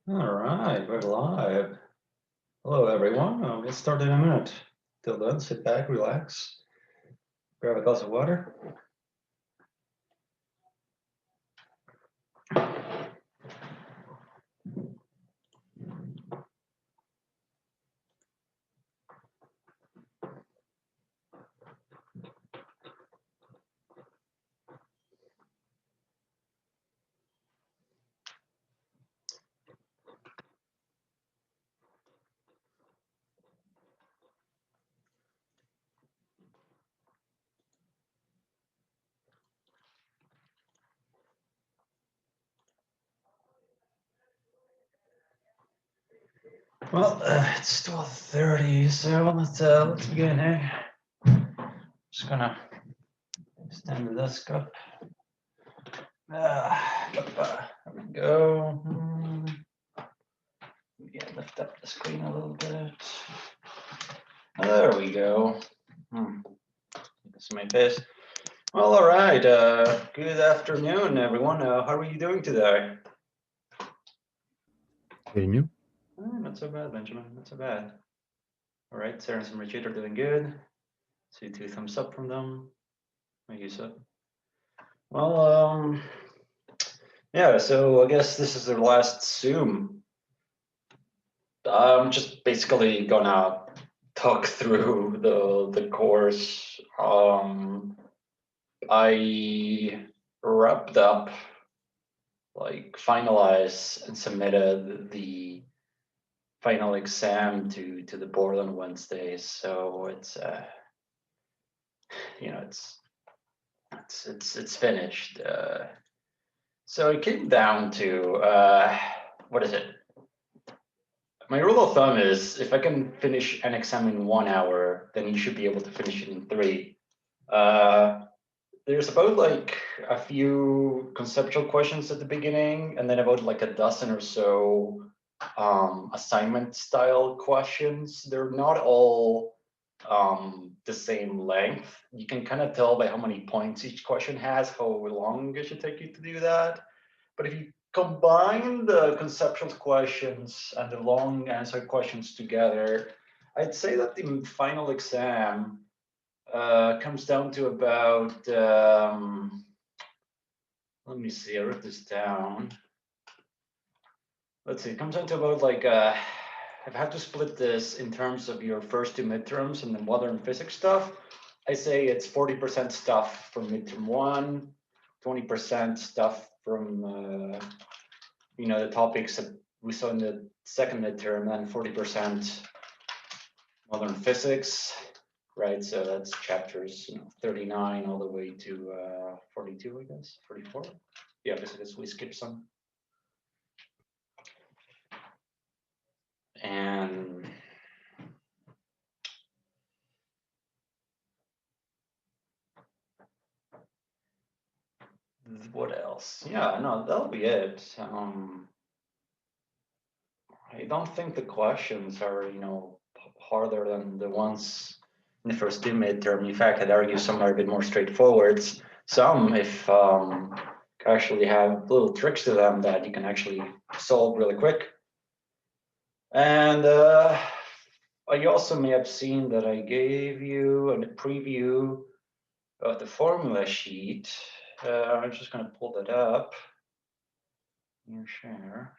All right, we're live. Hello, everyone. I'll get started in a minute. Till then, sit back, relax, grab a glass of water. Well, it's 12:30, so let's begin. Hey, just gonna stand the desk up. There we go. Yeah, lift up the screen a little bit. There we go. This is my face. Well, all right. Good afternoon, everyone. How are you doing today? Getting you? Not so bad, Benjamin. Not so bad. All right, Terrence and Richard are doing good. See 2 thumbs up from them. Thank you, sir. Well, yeah. So I guess this is the last Zoom. I'm just basically gonna talk through the course. I wrapped up, like finalized and submitted the final exam to the board on Wednesday. So it's it's finished. So it came down to what is it? My rule of thumb is if I can finish an exam in 1 hour, then you should be able to finish it in 3. Uh, there's about like a few conceptual questions at the beginning, and then about like a dozen or so assignment style questions. They're not all the same length. You can kind of tell by how many points each question has, how long it should take you to do that. But if you combine the conceptual questions and the long answer questions together, I'd say that the final exam comes down to about, let me see, I wrote this down. Let's see, it comes down to about like, I've had to split this in terms of your first 2 midterms and the modern physics stuff. I say it's 40% stuff from midterm 1, 20% stuff from the topics that we saw in the second midterm, and 40% modern physics, right? So that's chapters 39 all the way to 42, I guess, 44. Yeah, because we skipped some. And what else? Yeah, no, that'll be it. I don't think the questions are, harder than the ones in the first 2 midterm. In fact, I'd argue some are a bit more straightforward. Some, if actually have little tricks to them that you can actually solve really quick. And you also may have seen that I gave you a preview of the formula sheet. I'm just going to pull that up. New share.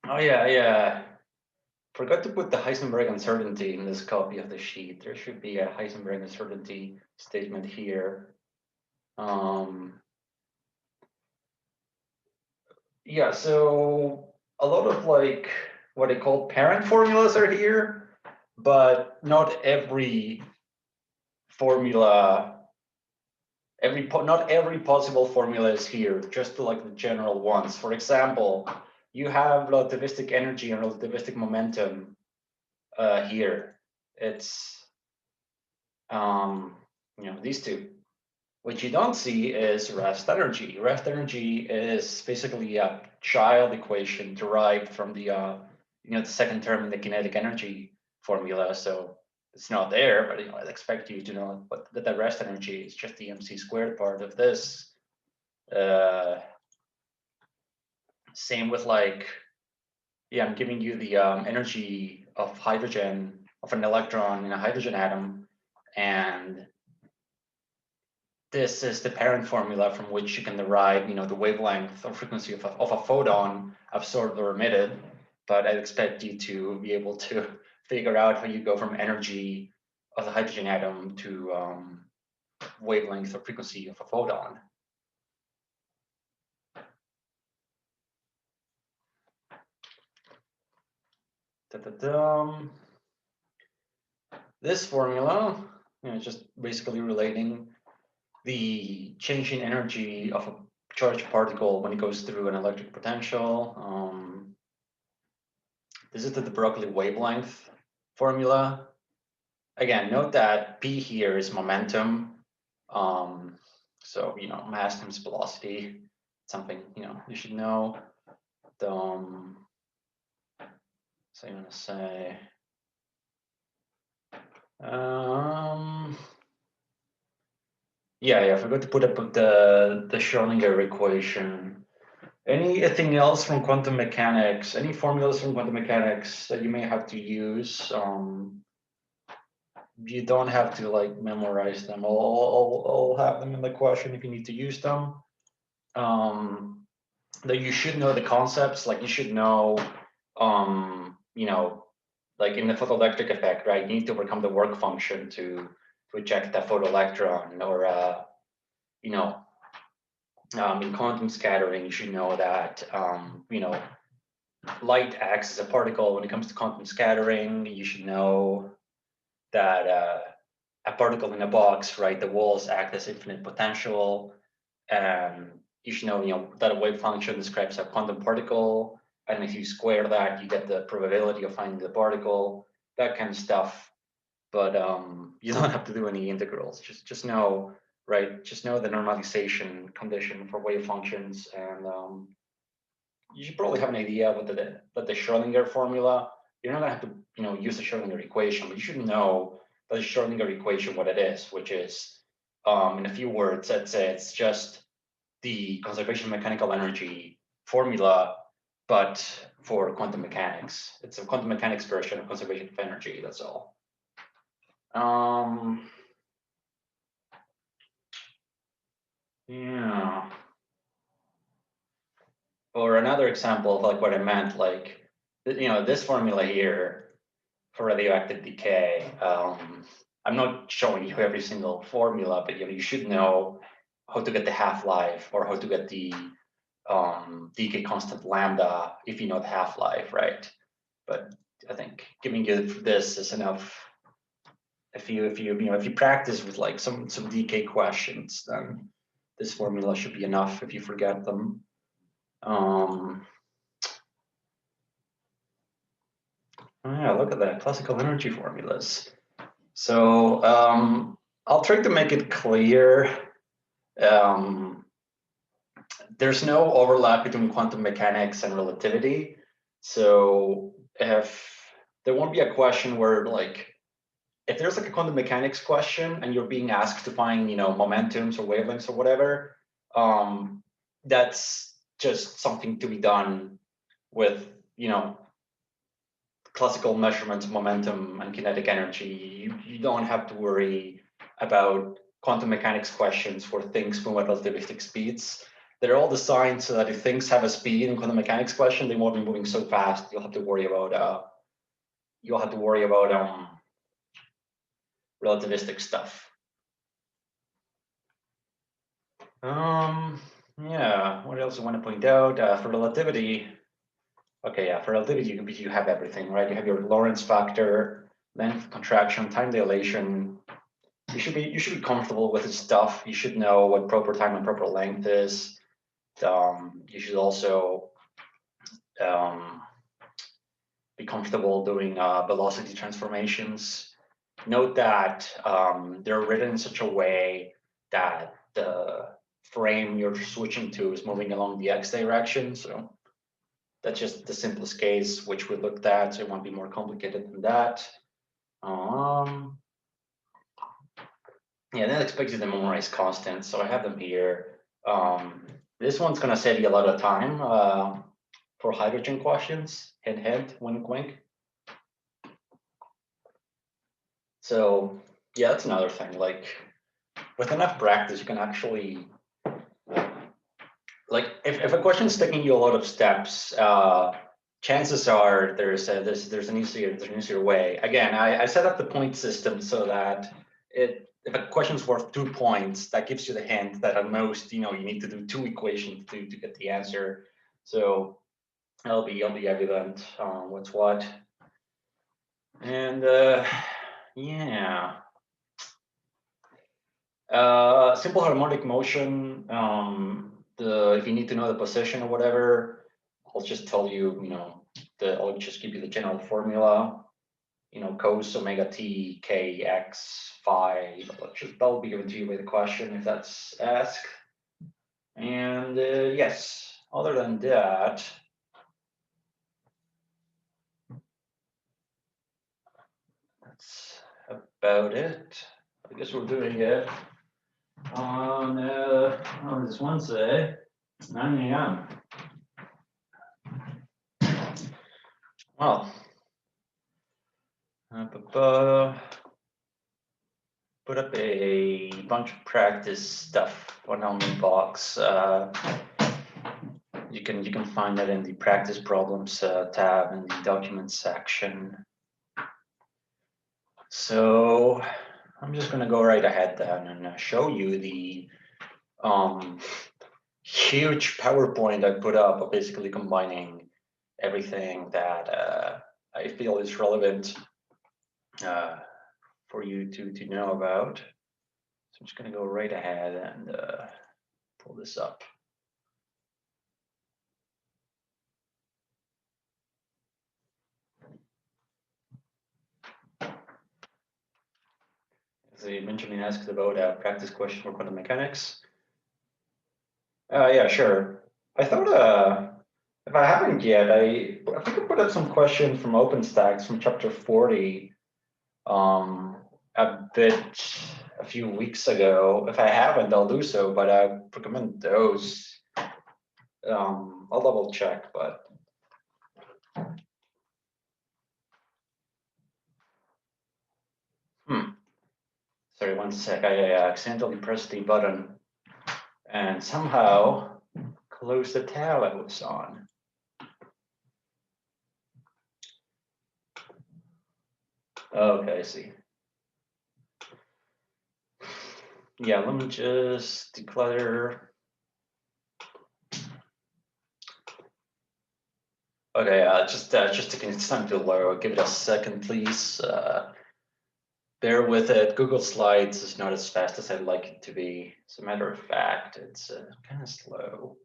Oh yeah. Forgot to put the Heisenberg uncertainty in this copy of the sheet. There should be a Heisenberg uncertainty statement here. Yeah, so a lot of like what I call parent formulas are here, but not every formula, not every possible formula is here, just like the general ones. For example, you have relativistic energy and relativistic momentum here. It's these two. What you don't see is rest energy. Rest energy is basically a child equation derived from the the second term in the kinetic energy formula. So it's not there, but I'd expect you to know what the rest energy is just the mc squared part of this. Same with like, yeah, I'm giving you the energy of hydrogen, of an electron in a hydrogen atom, and this is the parent formula from which you can derive, the wavelength or frequency of a photon absorbed or emitted. But I expect you to be able to figure out how you go from energy of the hydrogen atom to wavelength or frequency of a photon. This formula, just basically relating the change in energy of a charged particle when it goes through an electric potential. This is the de Broglie wavelength formula. Again, note that P here is momentum. So, mass times velocity, something, you should know. So I'm gonna say, yeah, I forgot to put up the Schrodinger equation. Anything else from quantum mechanics? Any formulas from quantum mechanics that you may have to use? You don't have to like memorize them. I'll have them in the question if you need to use them. That you should know the concepts. Like you should know, like in the photoelectric effect, right? You need to overcome the work function to eject that photoelectron, or in quantum scattering, you should know that light acts as a particle. When it comes to quantum scattering, you should know that a particle in a box, right? The walls act as infinite potential, and you should know, that a wave function describes a quantum particle, and if you square that, you get the probability of finding the particle, that kind of stuff. But you don't have to do any integrals. Just know, right? Just know the normalization condition for wave functions, and you should probably have an idea what the Schrodinger formula. You're not gonna have to, use the Schrodinger equation, but you should know the Schrodinger equation what it is, which is, in a few words, let's say it's just the conservation of mechanical energy formula, but for quantum mechanics. It's a quantum mechanics version of conservation of energy. That's all. Yeah. Or another example of like what I meant, like, this formula here for radioactive decay. I'm not showing you every single formula, but you should know how to get the half-life, or how to get the decay constant lambda if you know the half-life, right? But I think giving you this is enough. If you practice with like some decay questions, then this formula should be enough if you forget them. Yeah, look at that, classical energy formulas. So I'll try to make it clear. There's no overlap between quantum mechanics and relativity. So if there won't be a question where, like, if there's like a quantum mechanics question and you're being asked to find, momentums or wavelengths or whatever, that's just something to be done with, classical measurements of momentum and kinetic energy. You don't have to worry about quantum mechanics questions for things move at relativistic speeds. They're all designed so that if things have a speed in quantum mechanics question, they won't be moving so fast. You'll have to worry about relativistic stuff. Yeah, what else I want to point out? For relativity, okay, yeah, for relativity, you have everything, right? You have your Lorentz factor, length, contraction, time dilation. You should be comfortable with this stuff. You should know what proper time and proper length is. You should also be comfortable doing velocity transformations. Note that they're written in such a way that the frame you're switching to is moving along the x direction. So that's just the simplest case, which we looked at, so it won't be more complicated than that. Yeah, that expects you to memorize constants, so I have them here. This one's gonna save you a lot of time for hydrogen questions, hint, hint, wink, wink. So yeah, that's another thing, like with enough practice, you can actually, like if a question's taking you a lot of steps, chances are there's an easier way. Again, I set up the point system so that if a question's worth 2 points, that gives you the hint that at most, you need to do 2 equations to get the answer. So it'll be evident what's what. And yeah. Simple harmonic motion. If you need to know the position or whatever, I'll just tell you, I'll just give you the general formula. Cos omega t k x phi. That'll be given to you by the question if that's asked. And yes, other than that, that's about it. I guess we're doing it on this Wednesday, 9 a.m. Well, put up a bunch of practice stuff on Omnibox. You can find that in the practice problems tab in the documents section. So I'm just gonna go right ahead then and show you the huge PowerPoint I put up, basically combining everything that I feel is relevant for you to know about. So I'm just going to go right ahead and pull this up. So Benjamin asked about practice question for quantum mechanics. Yeah, sure. I thought if I haven't yet, I think I put up some questions from OpenStax from chapter 40 a few weeks ago. If I haven't, I'll do so, but I recommend those. I'll double check, but sorry, one sec. I accidentally pressed the button and somehow closed the tab I was on. Okay, I see. Yeah, let me just declutter. Okay, just taking its time to load. Give it a second, please. Bear with it. Google Slides is not as fast as I'd like it to be. As a matter of fact, it's kind of slow.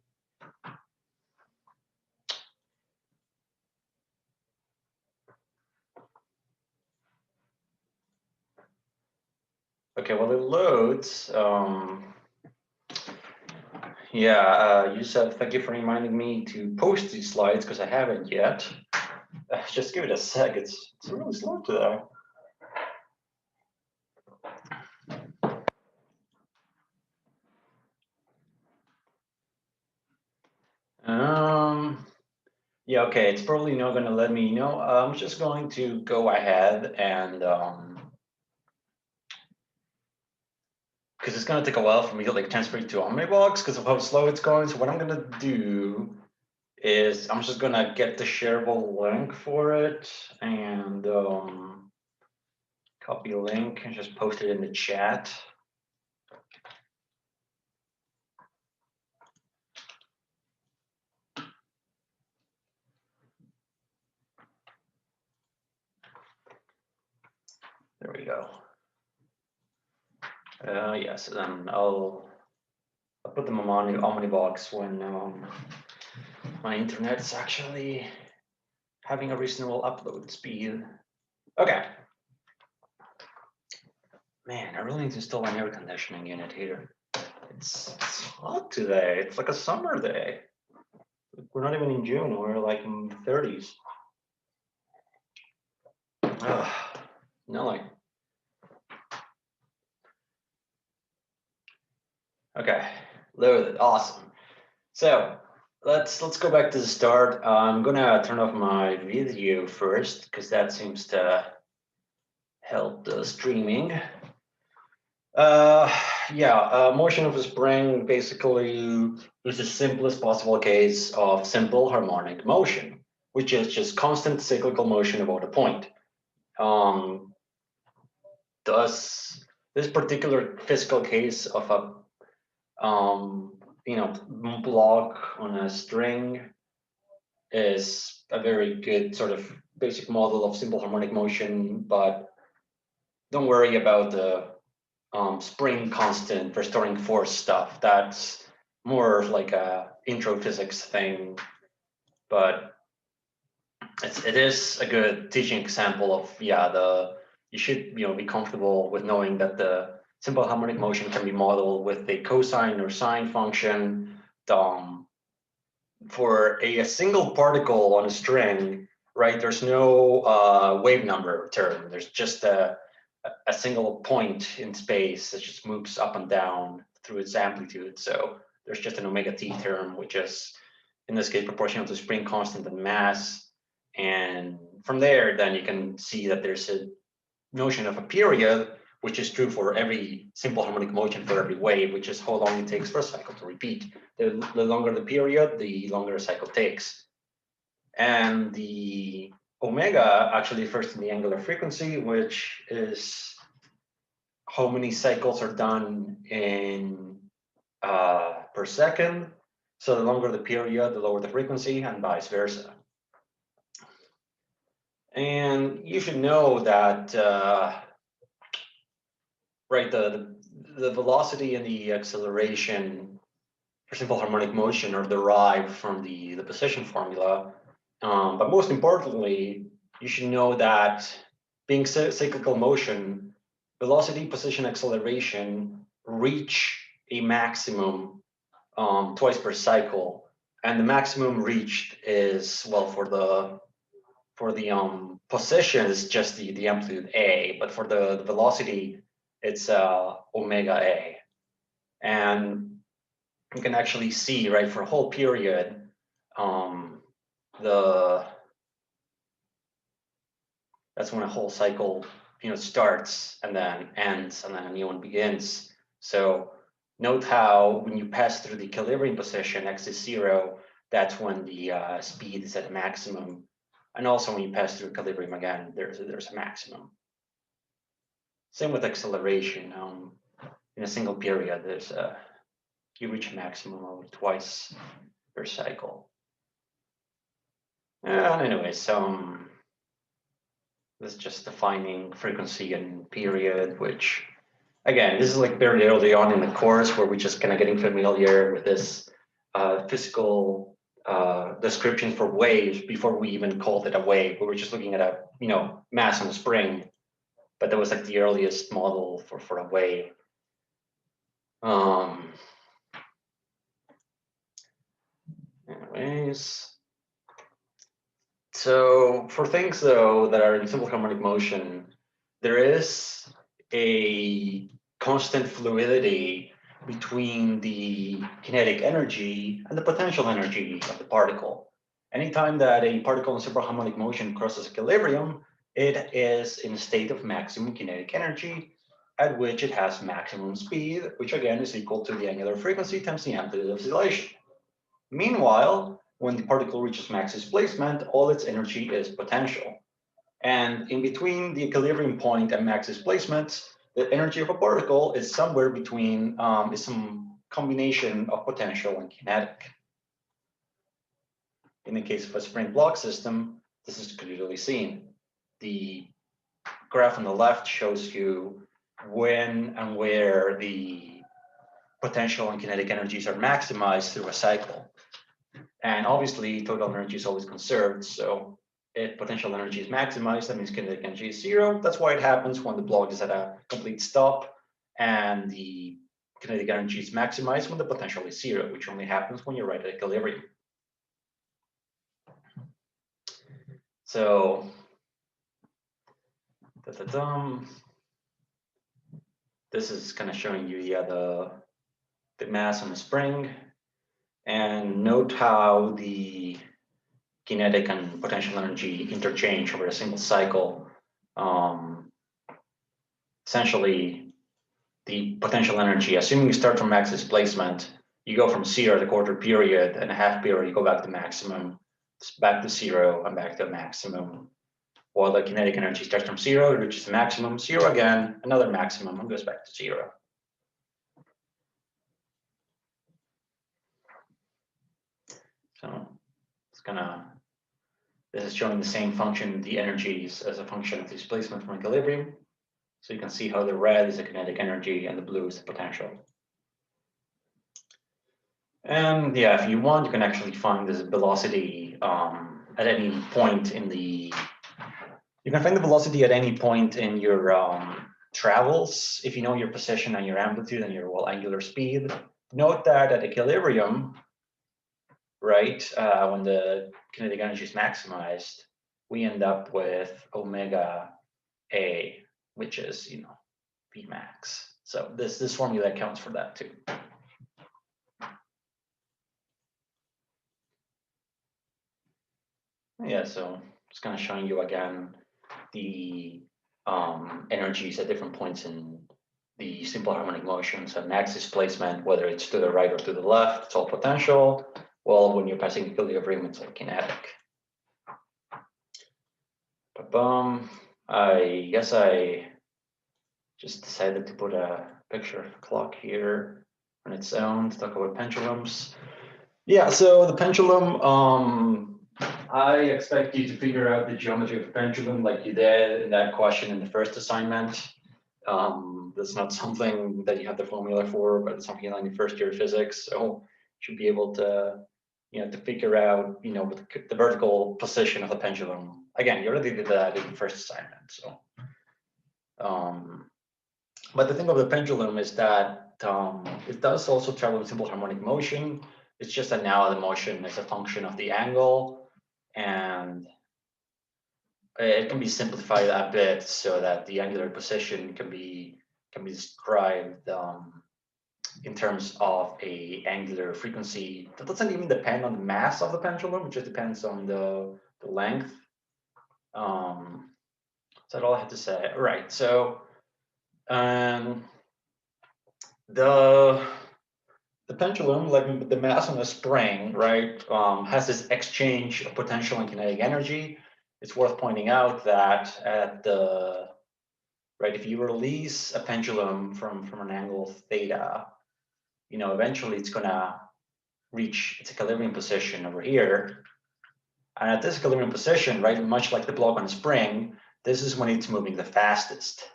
Okay, well, it loads. Yeah, Yusuf, thank you for reminding me to post these slides because I haven't yet. Just give it a sec. It's really slow today. Yeah, okay, it's probably not going to let me know. I'm just going to go ahead and because it's going to take a while for me to transfer it to Omnibox because of how slow it's going. So what I'm going to do is I'm just going to get the shareable link for it and copy link and just post it in the chat. There we go. Yes, then I'll put them on Omnibox when my internet's actually having a reasonable upload speed. Okay. Man, I really need to install an air conditioning unit here. It's hot today. It's like a summer day. We're not even in June, we're like in the 30s. No, like, okay, loaded, awesome. So let's go back to the start. I'm gonna turn off my video first because that seems to help the streaming. Motion of a spring basically is the simplest possible case of simple harmonic motion, which is just constant cyclical motion about a point. Thus, this particular physical case of a block on a string is a very good sort of basic model of simple harmonic motion, but don't worry about the spring constant restoring force stuff. That's more like a intro physics thing, but it is a good teaching example of you should be comfortable with knowing that the simple harmonic motion can be modeled with a cosine or sine function. For a single particle on a string, right? There's no wave number term. There's just a single point in space that just moves up and down through its amplitude. So there's just an omega t term, which is in this case proportional to spring constant and mass. And from there, then you can see that there's a notion of a period, which is true for every simple harmonic motion for every wave, which is how long it takes for a cycle to repeat. The longer the period, the longer a cycle takes. And the omega actually refers to the angular frequency, which is how many cycles are done in per second. So the longer the period, the lower the frequency, and vice versa. And you should know that right, the velocity and the acceleration for simple harmonic motion are derived from the position formula. But most importantly, you should know that being cyclical motion, velocity, position, acceleration reach a maximum twice per cycle. And the maximum reached is, well, for the position is just the amplitude a, but for the velocity, it's omega a. And you can actually see, right, for a whole period, that's when a whole cycle starts and then ends and then a new one begins. So note how when you pass through the equilibrium position, x is 0, that's when the speed is at maximum. And also when you pass through equilibrium again, there's a maximum. Same with acceleration. In a single period, you reach a maximum of twice per cycle. And anyways, this is just defining frequency and period, which again, this is like very early on in the course where we're just kind of getting familiar with this physical description for waves before we even called it a wave. We were just looking at a mass on a spring, but that was like the earliest model for a wave. Anyways, so for things though that are in simple harmonic motion, there is a constant fluidity between the kinetic energy and the potential energy of the particle. Anytime that a particle in simple harmonic motion crosses equilibrium, it is in a state of maximum kinetic energy, at which it has maximum speed, which again is equal to the angular frequency times the amplitude of oscillation. Meanwhile, when the particle reaches max displacement, all its energy is potential. And in between the equilibrium point and max displacement, the energy of a particle is somewhere between, is some combination of potential and kinetic. In the case of a spring block system, this is clearly seen. The graph on the left shows you when and where the potential and kinetic energies are maximized through a cycle. And obviously, total energy is always conserved. So if potential energy is maximized, that means kinetic energy is 0. That's why it happens when the block is at a complete stop, and the kinetic energy is maximized when the potential is 0, which only happens when you're right at equilibrium. So this is kind of showing you the mass on the spring, and note how the kinetic and potential energy interchange over a single cycle. Essentially, the potential energy, assuming you start from max displacement, you go from 0 at a quarter period, and a half period, you go back to maximum, back to 0, and back to maximum. While the kinetic energy starts from 0, it reaches the maximum, 0 again, another maximum, and goes back to 0. So this is showing the same function, the energies, as a function of displacement from equilibrium. So you can see how the red is the kinetic energy and the blue is the potential. And yeah, if you want, you can actually find this velocity at any point in the, you can find the velocity at any point in your travels, if you know your position and your amplitude and your angular speed. Note that at equilibrium, right, when the kinetic energy is maximized, we end up with omega A, which is, V max. So this formula accounts for that too. Yeah, so it's kind of showing you again the energies at different points in the simple harmonic motion. So max displacement, whether it's to the right or to the left, it's all potential. Well, when you're passing equilibrium, it's like kinetic. I guess I just decided to put a picture of a clock here on its own to talk about pendulums. Yeah, so the pendulum, I expect you to figure out the geometry of a pendulum like you did in that question in the first assignment. That's not something that you have the formula for, but it's something like in first year physics. So you should be able to, to figure out, the vertical position of the pendulum. Again, you already did that in the first assignment. So, but the thing of the pendulum is that it does also travel in simple harmonic motion. It's just that now the motion is a function of the angle, and it can be simplified a bit so that the angular position can be described in terms of a angular frequency that doesn't even depend on the mass of the pendulum. It just depends on the length. That's all I have to say. All right, so the pendulum, like the mass on a spring, right, has this exchange of potential and kinetic energy. It's worth pointing out that if you release a pendulum from an angle theta, eventually it's gonna reach its equilibrium position over here. And at this equilibrium position, right, much like the block on a spring, this is when it's moving the fastest.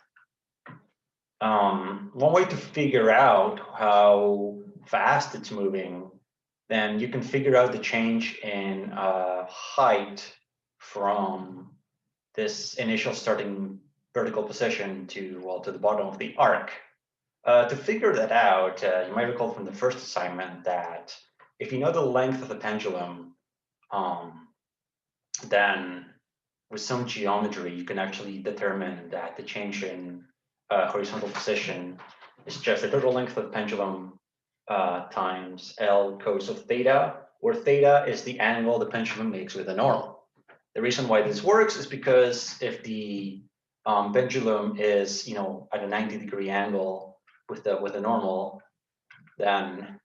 One way to figure out how fast it's moving, then you can figure out the change in height from this initial starting vertical position to the bottom of the arc. To figure that out, you might recall from the first assignment that if you know the length of the pendulum, then with some geometry, you can actually determine that the change in horizontal position is just the total length of the pendulum times L cos of theta, where theta is the angle the pendulum makes with the normal. The reason why this works is because if the pendulum is, at a 90-degree angle with the normal, then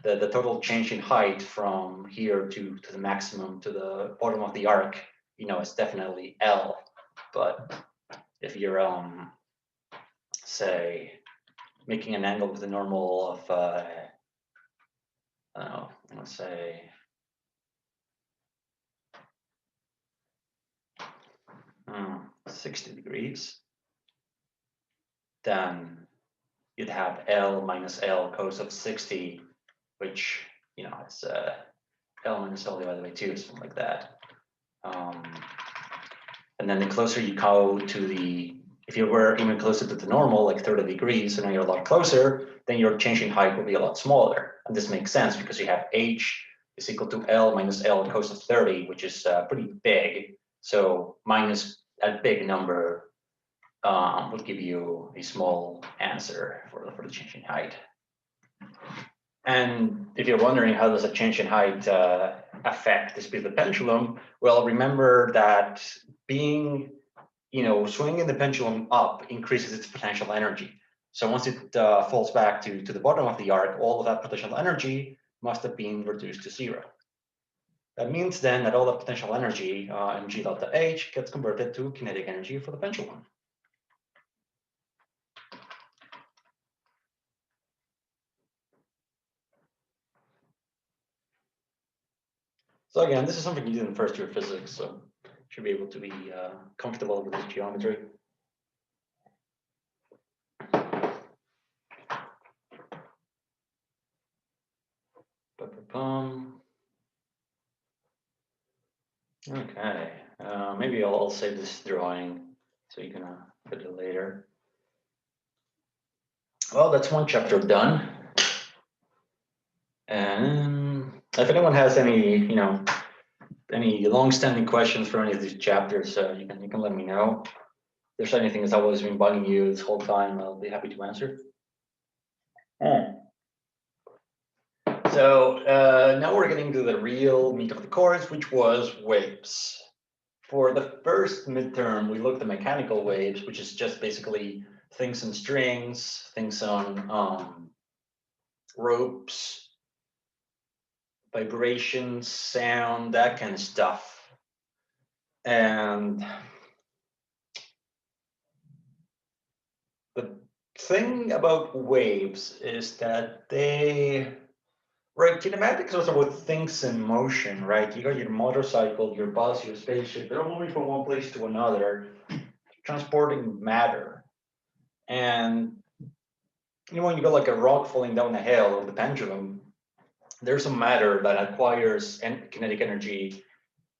the total change in height from here to the maximum to the bottom of the arc, is definitely L. But if you're say making an angle with a normal of I don't know, let's say 60 degrees, then you'd have L minus L cos of 60, which is L minus L divided by 2, something like that. And then the closer you go to if you were even closer to the normal, like 30 degrees, so now you're a lot closer, then your change in height will be a lot smaller. And this makes sense because you have H is equal to L minus L cos of 30, which is pretty big. So minus a big number would give you a small answer for the change in height. And if you're wondering how does a change in height affect the speed of the pendulum, well, remember that being, swinging the pendulum up increases its potential energy. So once it falls back to the bottom of the arc, all of that potential energy must have been reduced to 0. That means then that all the potential energy, mg delta h, gets converted to kinetic energy for the pendulum. So again, this is something you did in first year physics, so you should be able to be comfortable with this geometry. Okay, maybe I'll save this drawing so you can put it later. Well, that's one chapter done. And if anyone has any, any long-standing questions for any of these chapters, you can let me know. If there's anything that's always been bugging you this whole time, I'll be happy to answer. So now we're getting to the real meat of the course, which was waves. For the first midterm, we looked at mechanical waves, which is just basically things on strings, things on ropes, vibrations, sound, that kind of stuff. And the thing about waves is that right, kinematics is about things in motion, right? You got your motorcycle, your bus, your spaceship, they're all moving from one place to another, transporting matter. And when you got like a rock falling down a hill or the pendulum, there's some matter that acquires kinetic energy,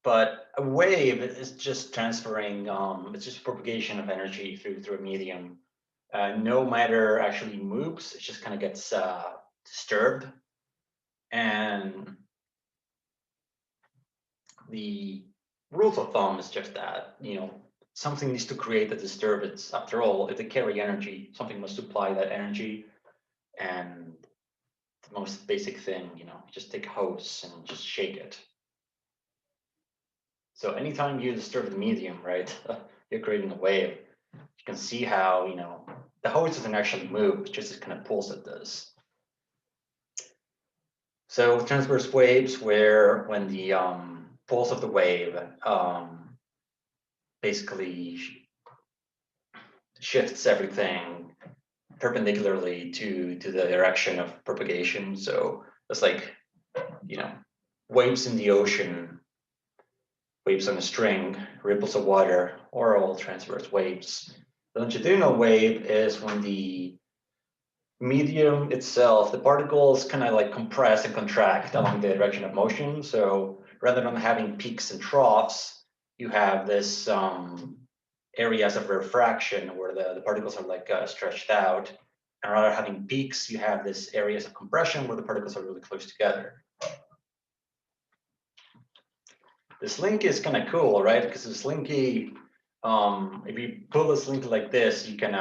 but a wave is just transferring, it's just propagation of energy through a medium. No matter actually moves, it just kind of gets disturbed. And the rules of thumb is just that, something needs to create a disturbance. After all, if they carry energy, something must supply that energy. And the most basic thing, just take a hose and just shake it. So anytime you disturb the medium, right, you're creating a wave. You can see how, the hose doesn't actually move, just it kind of pulls at this. So transverse waves, where when the pulse of the wave basically shifts everything perpendicularly to the direction of propagation. So it's like, waves in the ocean, waves on a string, ripples of water, or all transverse waves. The longitudinal wave is when the medium itself, the particles kind of like compress and contract along the direction of motion. So rather than having peaks and troughs, you have this areas of refraction where the particles are like stretched out. And rather than having peaks, you have this areas of compression where the particles are really close together. The slinky is kind of cool, right? Because the slinky, if you pull the slinky like this, you can,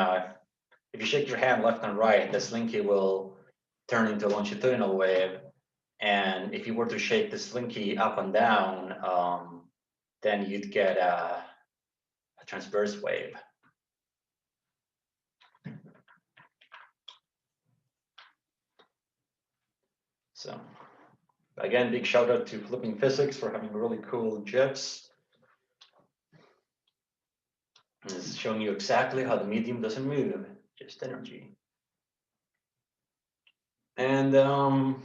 if you shake your hand left and right, the slinky will turn into a longitudinal wave. And if you were to shake the slinky up and down, then you'd get a transverse wave. So again, big shout out to Flipping Physics for having really cool GIFs. It's showing you exactly how the medium doesn't move, just energy. And so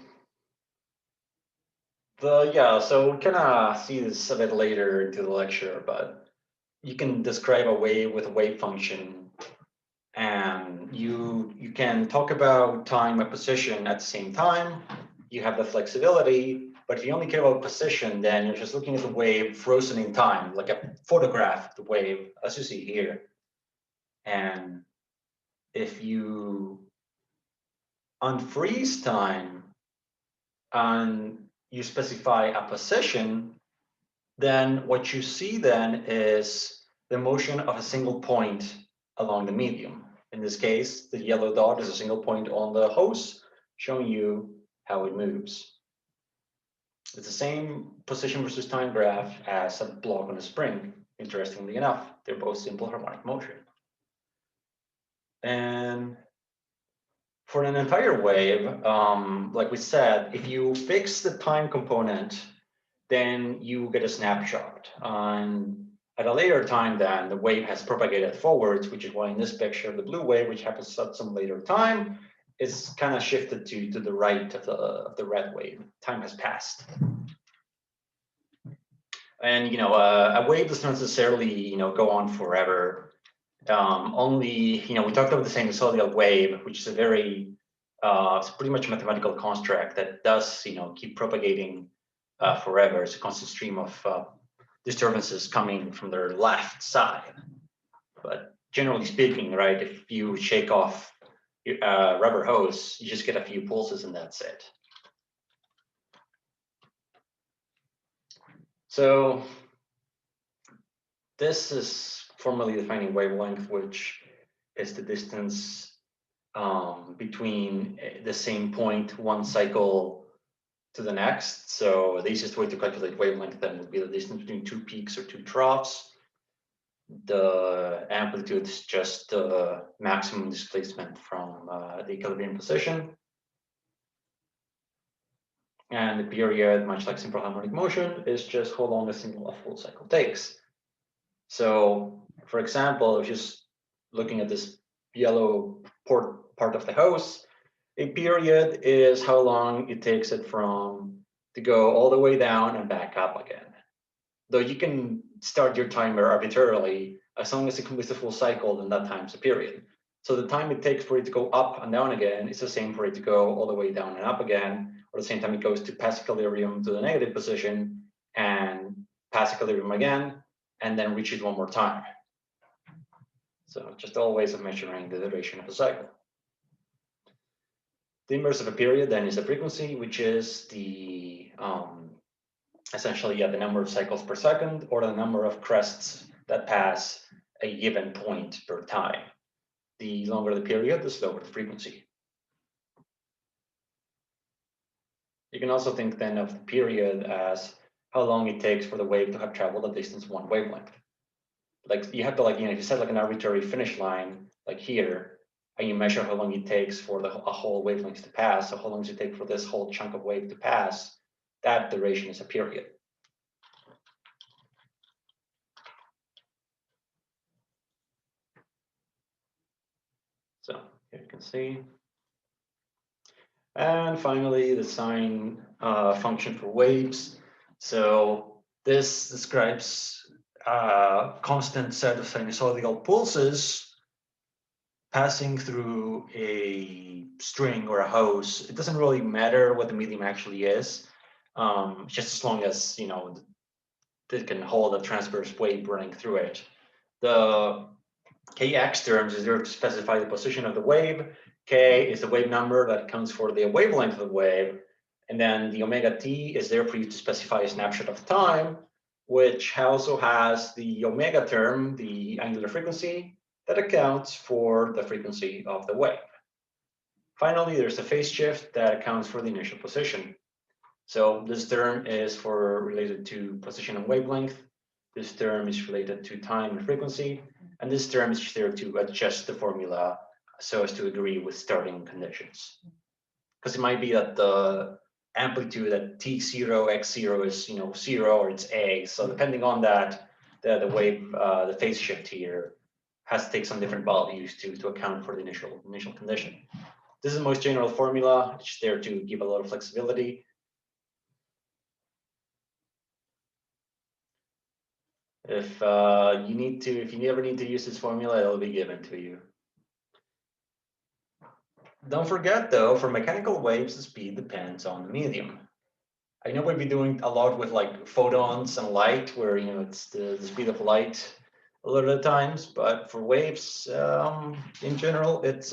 we kind of see this a bit later into the lecture, but you can describe a wave with a wave function, and you can talk about time and position at the same time. You have the flexibility, but if you only care about position, then you're just looking at the wave frozen in time, like a photograph of the wave, as you see here. And if you unfreeze time and you specify a position, then what you see then is the motion of a single point along the medium. In this case, the yellow dot is a single point on the hose, showing you how it moves. It's the same position versus time graph as a block on a spring. Interestingly enough, they're both simple harmonic motion. And for an entire wave, like we said, if you fix the time component, then you get a snapshot. At a later time, then the wave has propagated forwards, which is why in this picture, the blue wave, which happens at some later time, is kind of shifted to the right of the red wave. Time has passed. And a wave does not necessarily go on forever. Only we talked about the sinusoidal wave, which is a very it's pretty much a mathematical construct that does keep propagating forever. It's a constant stream of disturbances coming from their left side. But generally speaking, right, if you shake off a rubber hose, you just get a few pulses and that's it. So this is formally defining wavelength, which is the distance between the same point, one cycle to the next. So the easiest way to calculate wavelength then would be the distance between two peaks or two troughs. The amplitude is just the maximum displacement from the equilibrium position. And the period, much like simple harmonic motion, is just how long a full cycle takes. So, for example, if you're just looking at this yellow part of the hose, a period is how long it takes it to go all the way down and back up again. Though you can start your timer arbitrarily, as long as it completes the full cycle, then that time's a period. So the time it takes for it to go up and down again is the same for it to go all the way down and up again, or the same time it goes to pass equilibrium to the negative position and pass equilibrium again, and then reach it one more time. So just all ways of measuring the duration of a cycle. The inverse of a period then is a frequency, which is the essentially the number of cycles per second or the number of crests that pass a given point per time. The longer the period, the slower the frequency. You can also think then of the period as how long it takes for the wave to have traveled a distance one wavelength. Like you have to if you set like an arbitrary finish line, like here, and you measure how long it takes for a whole wavelength to pass, so how long does it take for this whole chunk of wave to pass, that duration is a period. So here you can see. And finally, the sine function for waves. So this describes a constant set of sinusoidal pulses passing through a string or a hose. It doesn't really matter what the medium actually is, just as long as it can hold a transverse wave running through it. The kx terms is there to specify the position of the wave. K is the wave number that counts for the wavelength of the wave. And then the omega t is there for you to specify a snapshot of time, which also has the omega term, the angular frequency, that accounts for the frequency of the wave. Finally, there's the phase shift that accounts for the initial position. So this term is related to position and wavelength. This term is related to time and frequency. And this term is there to adjust the formula so as to agree with starting conditions. Because it might be that the amplitude at t0, x0 is 0 or it's a. So depending on that, the wave, the phase shift here has to take some different values to account for the initial condition. This is the most general formula. It's there to give a lot of flexibility. If you ever need to use this formula, it'll be given to you. Don't forget though, for mechanical waves, the speed depends on the medium. I know we've been doing a lot with like photons and light, where it's the speed of light a lot of the times, but for waves, in general, it's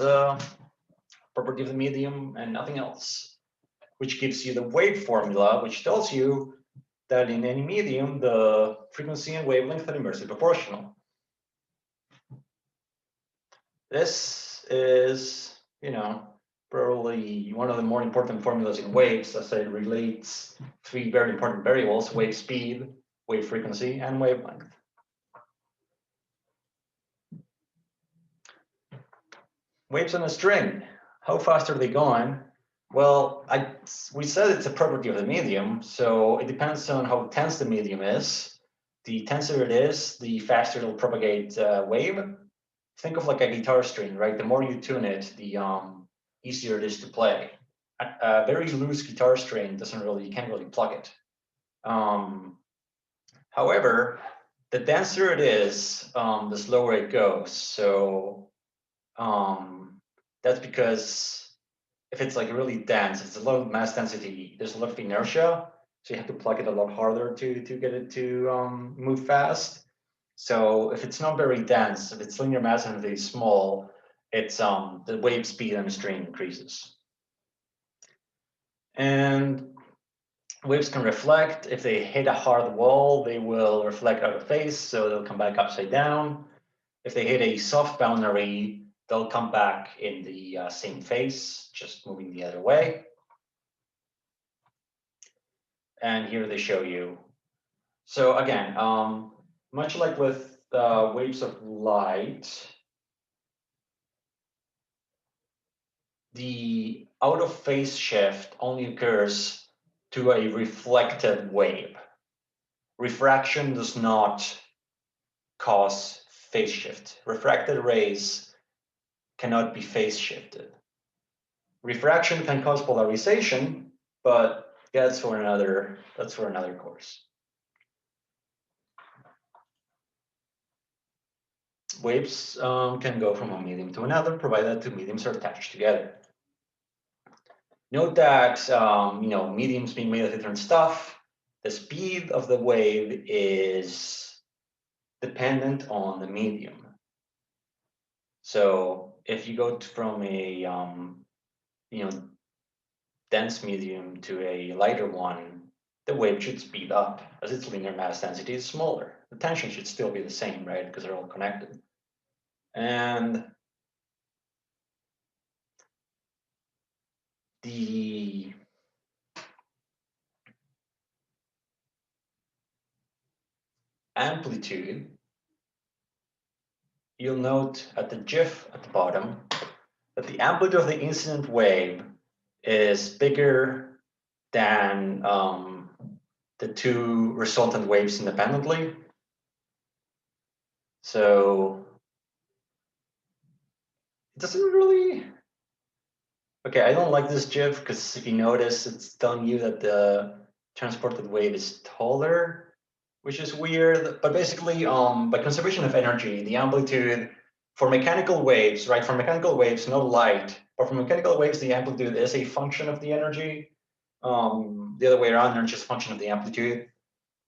property of the medium and nothing else, which gives you the wave formula, which tells you that in any medium, the frequency and wavelength are inversely proportional. This is, probably one of the more important formulas in waves, as it relates three very important variables: wave speed, wave frequency, and wavelength. Waves on a string, how fast are they going? Well, we said it's a property of the medium, so it depends on how tense the medium is. The tenser it is, the faster it'll propagate wave. Think of like a guitar string, right? The more you tune it, the easier it is to play. A very loose guitar string you can't really plug it. However, the denser it is, the slower it goes. So that's because if it's like really dense, it's a lot of mass density, there's a lot of inertia. So you have to plug it a lot harder to get it to move fast. So if it's not very dense, if its linear mass density is small, it's the wave speed on the string increases. And waves can reflect. If they hit a hard wall, they will reflect out of phase, so they'll come back upside down. If they hit a soft boundary, they'll come back in the same phase, just moving the other way. And here they show you. So again, much like with waves of light, the out of phase shift only occurs to a reflected wave. Refraction does not cause phase shift. Refracted rays cannot be phase shifted. Refraction can cause polarization, but that's for another course. Waves can go from one medium to another, provided two mediums are attached together. Note that mediums being made of different stuff, the speed of the wave is dependent on the medium. So if you go from a dense medium to a lighter one, the wave should speed up as its linear mass density is smaller. The tension should still be the same, right? Because they're all connected. And the amplitude, you'll note at the GIF at the bottom that the amplitude of the incident wave is bigger than the two resultant waves independently. So it doesn't really, okay, I don't like this GIF because if you notice, it's telling you that the transported wave is taller, which is weird. But basically, by conservation of energy, the amplitude for mechanical waves, right? For mechanical waves, no light, but for mechanical waves, the amplitude is a function of the energy. The other way around, energy is a function of the amplitude.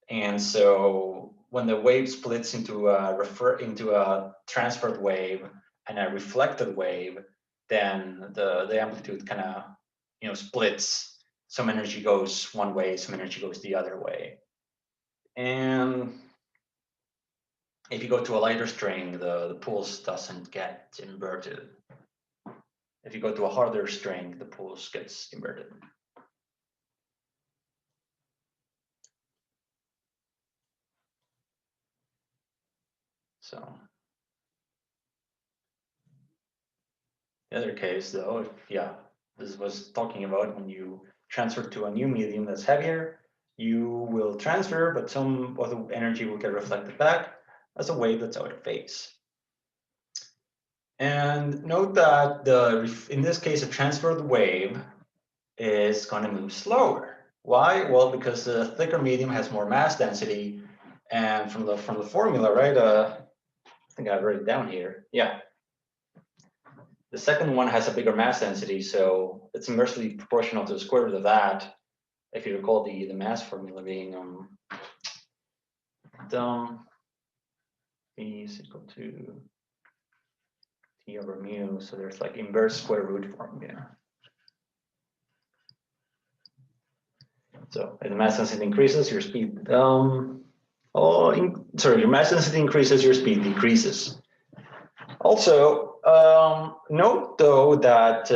And so when the wave splits into a transferred wave and a reflected wave, then the amplitude kind of splits. Some energy goes one way, some energy goes the other way. And if you go to a lighter string, the pulse doesn't get inverted. If you go to a harder string, the pulse gets inverted. So the other case, though, this was talking about when you transfer to a new medium that's heavier, you will transfer, but some of the energy will get reflected back as a wave that's out of phase. And note that in this case, a transferred wave is going to move slower. Why? Well, because the thicker medium has more mass density, and from the formula, right? I think I wrote it down here. Yeah. The second one has a bigger mass density, so it's inversely proportional to the square root of that. If you recall the mass formula being V is equal to T over mu, so there's like inverse square root formula. So if the mass density increases, your speed, your mass density increases, your speed decreases. Also, note though that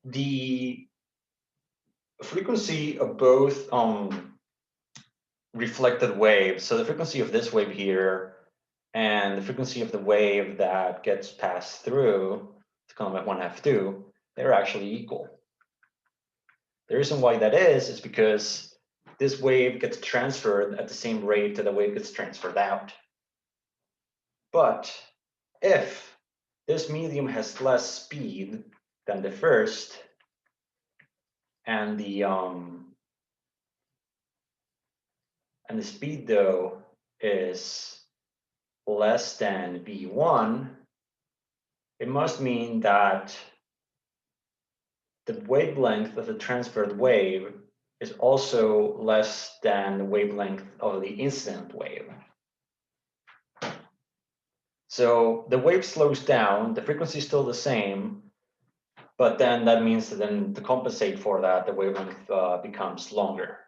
the frequency of both reflected waves, so the frequency of this wave here and the frequency of the wave that gets passed through to Coulomb F1, F2, they're actually equal. The reason why that is because this wave gets transferred at the same rate that the wave gets transferred out. But if this medium has less speed than the first, and the speed though is less than v1, it must mean that the wavelength of the transferred wave is also less than the wavelength of the incident wave. So the wave slows down, the frequency is still the same, but then that means that then to compensate for that, the wavelength becomes longer.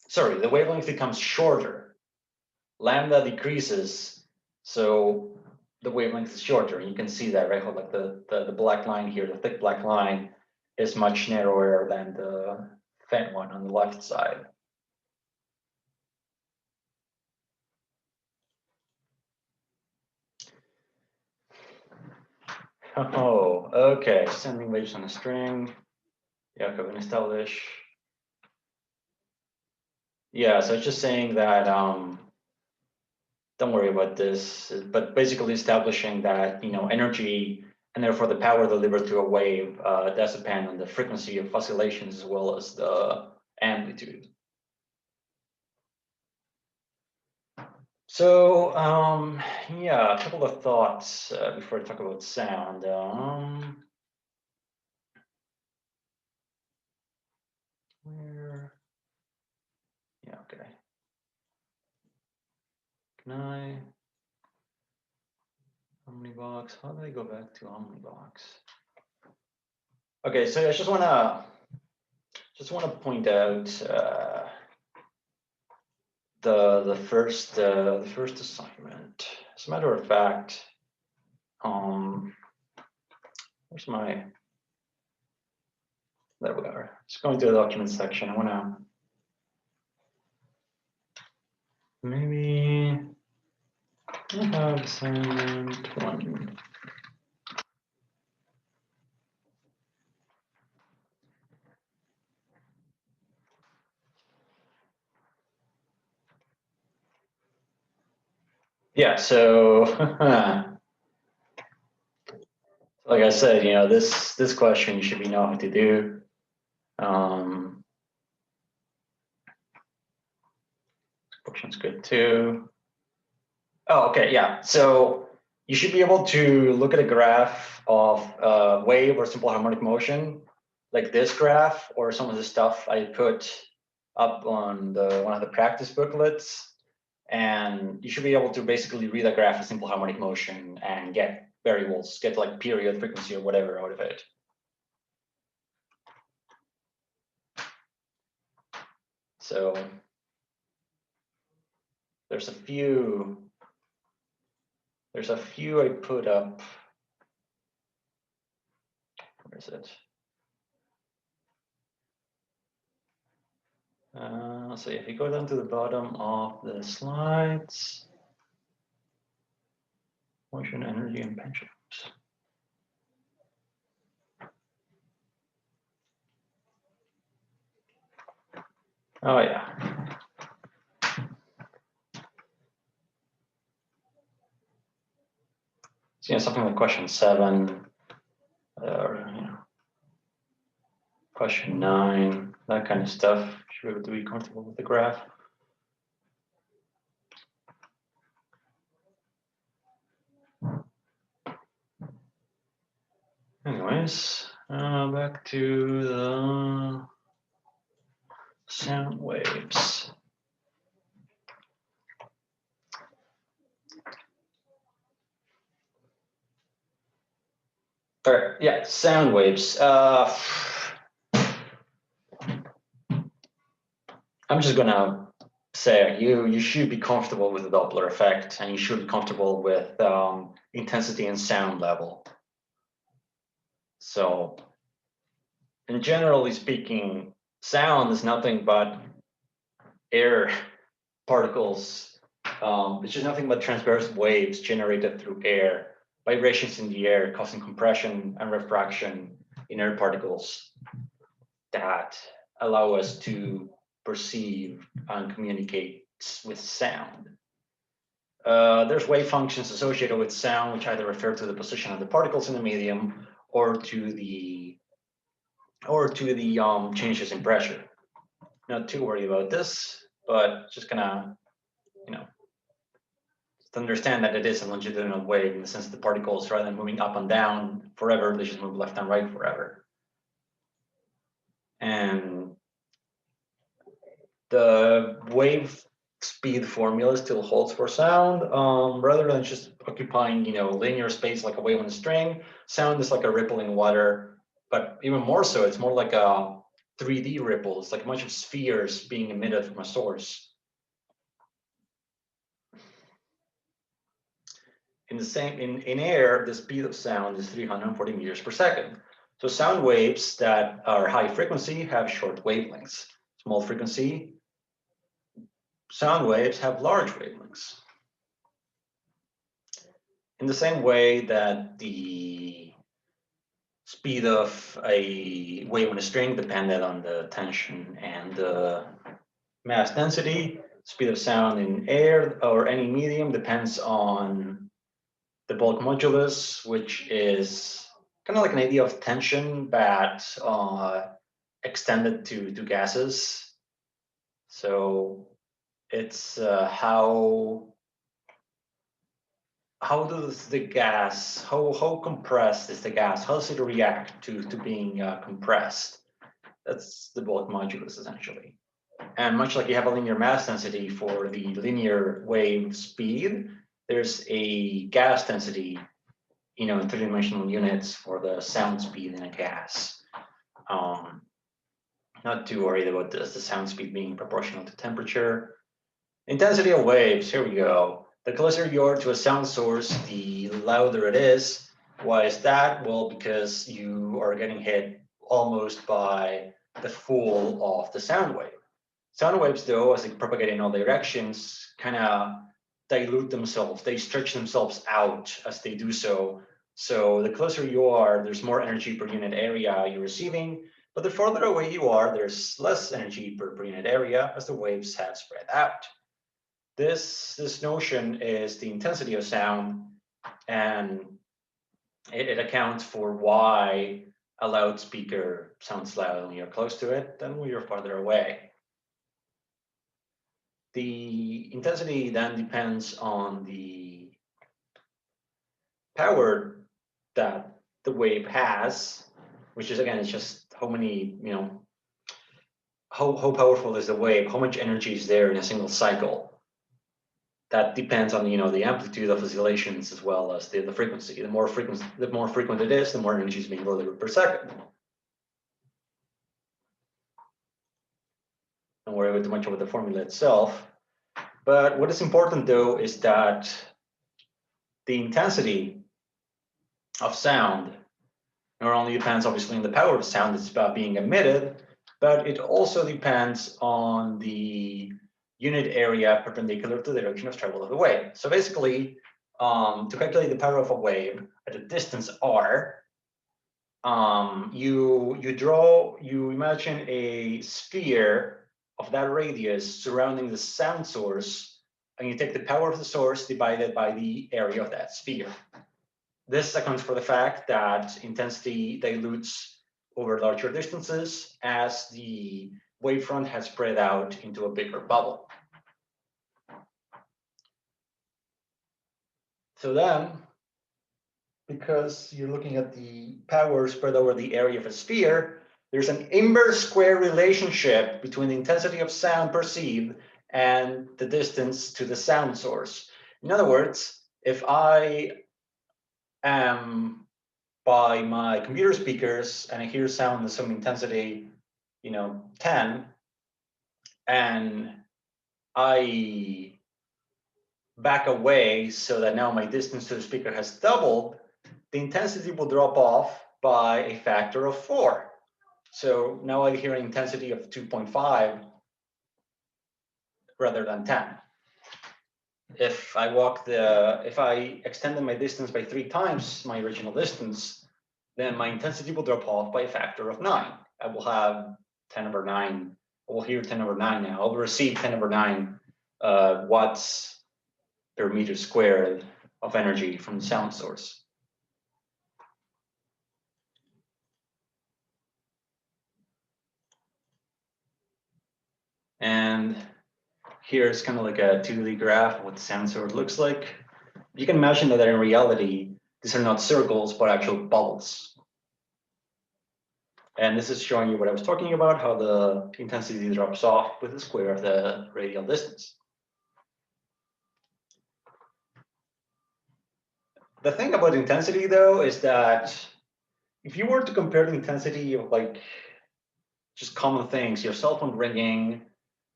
Sorry, the wavelength becomes shorter. Lambda decreases, so the wavelength is shorter. You can see that, right? How like the black line here, the thick black line, is much narrower than the thin one on the left side. Oh, okay. Sending waves on a string. Yeah, okay, we can establish. Yeah, so it's just saying that don't worry about this, but basically establishing that energy and therefore the power delivered to a wave does depend on the frequency of oscillations as well as the amplitude. So yeah, a couple of thoughts before I talk about sound. Where? Yeah, okay. Can I? Omnibox. How do I go back to Omnibox? Okay, so I just wanna point out the first assignment. As a matter of fact, where's my? There we are. Just going to the document section. I wanna maybe I have assignment 1. Yeah, so like I said, this question you should be know how to do. Question's good too. Oh, okay, yeah. So you should be able to look at a graph of wave or simple harmonic motion, like this graph, or some of the stuff I put up on one of the practice booklets. And you should be able to basically read a graph of simple harmonic motion and get variables, get like period, frequency, or whatever out of it. So there's a few I put up. Where is it? So if you go down to the bottom of the slides, motion, energy, and pendulums. Oh yeah. So something like question 7, or question 9, that kind of stuff. Should be able to be comfortable with the graph. Anyways, back to the sound waves. All right, yeah, sound waves. I'm just gonna say you should be comfortable with the Doppler effect, and you should be comfortable with intensity and sound level. So, and generally speaking, sound is nothing but air particles. It's just nothing but transverse waves generated through air, vibrations in the air causing compression and refraction in air particles that allow us to perceive and communicate with sound. There's wave functions associated with sound, which either refer to the position of the particles in the medium or to the changes in pressure. Not too worried about this, but just gonna, to understand that it is a longitudinal wave in the sense that the particles, rather than moving up and down forever, they just move left and right forever. And the wave speed formula still holds for sound, rather than just occupying, linear space like a wave on a string. Sound is like a ripple in water, but even more so, it's more like a 3D ripple. It's like a bunch of spheres being emitted from a source. In air, the speed of sound is 340 meters per second. So sound waves that are high frequency have short wavelengths. Small frequency sound waves have large wavelengths. In the same way that the speed of a wave on a string depended on the tension and the mass density, speed of sound in air or any medium depends on the bulk modulus, which is kind of like an idea of tension, but extended to gases. So it's how does the gas, how compressed is the gas? How does it react to being compressed? That's the bulk modulus essentially. And much like you have a linear mass density for the linear wave speed, there's a gas density, in three-dimensional units for the sound speed in a gas. Not too worried about this, the sound speed being proportional to temperature. Intensity of waves, here we go. The closer you are to a sound source, the louder it is. Why is that? Well, because you are getting hit almost by the full of the sound wave. Sound waves, though, as they propagate in all directions, kind of dilute themselves. They stretch themselves out as they do so. So the closer you are, there's more energy per unit area you're receiving. But the farther away you are, there's less energy per unit area as the waves have spread out. This notion is the intensity of sound, and it accounts for why a loudspeaker sounds loud when you're close to it than when you're farther away. The intensity then depends on the power that the wave has, which is, again, it's just how many, how powerful is the wave, how much energy is there in a single cycle. That depends on, the amplitude of oscillations as well as the frequency. The more frequent it is, the more energy is being delivered per second. Don't worry too much about the formula itself. But what is important, though, is that the intensity of sound not only depends, obviously, on the power of sound that's being emitted, but it also depends on the unit area perpendicular to the direction of travel of the wave. So basically, to calculate the power of a wave at a distance r, you imagine a sphere of that radius surrounding the sound source, and you take the power of the source divided by the area of that sphere. This accounts for the fact that intensity dilutes over larger distances as the wavefront has spread out into a bigger bubble. So then, because you're looking at the power spread over the area of a sphere, there's an inverse square relationship between the intensity of sound perceived and the distance to the sound source. In other words, if I am by my computer speakers and I hear sound of some intensity, 10, and I back away so that now my distance to the speaker has doubled, the intensity will drop off by a factor of 4. So now I hear an intensity of 2.5 rather than 10. If I extended my distance by 3 times my original distance, then my intensity will drop off by a factor of 9. I will have 10⁻⁹. I will hear 10⁻⁹ now. I will receive 10⁻⁹ watts per meter squared of energy from the sound source. And here's kind of like a 2D graph of what the sound source looks like. You can imagine that in reality, these are not circles, but actual bubbles. And this is showing you what I was talking about, how the intensity drops off with the square of the radial distance. The thing about intensity, though, is that if you were to compare the intensity of like just common things, your cell phone ringing,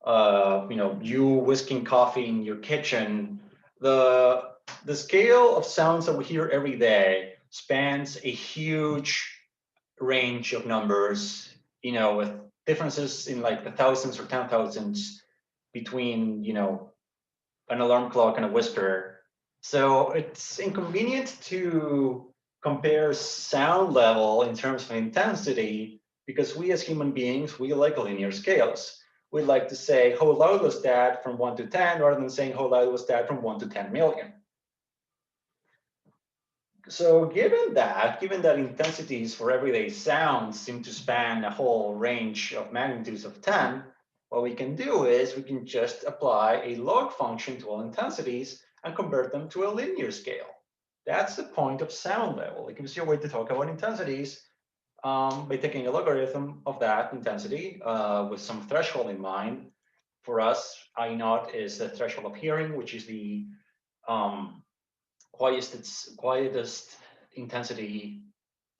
you whisking coffee in your kitchen, the scale of sounds that we hear every day spans a huge range of numbers, with differences in like the thousands or 10,000s between, an alarm clock and a whisper. So it's inconvenient to compare sound level in terms of intensity because we as human beings, we like linear scales. We like to say how loud was that from 1 to 10 rather than saying how loud was that from 1 to 10 million. So given that intensities for everyday sounds seem to span a whole range of magnitudes of 10, what we can do is we can just apply a log function to all intensities and convert them to a linear scale. That's the point of sound level. It gives you a way to talk about intensities by taking a logarithm of that intensity with some threshold in mind. For us, I naught is the threshold of hearing, which is the quietest intensity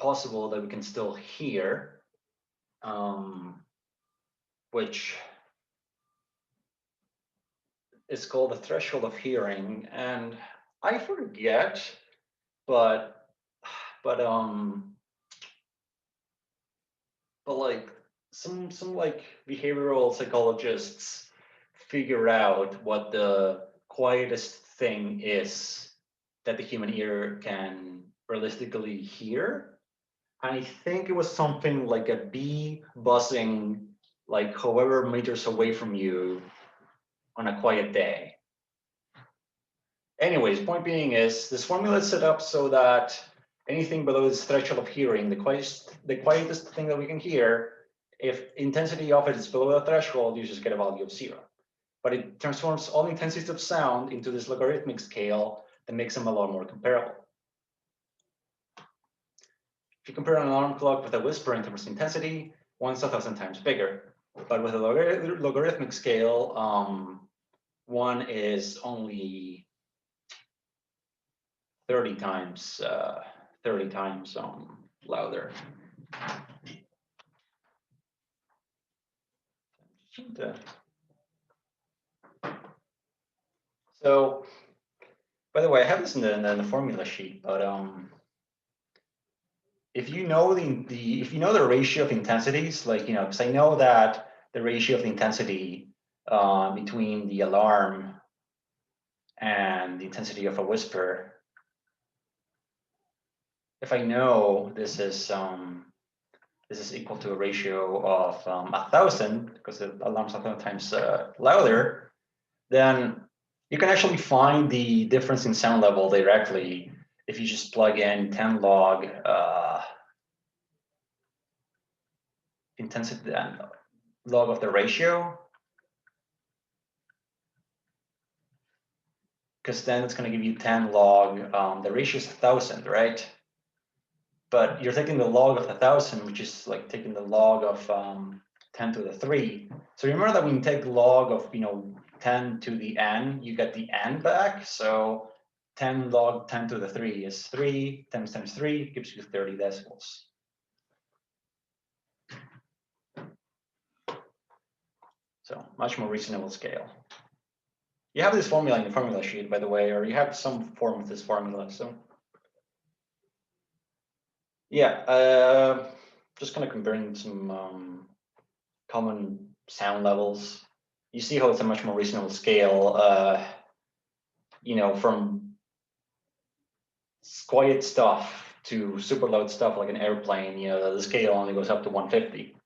possible that we can still hear, which is called the threshold of hearing. And I forget, but like some like behavioral psychologists figure out what the quietest thing is that the human ear can realistically hear. And I think it was something like a bee buzzing like however meters away from you on a quiet day. Anyways, point being is this formula is set up so that anything below this threshold of hearing, the quietest thing that we can hear, if intensity of it is below the threshold, you just get a value of 0. But it transforms all intensities of sound into this logarithmic scale that makes them a lot more comparable. If you compare an alarm clock with a whisper in terms of intensity, one's 1,000 times bigger. But with a logarithmic scale, one is only 30 times louder. So, by the way, I have this in the formula sheet, but if you know the ratio of intensities, like because I know that the ratio of the intensity between the alarm and the intensity of a whisper, if I know this is equal to a ratio of 1,000 because the alarm's 1,000 times louder, then you can actually find the difference in sound level directly if you just plug in 10 log intensity and log of the ratio, because then it's going to give you 10 log. The ratio is 1,000, right? But you're taking the log of 1,000, which is like taking the log of 10 to the 3. So remember that when you take log of 10 to the n, you get the n back. So 10 log 10 to the 3 is 3 times 3 gives you 30 decibels. So much more reasonable scale. You have this formula in the formula sheet, by the way, or you have some form of this formula. So yeah, just kind of comparing some common sound levels. You see how it's a much more reasonable scale, you know, from quiet stuff to super loud stuff like an airplane. You know, the scale only goes up to 150.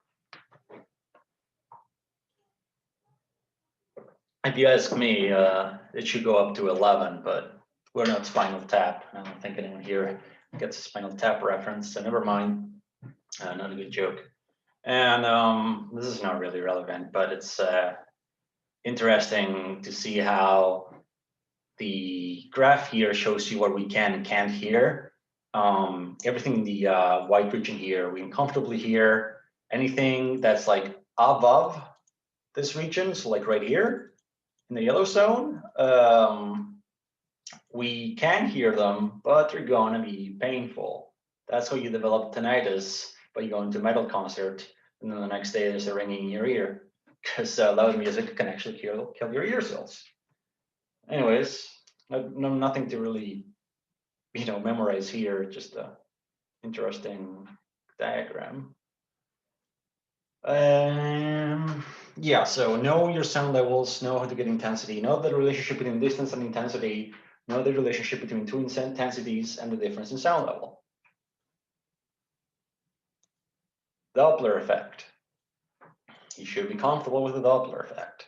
If you ask me, it should go up to 11, but we're not Spinal Tap. I don't think anyone here gets a Spinal Tap reference, so never mind. Not a good joke. And this is not really relevant, but it's interesting to see how the graph here shows you what we can and can't hear. Everything in the white region here, we can comfortably hear. Anything that's like above this region, so like right here in the yellow zone, we can hear them, but they're gonna be painful. That's how you develop tinnitus by going to a metal concert, and then the next day there's a ringing in your ear, because loud music can actually kill your ear cells. Anyways, nothing to really, you know, memorize here. Just a interesting diagram. Yeah, so know your sound levels, know how to get intensity, know the relationship between distance and intensity, know the relationship between two intensities and the difference in sound level. Doppler effect. You should be comfortable with the Doppler effect.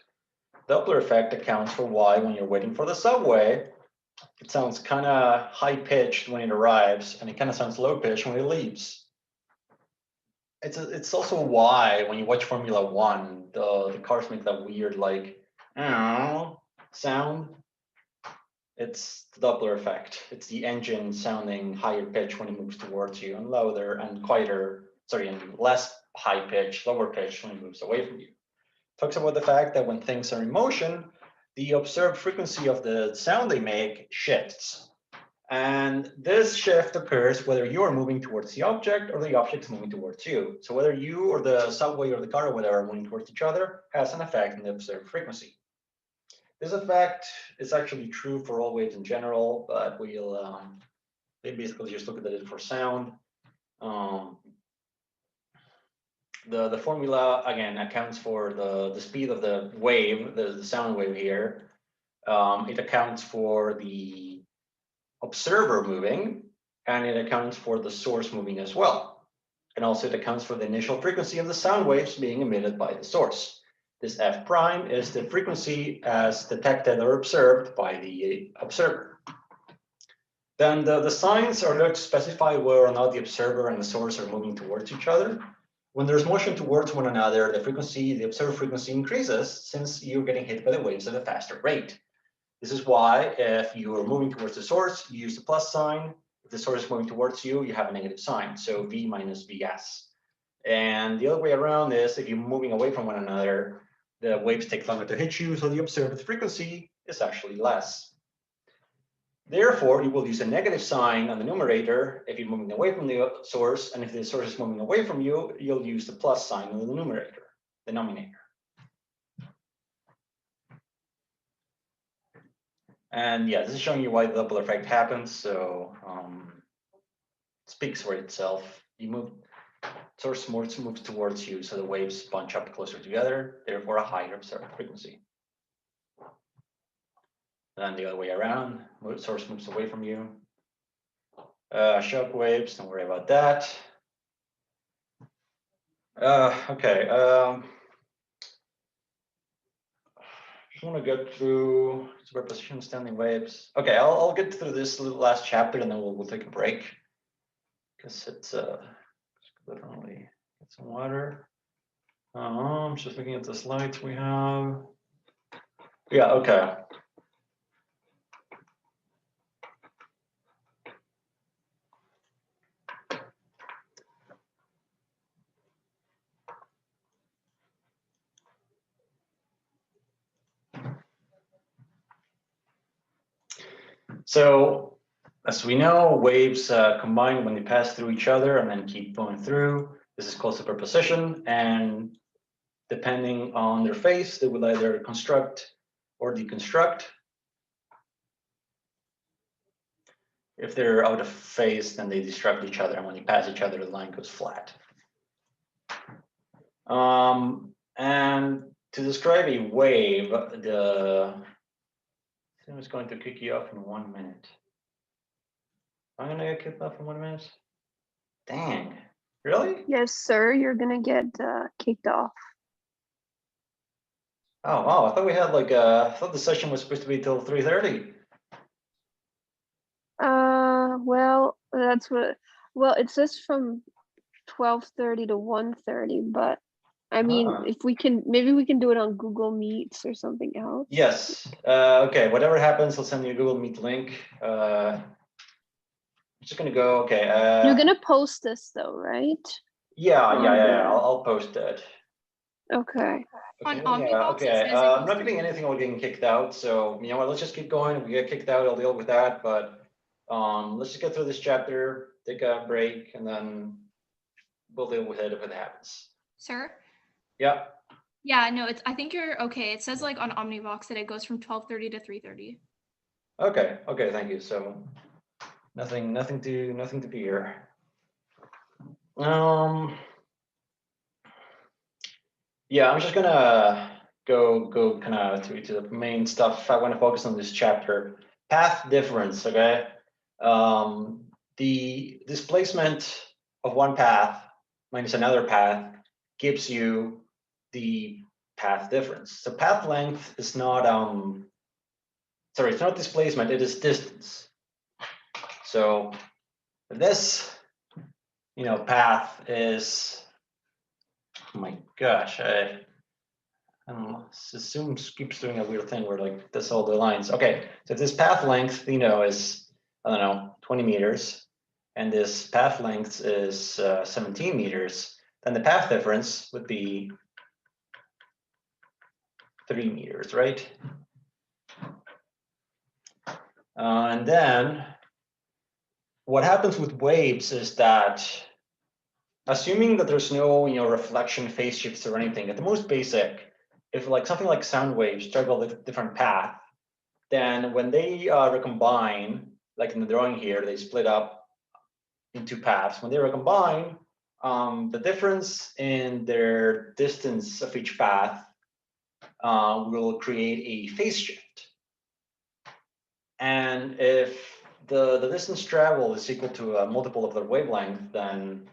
Doppler effect accounts for why when you're waiting for the subway, it sounds kind of high-pitched when it arrives, and it kind of sounds low-pitched when it leaves. It's also why when you watch Formula One, the cars make that weird like sound. It's the Doppler effect. It's the engine sounding higher pitch when it moves towards you, and louder and quieter, sorry, and less high pitch, lower pitch when it moves away from you. Talks about the fact that when things are in motion, the observed frequency of the sound they make shifts. And this shift occurs whether you are moving towards the object or the object is moving towards you. So whether you or the subway or the car or whatever are moving towards each other has an effect on the observed frequency. This effect is actually true for all waves in general, but we'll basically just look at it for sound. The formula again accounts for the speed of the wave, the sound wave here. It accounts for the observer moving, and it accounts for the source moving as well. And also it accounts for the initial frequency of the sound waves being emitted by the source. This F prime is the frequency as detected or observed by the observer. Then the signs are there to specify whether or not the observer and the source are moving towards each other. When there's motion towards one another, the frequency, the observed frequency increases since you're getting hit by the waves at a faster rate. This is why if you are moving towards the source, you use the plus sign. If the source is moving towards you, you have a negative sign, so V minus Vs. And the other way around is if you're moving away from one another, the waves take longer to hit you, so the observed frequency is actually less. Therefore, you will use a negative sign on the numerator if you're moving away from the source, and if the source is moving away from you, you'll use the plus sign on the numerator, denominator. And yeah, this is showing you why the Doppler effect happens. So it speaks for itself. You move, source moves towards you, so the waves bunch up closer together, therefore a higher observed frequency. Then the other way around, source moves away from you. Shock waves, don't worry about that. Okay. I want to go through superposition standing waves. Okay, I'll get through this little last chapter and then we'll take a break because it's literally get some water. I'm just looking at the slides we have. Yeah, okay. So as we know, waves combine when they pass through each other and then keep going through. This is called superposition. And depending on their phase, they will either construct or deconstruct. If they're out of phase, then they destruct each other, and when you pass each other, the line goes flat. And to describe a wave, the system is going to kick you off in 1 minute. I'm gonna get kicked off in 1 minute? Dang, really? Yes, sir. You're gonna get kicked off. Oh wow, I thought we had like I thought the session was supposed to be till 3:30. Well, that's what. Well, it says from 12:30 to 1:30, but I mean, Ah. if we can, maybe we can do it on Google Meets or something else. Yes. Okay. Whatever happens, I'll send you a Google Meet link. I'm just gonna go. Okay. You're gonna post this though, right? Yeah. Okay. I'll post it. Okay. Okay. On Omnibox, Okay. it says it I'm goes not to- getting anything about getting kicked out. So you know what? Let's just keep going. If we get kicked out, I'll deal with that. But let's just get through this chapter, take a break, and then we'll deal with it if it happens. Sir? Yeah. Yeah, no, I think you're okay. It says like on Omnibox that it goes from 12:30 to 3:30. Okay. Okay. Thank you. So nothing to fear. Yeah, I'm just gonna go kind of to the main stuff I want to focus on this chapter. Path difference, okay? The displacement of one path minus another path gives you the path difference. So path length is not sorry, it's not displacement, it is distance. So this, you know, path is, oh my gosh, Zoom keeps doing a weird thing where like this all the lines. Okay, so this path length, you know, is, I don't know, 20 meters, and this path length is 17 meters, then the path difference would be 3 meters, right? And then what happens with waves is that, assuming that there's no, you know, reflection, phase shifts or anything, at the most basic, if like something like sound waves travel a different path, then when they recombine, like in the drawing here, they split up in two paths. When they recombine, the difference in their distance of each path will create a phase shift. And if the distance traveled is equal to a multiple of their wavelength, then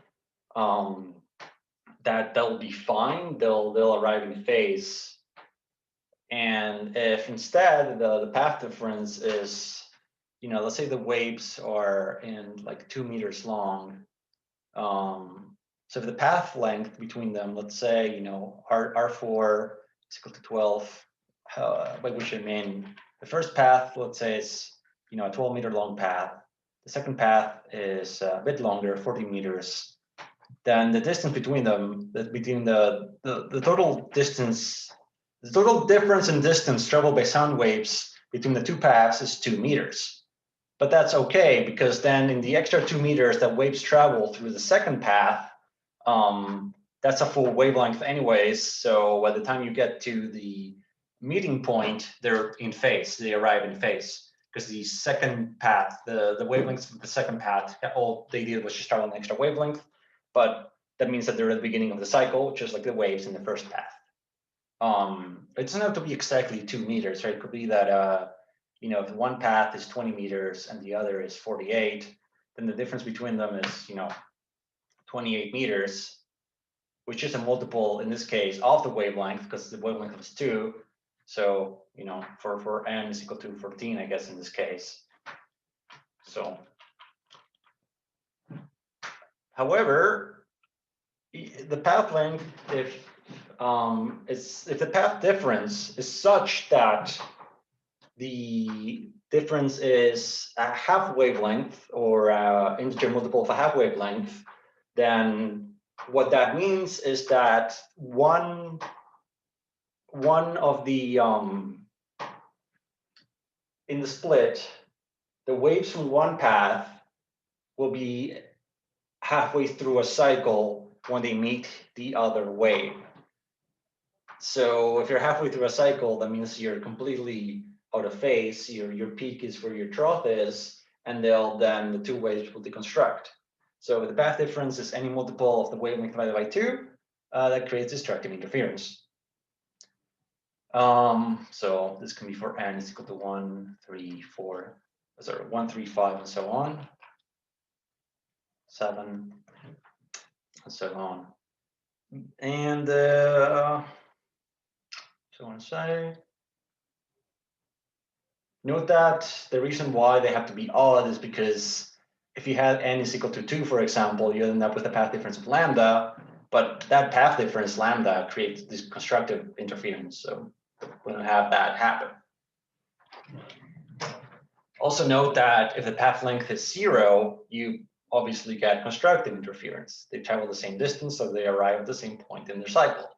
that'll be fine. They'll arrive in phase. And if instead the path difference is, you know, let's say the waves are in like 2 meters long. So if the path length between them, let's say, you know, R4 is equal to 12, by which I mean the first path, let's say it's, you know, a 12-meter long path. The second path is a bit longer, 40 meters. Then the distance between them, between the total distance, the total difference in distance traveled by sound waves between the two paths is 2 meters. But that's okay, because then in the extra 2 meters that waves travel through the second path, that's a full wavelength anyways. So by the time you get to the meeting point, they're in phase, they arrive in phase. Because the second path, the wavelengths of the second path, all they did was just travel an extra wavelength. But that means that they're at the beginning of the cycle, just like the waves in the first path. It doesn't have to be exactly 2 meters, right? It could be that, you know, if one path is 20 meters and the other is 48, then the difference between them is, you know, 28 meters, which is a multiple in this case of the wavelength, because the wavelength is 2. So, you know, for n is equal to 14, I guess, in this case. So, however, the path length, if the path difference is such that the difference is a half wavelength or integer multiple of a half wavelength, then what that means is that one of the in the split, the waves from one path will be halfway through a cycle when they meet the other wave. So if you're halfway through a cycle, that means you're completely out of phase. Your peak is where your trough is, and then the two waves will deconstruct. So if the path difference is any multiple of the wavelength divided by 2, that creates destructive interference. So this can be for n is equal to 1, 3, 4, sorry, 1, 3, 5, and so on, 7, and so on. And so I want to say, note that the reason why they have to be odd is because if you had n is equal to 2, for example, you end up with a path difference of lambda, but that path difference lambda creates this constructive interference. So we don't have that happen. Also note that if the path length is 0, you obviously get constructive interference. They travel the same distance, so they arrive at the same point in their cycle.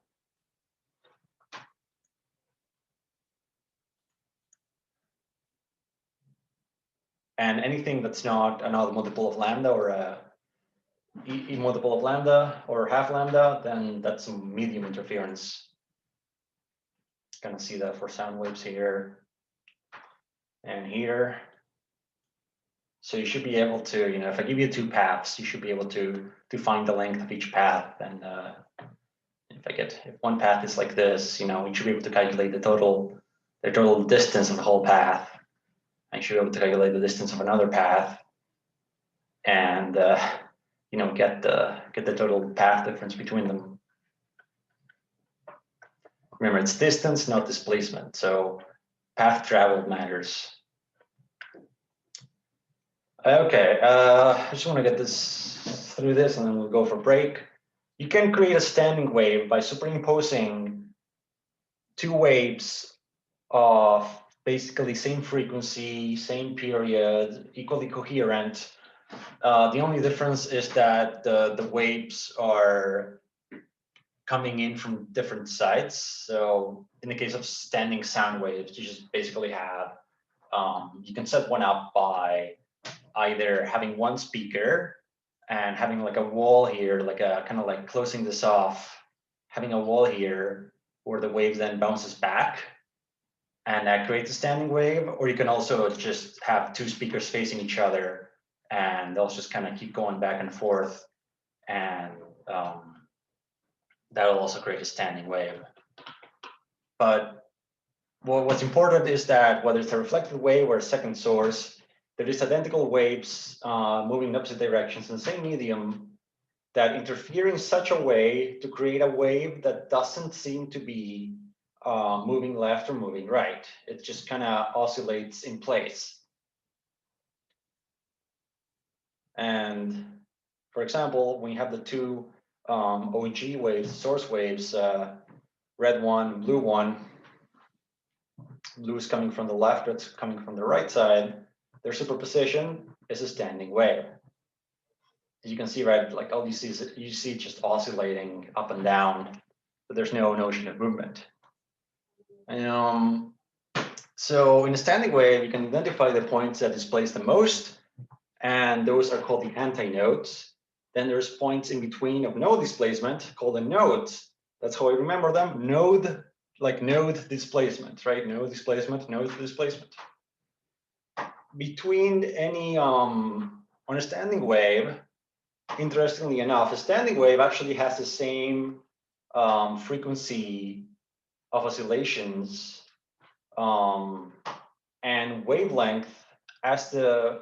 And anything that's not another multiple of lambda or a e multiple of lambda or half lambda, then that's some medium interference. Kind of see that for sound waves here and here. So you should be able to, if I give you 2 paths, you should be able to find the length of each path. And if one path is like this, you should be able to calculate the total distance of the whole path. I should be able to calculate the distance of another path, and get the total path difference between them. Remember, it's distance, not displacement. So path traveled matters. Okay, I just want to get this through this, and then we'll go for break. You can create a standing wave by superimposing 2 waves of basically same frequency, same period, equally coherent. The only difference is that the waves are coming in from different sides. So in the case of standing sound waves, you just basically have, you can set one up by either having one speaker and having like a wall here, like a kind of like closing this off, having a wall here where the wave then bounces back, and that creates a standing wave. Or you can also just have 2 speakers facing each other, and they'll just kind of keep going back and forth, and that'll also create a standing wave. But what's important is that whether it's a reflected wave or a second source, there is identical waves moving in opposite directions in the same medium that interfere in such a way to create a wave that doesn't seem to be moving left or moving right. It just kind of oscillates in place. And for example, when you have the 2 OEG waves, source waves, red one, blue one, blue is coming from the left, red's coming from the right side, their superposition is a standing wave. As you can see, right, like all you see it just oscillating up and down, but there's no notion of movement. So in a standing wave, you can identify the points that displace the most, and those are called the antinodes. Then there's points in between of no displacement called the nodes. That's how I remember them. Node, like node displacement, right? Node displacement, node displacement. Between any, on a standing wave, interestingly enough, a standing wave actually has the same frequency of oscillations and wavelength as the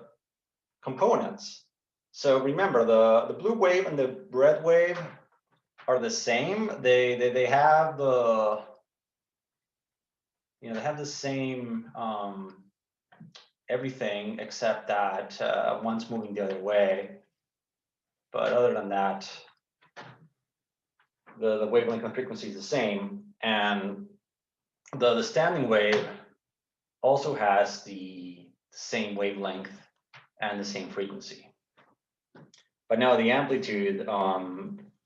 components. So remember, the blue wave and the red wave are the same. They have the they have the same everything except that one's moving the other way. But other than that, the wavelength and frequency is the same, and the standing wave also has the same wavelength and the same frequency. But now the amplitude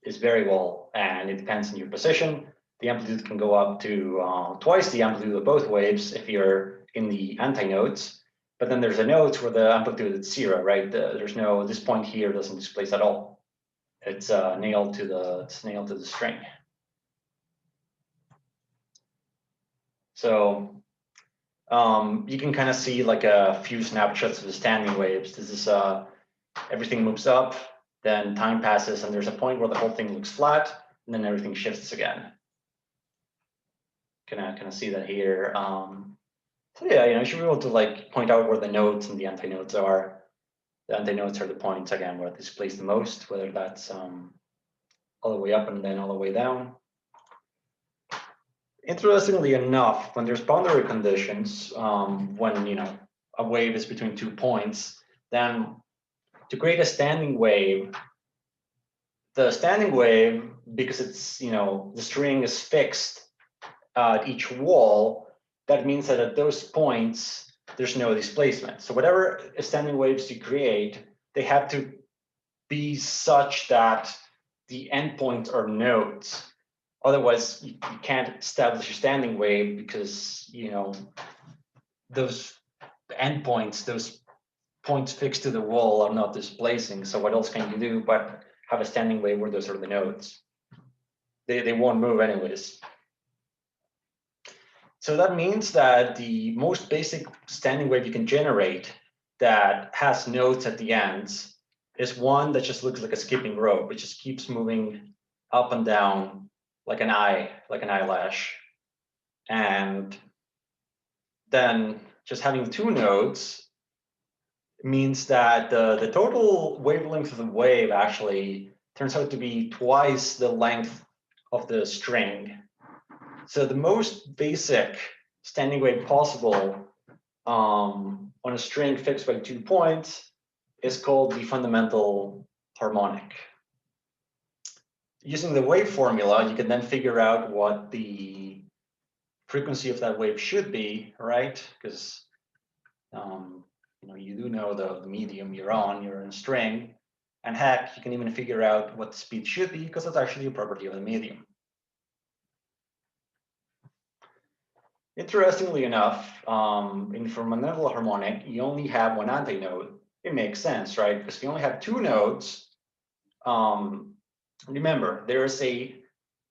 is variable, and it depends on your position. The amplitude can go up to twice the amplitude of both waves if you're in the antinodes. But then there's a nodes where the amplitude is 0, right? There's no, this point here doesn't displace at all. It's nailed to the string. So you can kind of see like a few snapshots of the standing waves. This is everything moves up, then time passes, and there's a point where the whole thing looks flat, and then everything shifts again. Can I see that here? So yeah, you should be able to like point out where the nodes and the antinodes are. The antinodes are the points again where it displays the most, whether that's all the way up and then all the way down. Interestingly enough, when there's boundary conditions, when a wave is between 2 points, then to create a standing wave, the standing wave, because it's the string is fixed at each wall, that means that at those points there's no displacement. So whatever standing waves you create, they have to be such that the endpoints are nodes. Otherwise, you can't establish a standing wave because those endpoints, those points fixed to the wall, are not displacing. So what else can you do but have a standing wave where those are the nodes? They won't move anyways. So that means that the most basic standing wave you can generate that has nodes at the ends is one that just looks like a skipping rope. It just keeps moving up and down like an eyelash. And then just having 2 nodes means that the total wavelength of the wave actually turns out to be twice the length of the string. So the most basic standing wave possible on a string fixed by 2 points is called the fundamental harmonic. Using the wave formula, you can then figure out what the frequency of that wave should be, right? Because you do know the medium you're on, you're in a string, and heck, you can even figure out what the speed should be because that's actually a property of the medium. Interestingly enough, in fundamental harmonic, you only have one antinode. It makes sense, right? Because if you only have 2 nodes, remember, there's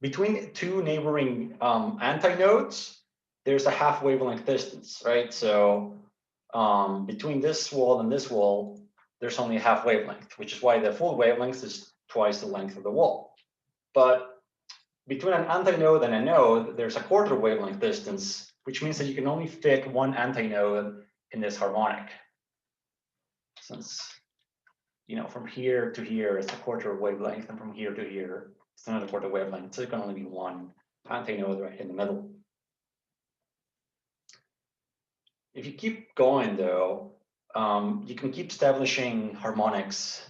between 2 neighboring antinodes, there's a half wavelength distance, right? So between this wall and this wall, there's only a half wavelength, which is why the full wavelength is twice the length of the wall. But between an antinode and a node, there's a quarter wavelength distance, which means that you can only fit one antinode in this harmonic. Since from here to here it's a quarter wavelength, and from here to here it's another quarter wavelength, so it can only be one antinode right in the middle. If you keep going though, you can keep establishing harmonics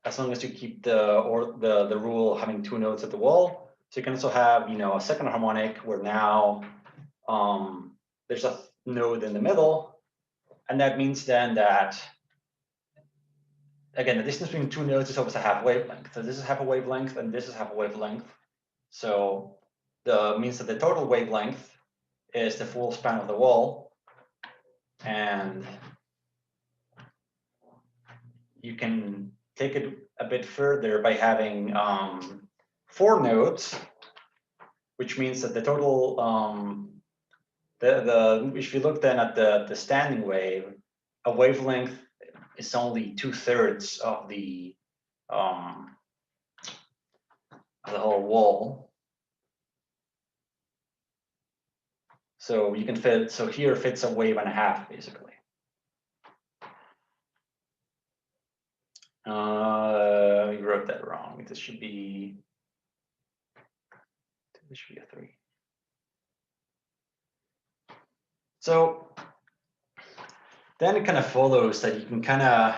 as long as you keep the rule of having 2 nodes at the wall. So you can also have a second harmonic where now there's a node in the middle, and that means then that again the distance between 2 nodes is always a half wavelength. So this is half a wavelength and this is half a wavelength. So means that the total wavelength is the full span of the wall, and you can take it a bit further by having 4 nodes, which means that the total if you look then at the standing wave, a wavelength is only 2/3 of the whole wall. So you can fit, so here fits a wave and a half basically. You wrote that wrong. This should be a 3. So then it kind of follows that you can kind of,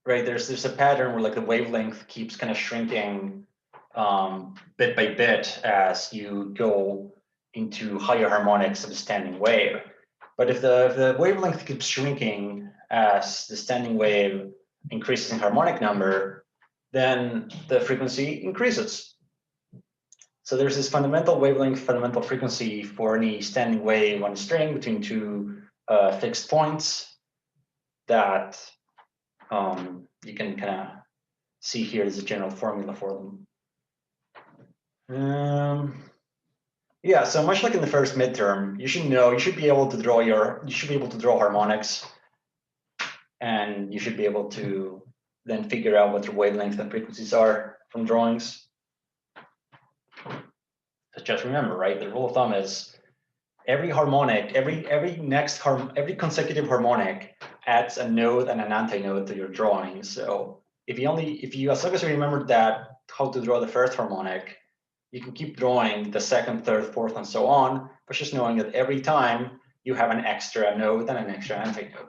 right, there's a pattern where like the wavelength keeps kind of shrinking bit by bit as you go into higher harmonics of the standing wave. But if the wavelength keeps shrinking as the standing wave increases in harmonic number, then the frequency increases. So there's this fundamental wavelength, fundamental frequency for any standing wave on a string between 2 fixed points that you can kind of see here. There's a general formula for them. Yeah, so much like in the first midterm, you should be able to draw harmonics, and you should be able to then figure out what your wavelengths and frequencies are from drawings. So just remember, right? The rule of thumb is every harmonic, every consecutive harmonic adds a node and an antinode to your drawing. So if you as long as you remember that how to draw the first harmonic, you can keep drawing the second, third, fourth, and so on, but just knowing that every time you have an extra node and an extra antinode.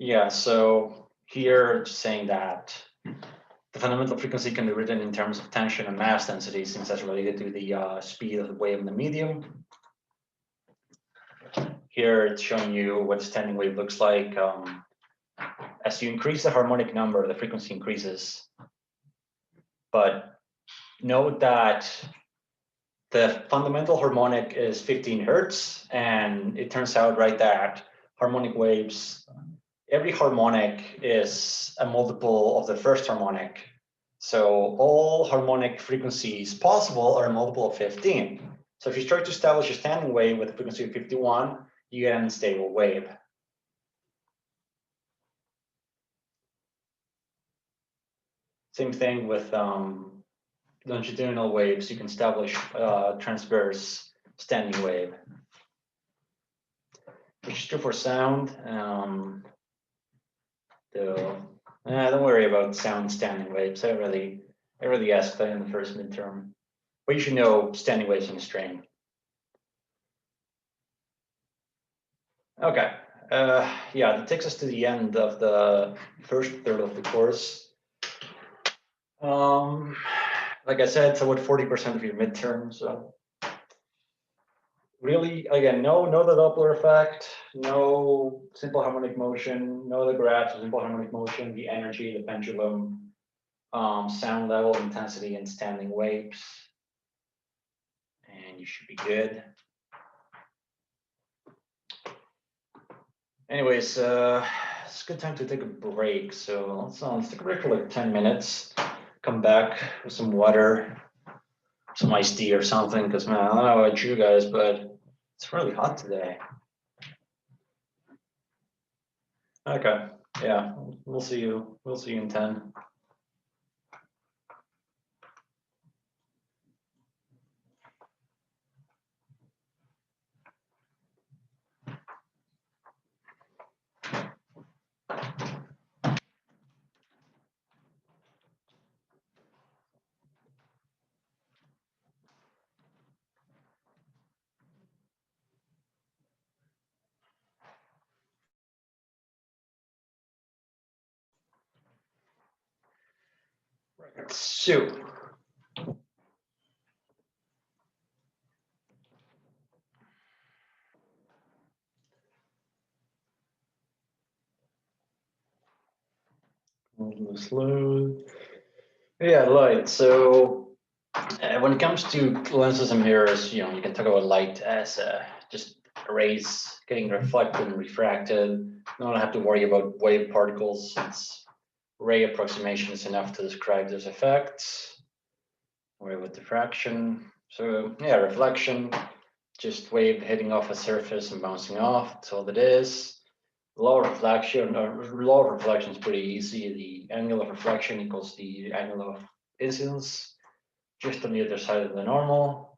Yeah, so here just saying that the fundamental frequency can be written in terms of tension and mass density, since that's related to the speed of the wave in the medium. Here it's showing you what a standing wave looks like. As you increase the harmonic number, the frequency increases. But note that the fundamental harmonic is 15 hertz, and it turns out, right, that harmonic waves, every harmonic is a multiple of the first harmonic. So all harmonic frequencies possible are a multiple of 15. So if you try to establish a standing wave with a frequency of 51, you get an unstable wave. Same thing with longitudinal waves. You can establish a transverse standing wave, which is true for sound. Don't worry about sound standing waves. I really asked that in the first midterm. But you should know standing waves in a string. Okay. Yeah, that takes us to the end of the first third of the course. Like I said, it's about 40% of your midterm. So really, again, no the Doppler effect, no simple harmonic motion, no the graphs of simple harmonic motion, the energy, the pendulum, sound level, intensity, and standing waves. And you should be good. Anyways, it's a good time to take a break. So let's take a break for like 10 minutes. Come back with some water, some iced tea or something, because man, I don't know about you guys, but it's really hot today. Okay, yeah, we'll see you in 10. So slow. Yeah, light. So when it comes to lenses and mirrors, you can talk about light as just rays getting reflected and refracted. You don't have to worry about wave particles, since ray approximation is enough to describe those effects. Worry with diffraction. So yeah, reflection, just wave hitting off a surface and bouncing off. That's all it is. Law of reflection is pretty easy. The angle of reflection equals the angle of incidence, just on the other side of the normal.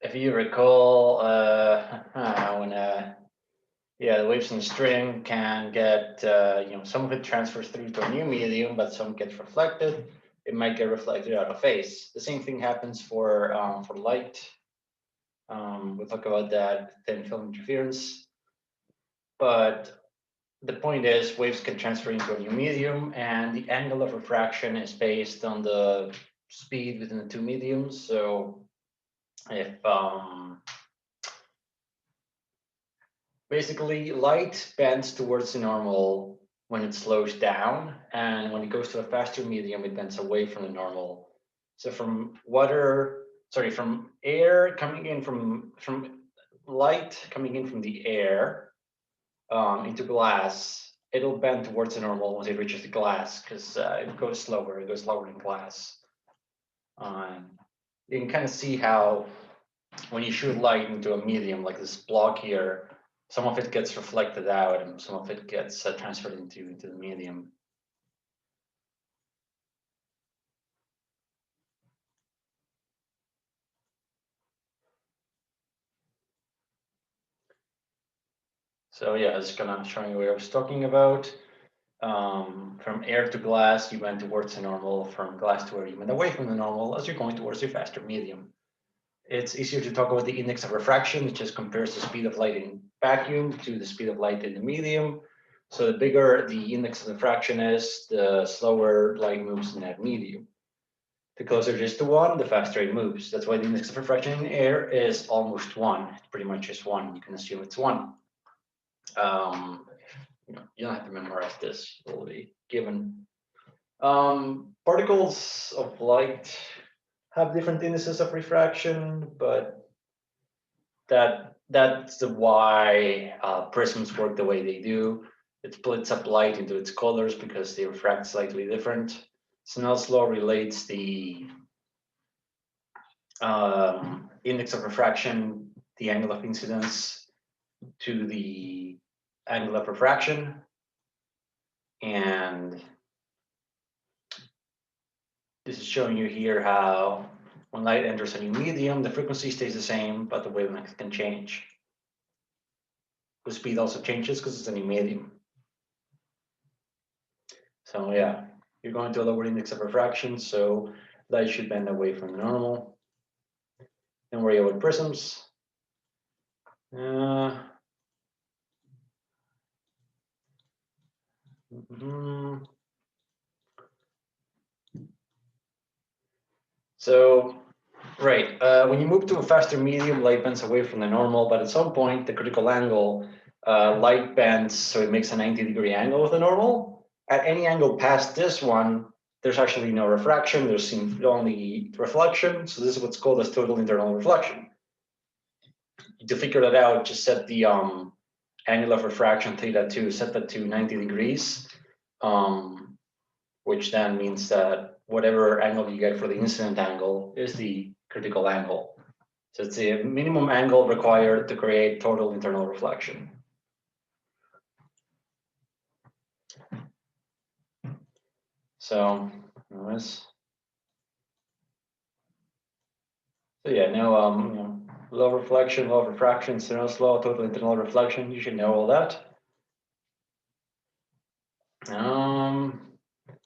If you recall, when the waves in the string can get, some of it transfers through to a new medium, but some gets reflected. It might get reflected out of phase. The same thing happens for light. We'll talk about that thin film interference. But the point is, waves can transfer into a new medium, and the angle of refraction is based on the speed within the two mediums. So if basically light bends towards the normal when it slows down, and when it goes to a faster medium, it bends away from the normal. So sorry, from air coming in from light coming in from the air into glass, it'll bend towards the normal once it reaches the glass because it goes slower. It goes slower in glass. You can kind of see how when you shoot light into a medium like this block here, some of it gets reflected out and some of it gets transferred into the medium. So yeah, it's kind of showing you what I was talking about. From air to glass, you went towards the normal. From glass to air, you went away from the normal as you're going towards your faster medium. It's easier to talk about the index of refraction, which just compares the speed of light in vacuum to the speed of light in the medium. So the bigger the index of refraction is, the slower light moves in that medium. The closer it is to 1, the faster it moves. That's why the index of refraction in air is almost 1. It pretty much is 1. You can assume it's 1. You don't have to memorize this. It will be given. Particles of light have different indices of refraction, but that's why prisms work the way they do. It splits up light into its colors because they refract slightly different. Snell's law relates the index of refraction, the angle of incidence, to the angle of refraction. And this is showing you here how when light enters a new medium, the frequency stays the same, but the wavelength can change. The speed also changes because it's a new medium. So yeah, you're going to a lower index of refraction, so light should bend away from the normal. Don't worry about prisms. So, right, when you move to a faster medium, light bends away from the normal, but at some point, the critical angle, light bends, so it makes a 90-degree angle with the normal. At any angle past this one, there's actually no refraction, there's only reflection, so this is what's called as total internal reflection. To figure that out, just set the angle of refraction theta set that to 90 degrees, which then means that whatever angle you get for the incident angle is the critical angle. So it's the minimum angle required to create total internal reflection. So, yeah, no, low reflection, low refraction, Snell's law, total internal reflection. You should know all that.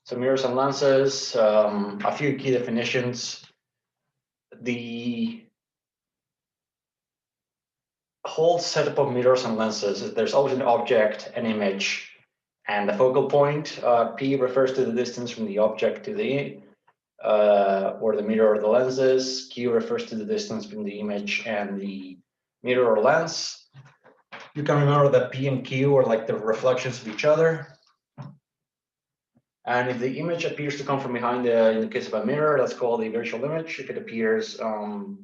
So mirrors and lenses, a few key definitions. The whole setup of mirrors and lenses, there's always an object, an image, and a focal point. P refers to the distance from the object to the or the mirror or the lenses. Q refers to the distance between the image and the mirror or lens. You can remember that P and Q are like the reflections of each other. And if the image appears to come from behind, in the case of a mirror, that's called a virtual image. If it appears that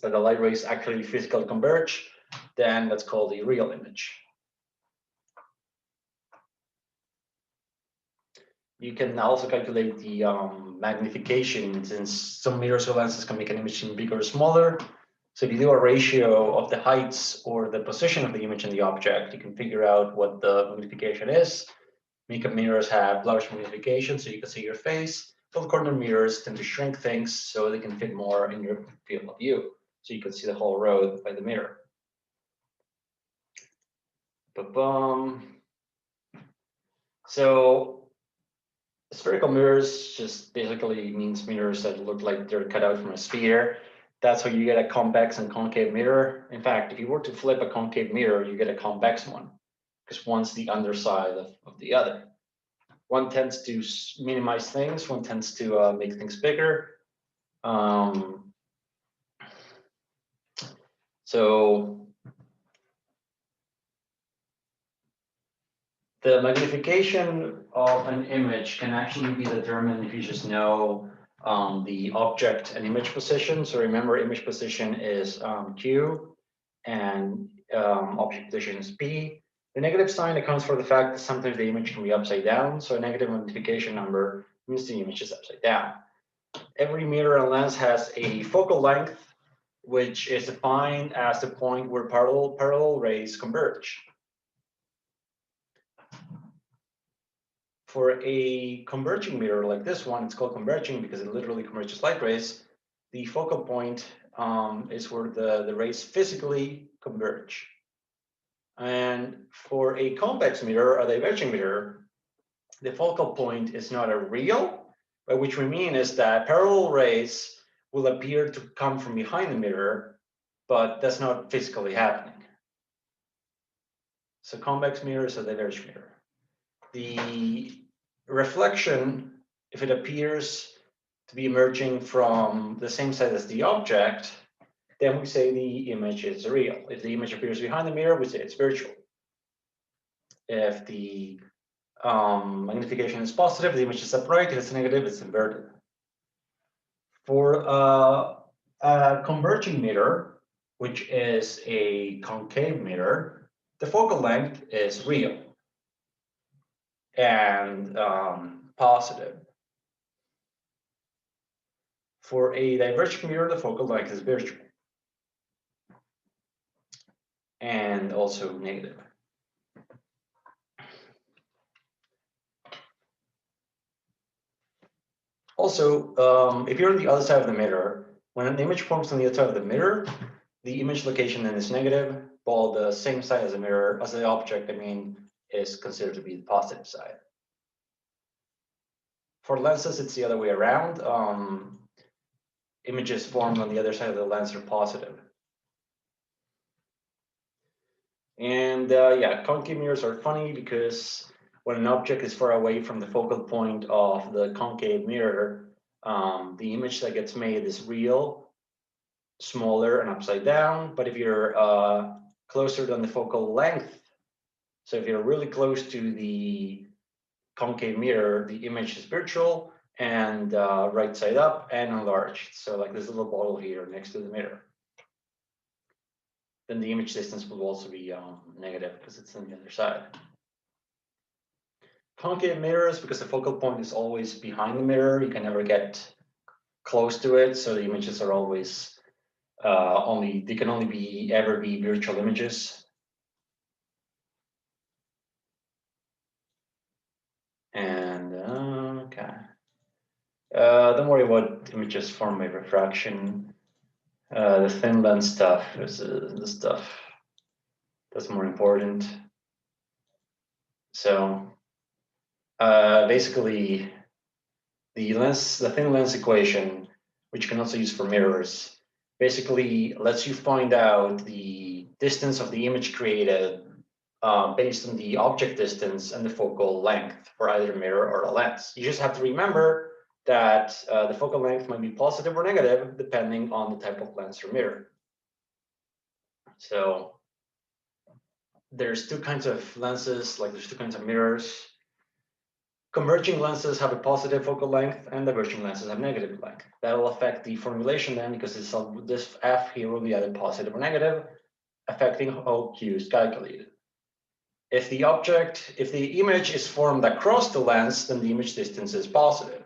the light rays actually physically converge, then that's called a real image. You can also calculate the magnification, since some mirrors or lenses can make an image seem bigger or smaller. So if you do a ratio of the heights or the position of the image in the object, you can figure out what the magnification is. Makeup mirrors have large magnification, so you can see your face. Full corner mirrors tend to shrink things so they can fit more in your field of view. So you can see the whole road by the mirror. So spherical mirrors just basically means mirrors that look like they're cut out from a sphere. That's how you get a convex and concave mirror. In fact, if you were to flip a concave mirror, you get a convex one, because one's the underside of the other. One tends to minimize things, one tends to make things bigger. So the magnification of an image can actually be determined if you just know the object and image position. So remember, image position is Q and object position is P. The negative sign accounts for the fact that sometimes the image can be upside down. So a negative magnification number means the image is upside down. Every mirror and lens has a focal length, which is defined as the point where parallel rays converge. For a converging mirror like this one, it's called converging because it literally converges light rays. The focal point is where the rays physically converge. And for a convex mirror, a diverging mirror, the focal point is not a real, by which we mean is that parallel rays will appear to come from behind the mirror, but that's not physically happening. So convex mirror is a diverging mirror. The reflection, if it appears to be emerging from the same side as the object, then we say the image is real. If the image appears behind the mirror, we say it's virtual. If the magnification is positive, the image is upright. If it's negative, it's inverted. For a converging mirror, which is a concave mirror, the focal length is real and positive. For a diverging mirror, the focal length is virtual and also negative. Also, if you're on the other side of the mirror, when an image forms on the other side of the mirror, the image location then is negative, while the same side as the mirror, as the object, is considered to be the positive side. For lenses, it's the other way around. Images formed on the other side of the lens are positive. And yeah, concave mirrors are funny because when an object is far away from the focal point of the concave mirror, the image that gets made is real, smaller and upside down. But if you're closer than the focal length, so if you're really close to the concave mirror, the image is virtual and right side up and enlarged. So like this little bottle here next to the mirror. Then the image distance will also be negative because it's on the other side. Concave mirrors, because the focal point is always behind the mirror, you can never get close to it. So the images are always they can only ever be virtual images. And okay. Don't worry about images formed by refraction. The thin lens stuff is the stuff that's more important. So basically, the thin lens equation, which you can also use for mirrors, basically lets you find out the distance of the image created based on the object distance and the focal length for either a mirror or a lens. You just have to remember that the focal length might be positive or negative depending on the type of lens or mirror. So there's two kinds of lenses, like there's two kinds of mirrors. Converging lenses have a positive focal length and diverging lenses have negative length. That will affect the formulation then, because this F here will be either positive or negative, affecting how Q is calculated. If the image is formed across the lens, then the image distance is positive.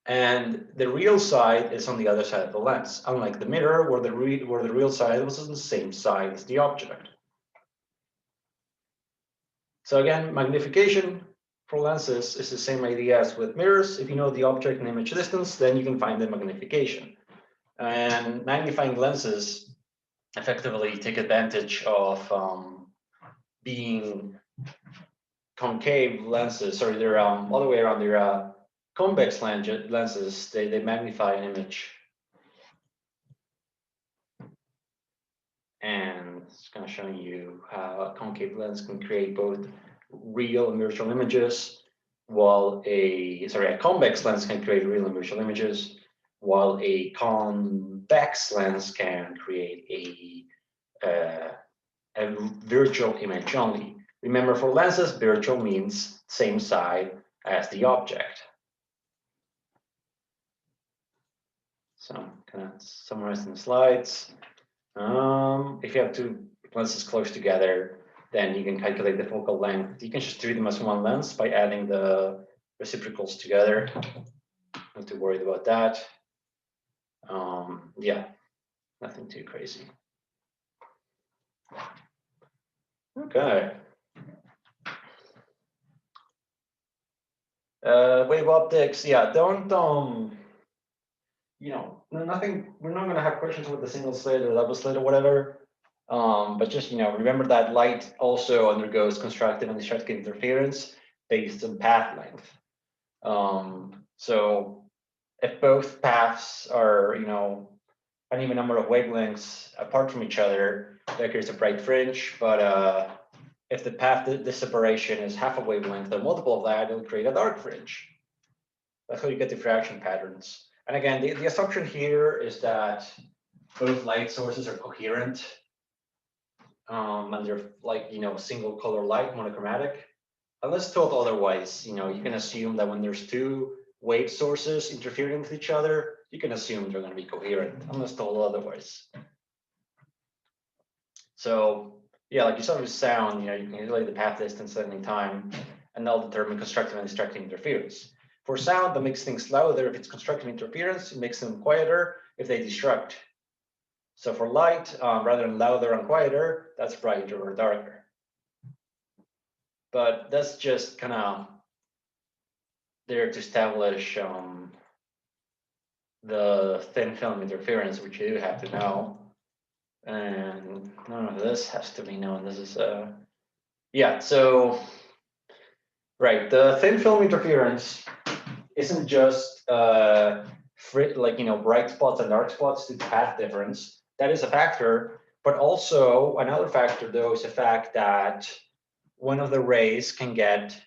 And the real side is on the other side of the lens, unlike the mirror, where the real side was on the same side as the object. So again, magnification for lenses is the same idea as with mirrors. If you know the object and image distance, then you can find the magnification. And magnifying lenses effectively take advantage of being concave lenses, or they're all the way around. They're convex lenses. They magnify an image. And it's kind of showing you how a concave lens can create both real and virtual images, while a convex lens can create real and virtual images, while a convex lens can create a virtual image only. Remember, for lenses, virtual means same side as the object. So kind of summarizing the slides. If you have two lenses close together, then you can calculate the focal length. You can just treat them as one lens by adding the reciprocals together. Not too worried about that. Yeah, nothing too crazy. Okay. Wave optics, yeah, don't you know, nothing, we're not gonna have questions with the single slit or double slit or whatever. But just, you know, remember that light also undergoes constructive and destructive interference based on path length. So if both paths are, you know, an even number of wavelengths apart from each other, that creates a bright fringe. But if the path, the separation is half a wavelength or multiple of that, it'll create a dark fringe. That's how you get diffraction patterns. And again, the assumption here is that both light sources are coherent. And they're like, you know, single color light, monochromatic. Unless told otherwise, you know, you can assume that when there's two wave sources interfering with each other, you can assume they're going to be coherent, unless told otherwise. So yeah, like you saw with sound, you know, you can calculate the path distance at any time, and that'll determine constructive and destructive interference. For sound, that makes things louder if it's constructive interference. It makes them quieter if they destruct. So for light, rather than louder and quieter, that's brighter or darker. But that's just kind of there to establish the thin film interference, which you have to know. And none of this has to be known. This is yeah. So right, the thin film interference isn't just like, you know, bright spots and dark spots due to path difference. That is a factor, but also another factor though is the fact that one of the rays can get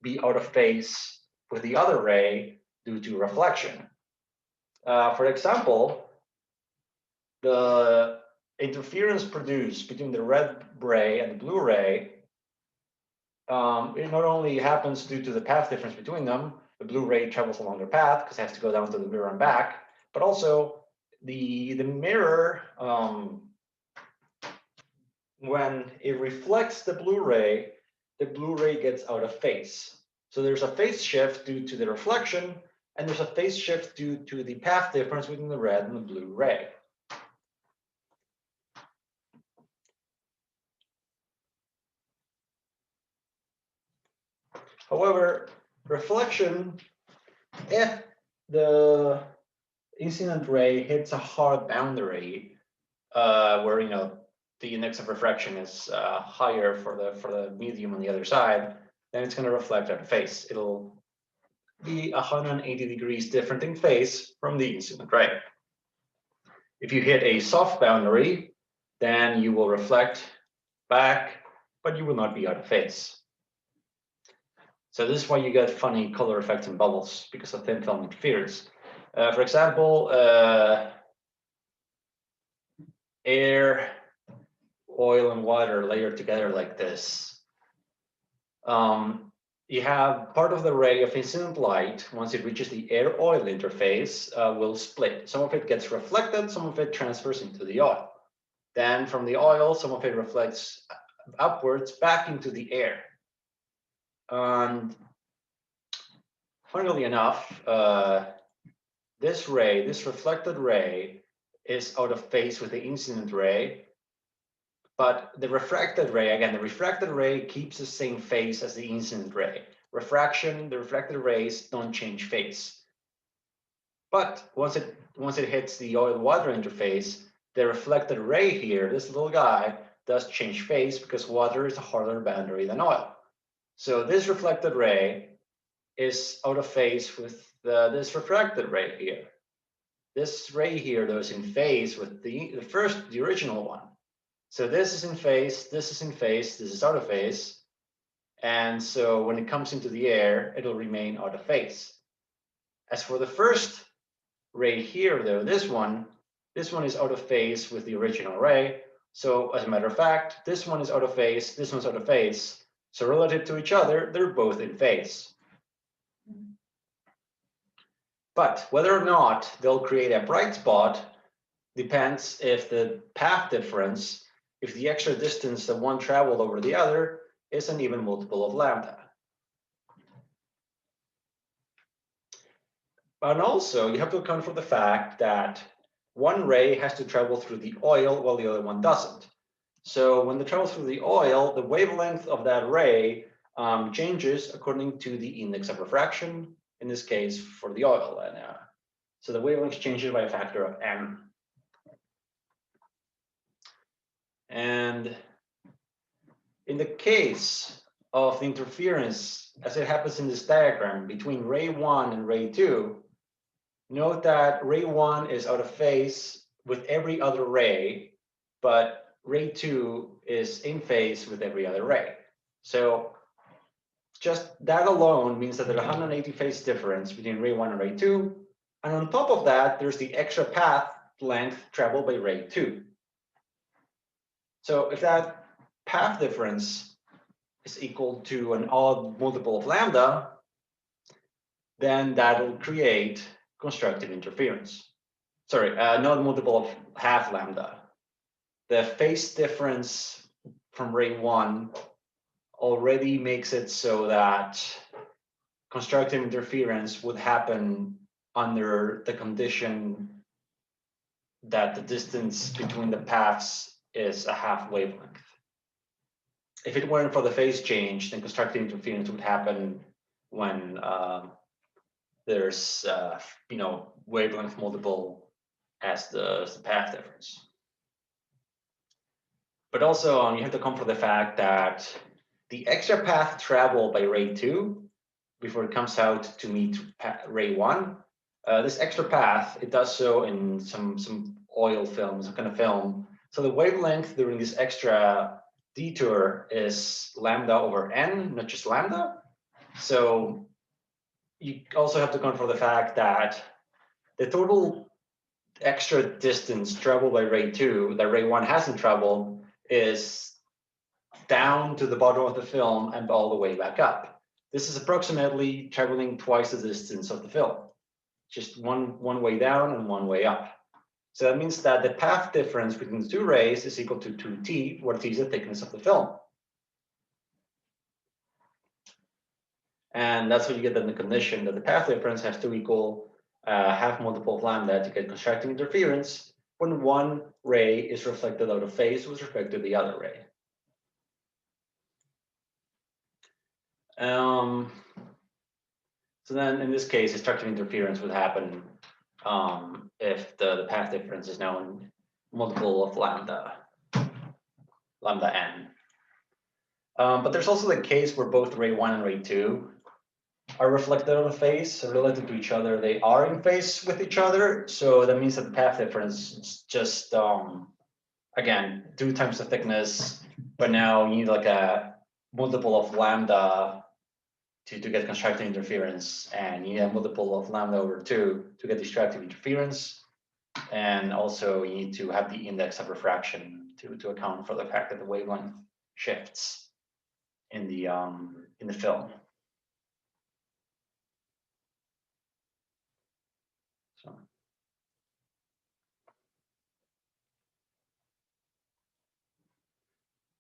be out of phase with the other ray due to reflection. For example, the interference produced between the red ray and the blue ray, it not only happens due to the path difference between them, the blue ray travels along their path because it has to go down to the mirror and back, but also the mirror, when it reflects the blue ray gets out of phase. So there's a phase shift due to the reflection, and there's a phase shift due to the path difference between the red and the blue ray. However, reflection, if the incident ray hits a hard boundary, where, you know, the index of refraction is higher for the medium on the other side, then it's going to reflect out of phase. It'll be 180 degrees different in phase from the incident ray. If you hit a soft boundary, then you will reflect back, but you will not be out of phase. So this is why you get funny color effects and bubbles, because of thin film interference. For example, air, oil, and water layered together like this. You have part of the ray of incident light, once it reaches the air-oil interface, will split. Some of it gets reflected, some of it transfers into the oil. Then from the oil, some of it reflects upwards back into the air. And funnily enough, this ray, this reflected ray, is out of phase with the incident ray. But the refracted ray, again, the refracted ray keeps the same phase as the incident ray. Refraction, the reflected rays don't change phase. But once it hits the oil-water interface, the reflected ray here, this little guy, does change phase because water is a harder boundary than oil. So this reflected ray is out of phase with this refracted ray here. This ray here, though, is in phase with the original one. So this is in phase, this is in phase, this is out of phase. And so when it comes into the air, it'll remain out of phase. As for the first ray here, though, this one is out of phase with the original ray. So as a matter of fact, this one is out of phase, this one's out of phase. So relative to each other, they're both in phase. But whether or not they'll create a bright spot depends if the path difference, if the extra distance that one traveled over the other is an even multiple of lambda. And also, you have to account for the fact that one ray has to travel through the oil while the other one doesn't. So when they travel through the oil, the wavelength of that ray changes according to the index of refraction, in this case for the oil. And so the wavelength changes by a factor of n. And in the case of the interference, as it happens in this diagram, between ray 1 and ray 2, note that ray 1 is out of phase with every other ray, but ray 2 is in phase with every other ray. So just that alone means that there's a 180 phase difference between ray 1 and ray 2. And on top of that, there's the extra path length traveled by ray 2. So if that path difference is equal to an odd multiple of lambda, then that'll create constructive interference. Sorry, not multiple of half lambda. The phase difference from ray 1 already makes it so that constructive interference would happen under the condition that the distance between the paths is a half wavelength. If it weren't for the phase change, then constructive interference would happen when there's wavelength multiple as the path difference. But also you have to come for the fact that the extra path traveled by ray 2 before it comes out to meet ray 1, this extra path, it does so in some oil film, some kind of film. So the wavelength during this extra detour is lambda over n, not just lambda. So you also have to account for the fact that the total extra distance traveled by ray 2 that ray 1 hasn't traveled is down to the bottom of the film and all the way back up. This is approximately traveling twice the distance of the film, just one way down and one way up. So that means that the path difference between the two rays is equal to 2t, where t is the thickness of the film. And that's what you get in the condition that the path difference has to equal half multiple of lambda to get constructive interference when one ray is reflected out of phase with respect to the other ray. So then in this case, constructive interference would happen if the path difference is now in multiple of lambda n. But there's also the case where both ray 1 and ray 2 are reflected out of phase, so relative to each other, they are in phase with each other. So that means that the path difference is just, again, 2 times the thickness, but now you need like a multiple of lambda to get constructive interference, and you need a multiple of lambda over 2 to get destructive interference. And also you need to have the index of refraction to account for the fact that the wavelength shifts in the film. So.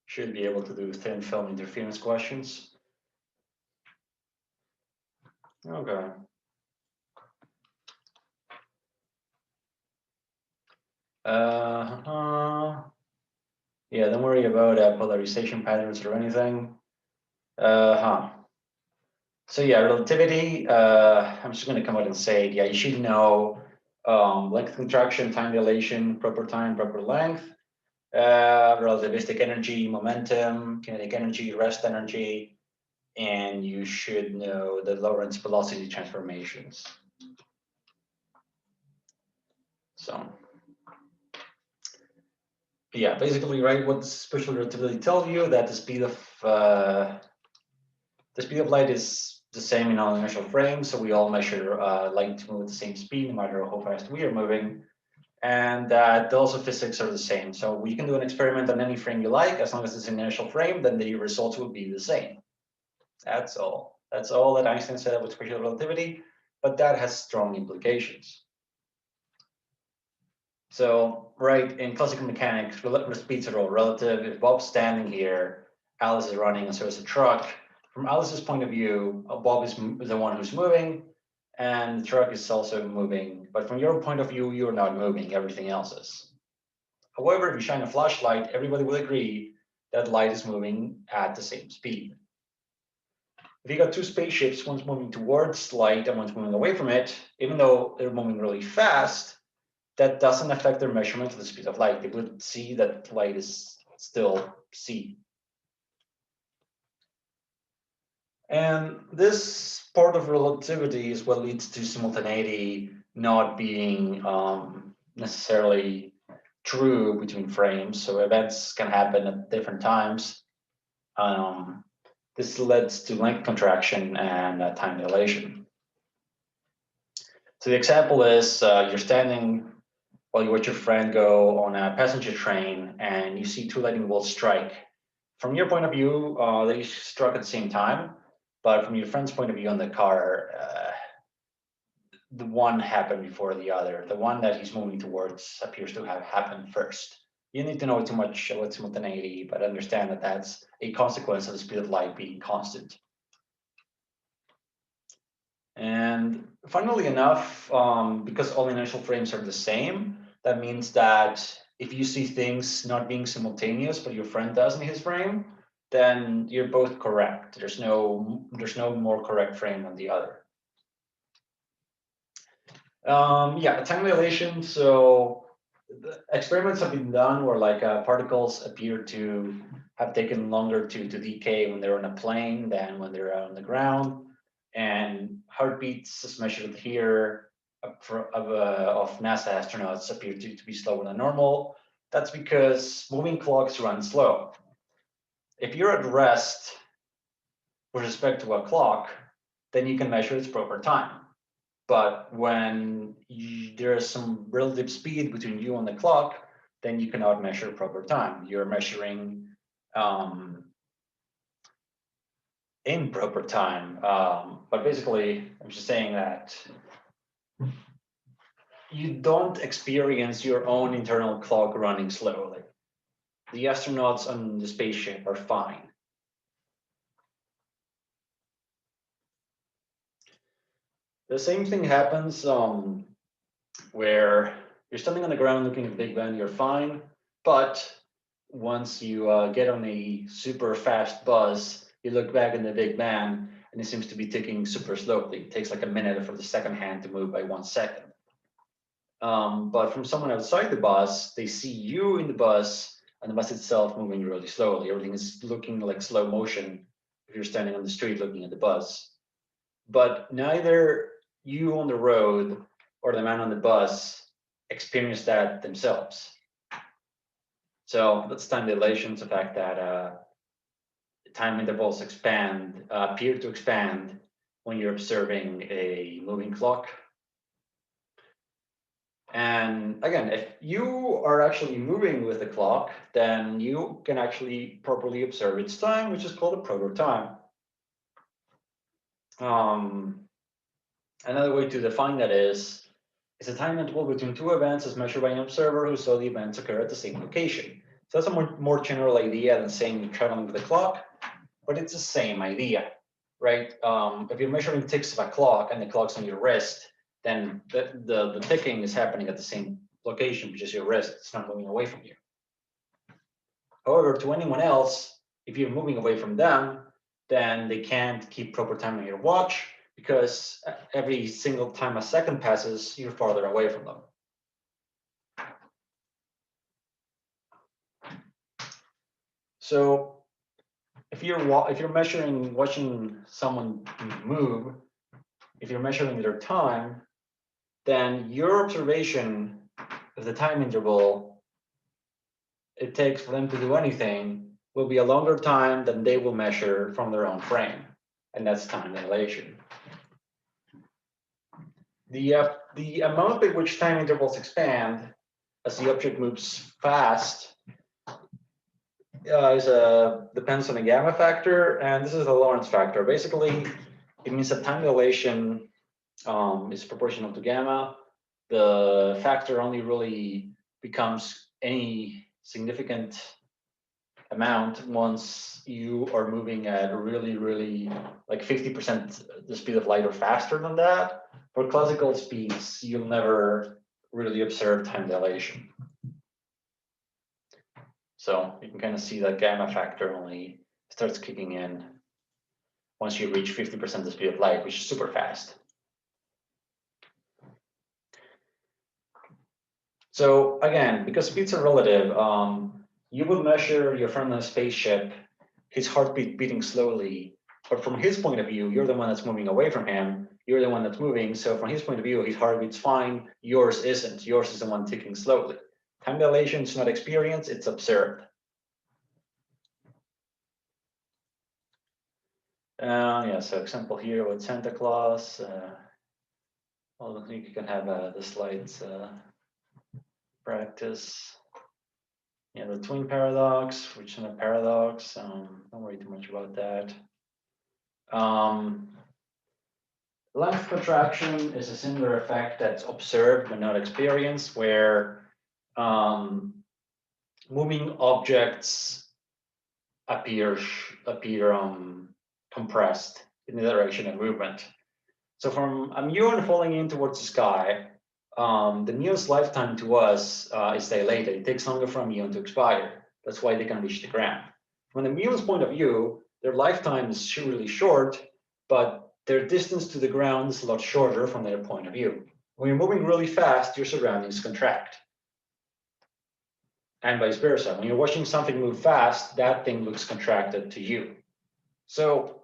Should be able to do thin film interference questions. Okay. Yeah, don't worry about polarization patterns or anything. So yeah, relativity, I'm just going to come out and say, yeah, you should know length contraction, time dilation, proper time, proper length, relativistic energy, momentum, kinetic energy, rest energy, and you should know the Lorentz velocity transformations. So yeah, basically, right, what special relativity tells you that the speed of light is the same in all inertial frames, so we all measure light to move at the same speed, no matter how fast we are moving, and that also physics are the same. So we can do an experiment on any frame you like, as long as it's an inertial frame, then the results will be the same. That's all. That's all that Einstein said about special relativity. but that has strong implications. So, right, in classical mechanics, speeds are all relative. If Bob's standing here, Alice is running, and so is a truck. From Alice's point of view, Bob is the one who's moving, and the truck is also moving. But from your point of view, you're not moving, everything else is. However, if you shine a flashlight, everybody will agree that light is moving at the same speed. If you got two spaceships, one's moving towards light and one's moving away from it, even though they're moving really fast, that doesn't affect their measurement of the speed of light. They would see that light is still c. And this part of relativity is what leads to simultaneity not being necessarily true between frames. So events can happen at different times. This leads to length contraction and time dilation. So the example is you're standing while you watch your friend go on a passenger train and you see two lightning bolts strike. From your point of view, they struck at the same time, but from your friend's point of view on the car, the one happened before the other. The one that he's moving towards appears to have happened first. You need to know too much about simultaneity, but understand that that's a consequence of the speed of light being constant. And funnily enough, because all inertial frames are the same, that means that if you see things not being simultaneous, but your friend does in his frame, then you're both correct. There's no more correct frame than the other. Yeah, time dilation. So the experiments have been done where like particles appear to have taken longer to decay when they're on a plane than when they're on the ground. And heartbeats, as measured here of NASA astronauts, appear to be slower than normal. That's because moving clocks run slow. If you're at rest with respect to a clock, then you can measure its proper time. But when there is some relative speed between you and the clock, then you cannot measure proper time. You're measuring improper time. But basically, I'm just saying that you don't experience your own internal clock running slowly. The astronauts on the spaceship are fine. The same thing happens where you're standing on the ground looking at the Big Bang, you're fine. But once you get on a super fast buzz, you look back in the Big Bang and it seems to be ticking super slowly. It takes like a minute for the second hand to move by 1 second. But from someone outside the bus, they see you in the bus and the bus itself moving really slowly. Everything is looking like slow motion if you're standing on the street looking at the bus. But neither you on the road or the man on the bus experience that themselves. So that's time dilation, the fact that time intervals appear to expand when you're observing a moving clock. And again, if you are actually moving with the clock, then you can actually properly observe its time, which is called a proper time. Another way to define that is a time interval between two events as measured by an observer who saw the events occur at the same location. So that's a more general idea than saying you're traveling with a clock, but it's the same idea, right? If you're measuring ticks of a clock and the clock's on your wrist, then the ticking is happening at the same location, which is your wrist. It's not moving away from you. However, to anyone else, if you're moving away from them, then they can't keep proper time on your watch because every single time a second passes, you're farther away from them. So if you're watching someone move, if you're measuring their time, then your observation of the time interval it takes for them to do anything will be a longer time than they will measure from their own frame, and that's time dilation. The amount by which time intervals expand as the object moves fast depends on the gamma factor, and this is the Lorentz factor. Basically, it means that time dilation is proportional to gamma. The factor only really becomes any significant amount once you are moving at really like 50% the speed of light or faster than that. For classical speeds, you'll never really observe time dilation. So you can kind of see that gamma factor only starts kicking in once you reach 50% the speed of light, which is super fast. So again, because speeds are relative, you will measure your friend on a spaceship, his heartbeat beating slowly, but from his point of view, you're the one that's moving away from him, you're the one that's moving, so from his point of view, his heartbeat's fine, yours isn't, yours is the one ticking slowly. Time dilation is not experienced, it's observed. Yeah, so example here with Santa Claus. Well, I think you can have the slides practice. Yeah, the twin paradox, which is a paradox. Don't worry too much about that. Length contraction is a similar effect that's observed but not experienced, where moving objects appear compressed in the direction of movement. So from a muon falling in towards the sky, the muon's lifetime to us is dilated. It takes longer for a muon to expire. That's why they can reach the ground. From the muon's point of view, their lifetime is really short, but their distance to the ground is a lot shorter from their point of view. When you're moving really fast, your surroundings contract. And vice versa. When you're watching something move fast, that thing looks contracted to you. So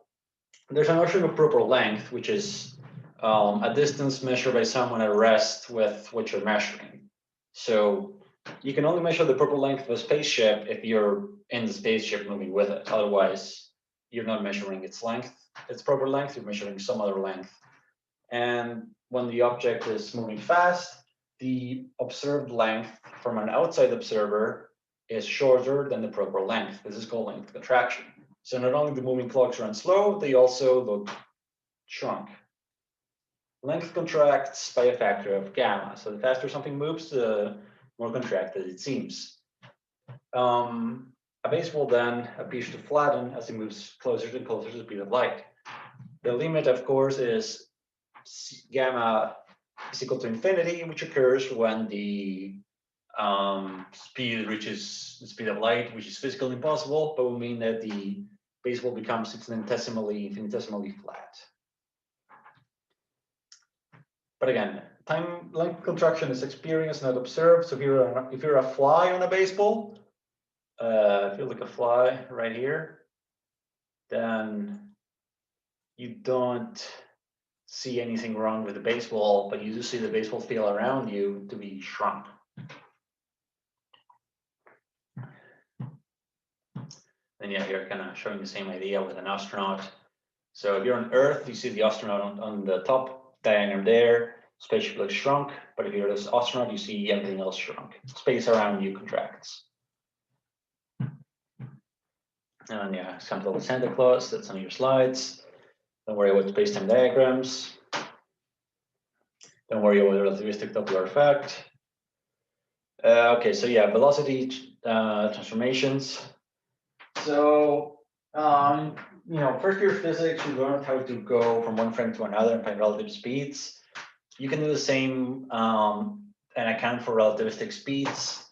there's a notion of proper length, which is a distance measured by someone at rest with what you're measuring. So you can only measure the proper length of a spaceship if you're in the spaceship moving with it. Otherwise, you're not measuring its length, its proper length, you're measuring some other length. And when the object is moving fast, the observed length from an outside observer is shorter than the proper length. This is called length contraction. So not only do moving clocks run slow, they also look shrunk. Length contracts by a factor of gamma. So the faster something moves, the more contracted it seems. A baseball then appears to flatten as it moves closer and closer to the speed of light. The limit, of course, is gamma is equal to infinity, which occurs when the speed reaches the speed of light, which is physically impossible, but will mean that the baseball becomes infinitesimally flat. But again, time length contraction is experienced, not observed. So if you're a fly on a baseball, if you look a fly right here, then you don't see anything wrong with the baseball, but you do see the baseball field around you to be shrunk. And yeah, here kind of showing the same idea with an astronaut. So if you're on Earth, you see the astronaut on the top diagram there. Spaceship looks shrunk, but if you're this astronaut, you see everything else shrunk. Space around you contracts. And yeah, example with Santa Claus, that's on your slides. Don't worry about space-time diagrams. Don't worry about the relativistic Doppler effect. Okay, so yeah, velocity transformations. So, first year physics, you learned how to go from one frame to another and find relative speeds. You can do the same and account for relativistic speeds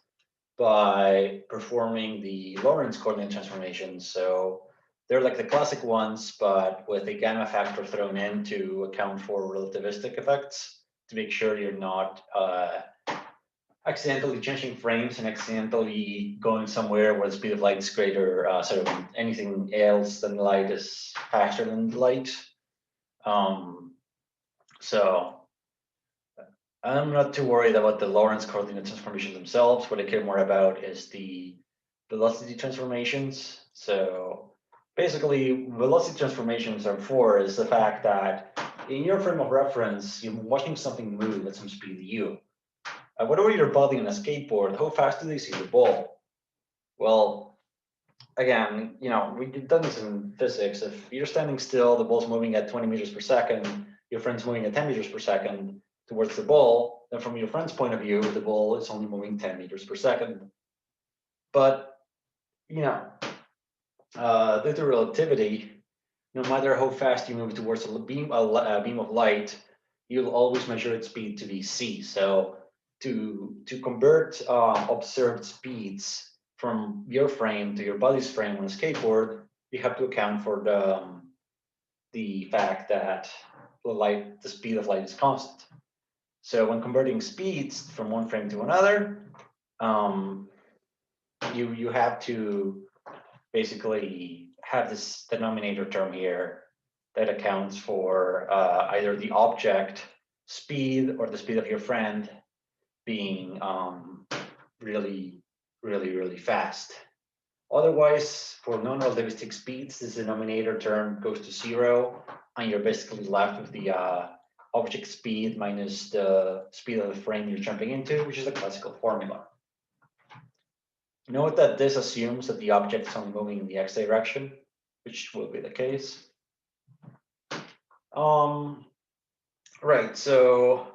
by performing the Lorentz coordinate transformations. So they're like the classic ones, but with a gamma factor thrown in to account for relativistic effects to make sure you're not accidentally changing frames and accidentally going somewhere where the speed of light is greater, so anything else than light is faster than light. So I'm not too worried about the Lorentz coordinate transformations themselves. What I care more about is the velocity transformations. So basically, velocity transformations are for is the fact that in your frame of reference, you're watching something move at some speed to you. Whatever you're building on a skateboard, how fast do they see the ball? Well, again, we've done this in physics. If you're standing still, the ball's moving at 20 meters per second, your friend's moving at 10 meters per second towards the ball, then from your friend's point of view, the ball is only moving 10 meters per second. But, you know, due to relativity, no matter how fast you move towards a beam of light, you'll always measure its speed to be c. So to convert observed speeds from your frame to your body's frame on a skateboard, you have to account for the fact that the speed of light is constant. So when converting speeds from one frame to another, you have to basically have this denominator term here that accounts for either the object speed or the speed of your friend being really, really, really fast. Otherwise, for non-relativistic speeds, this denominator term goes to 0, and you're basically left with the object speed minus the speed of the frame you're jumping into, which is a classical formula. Note that this assumes that the object is only moving in the x direction, which will be the case. Right, so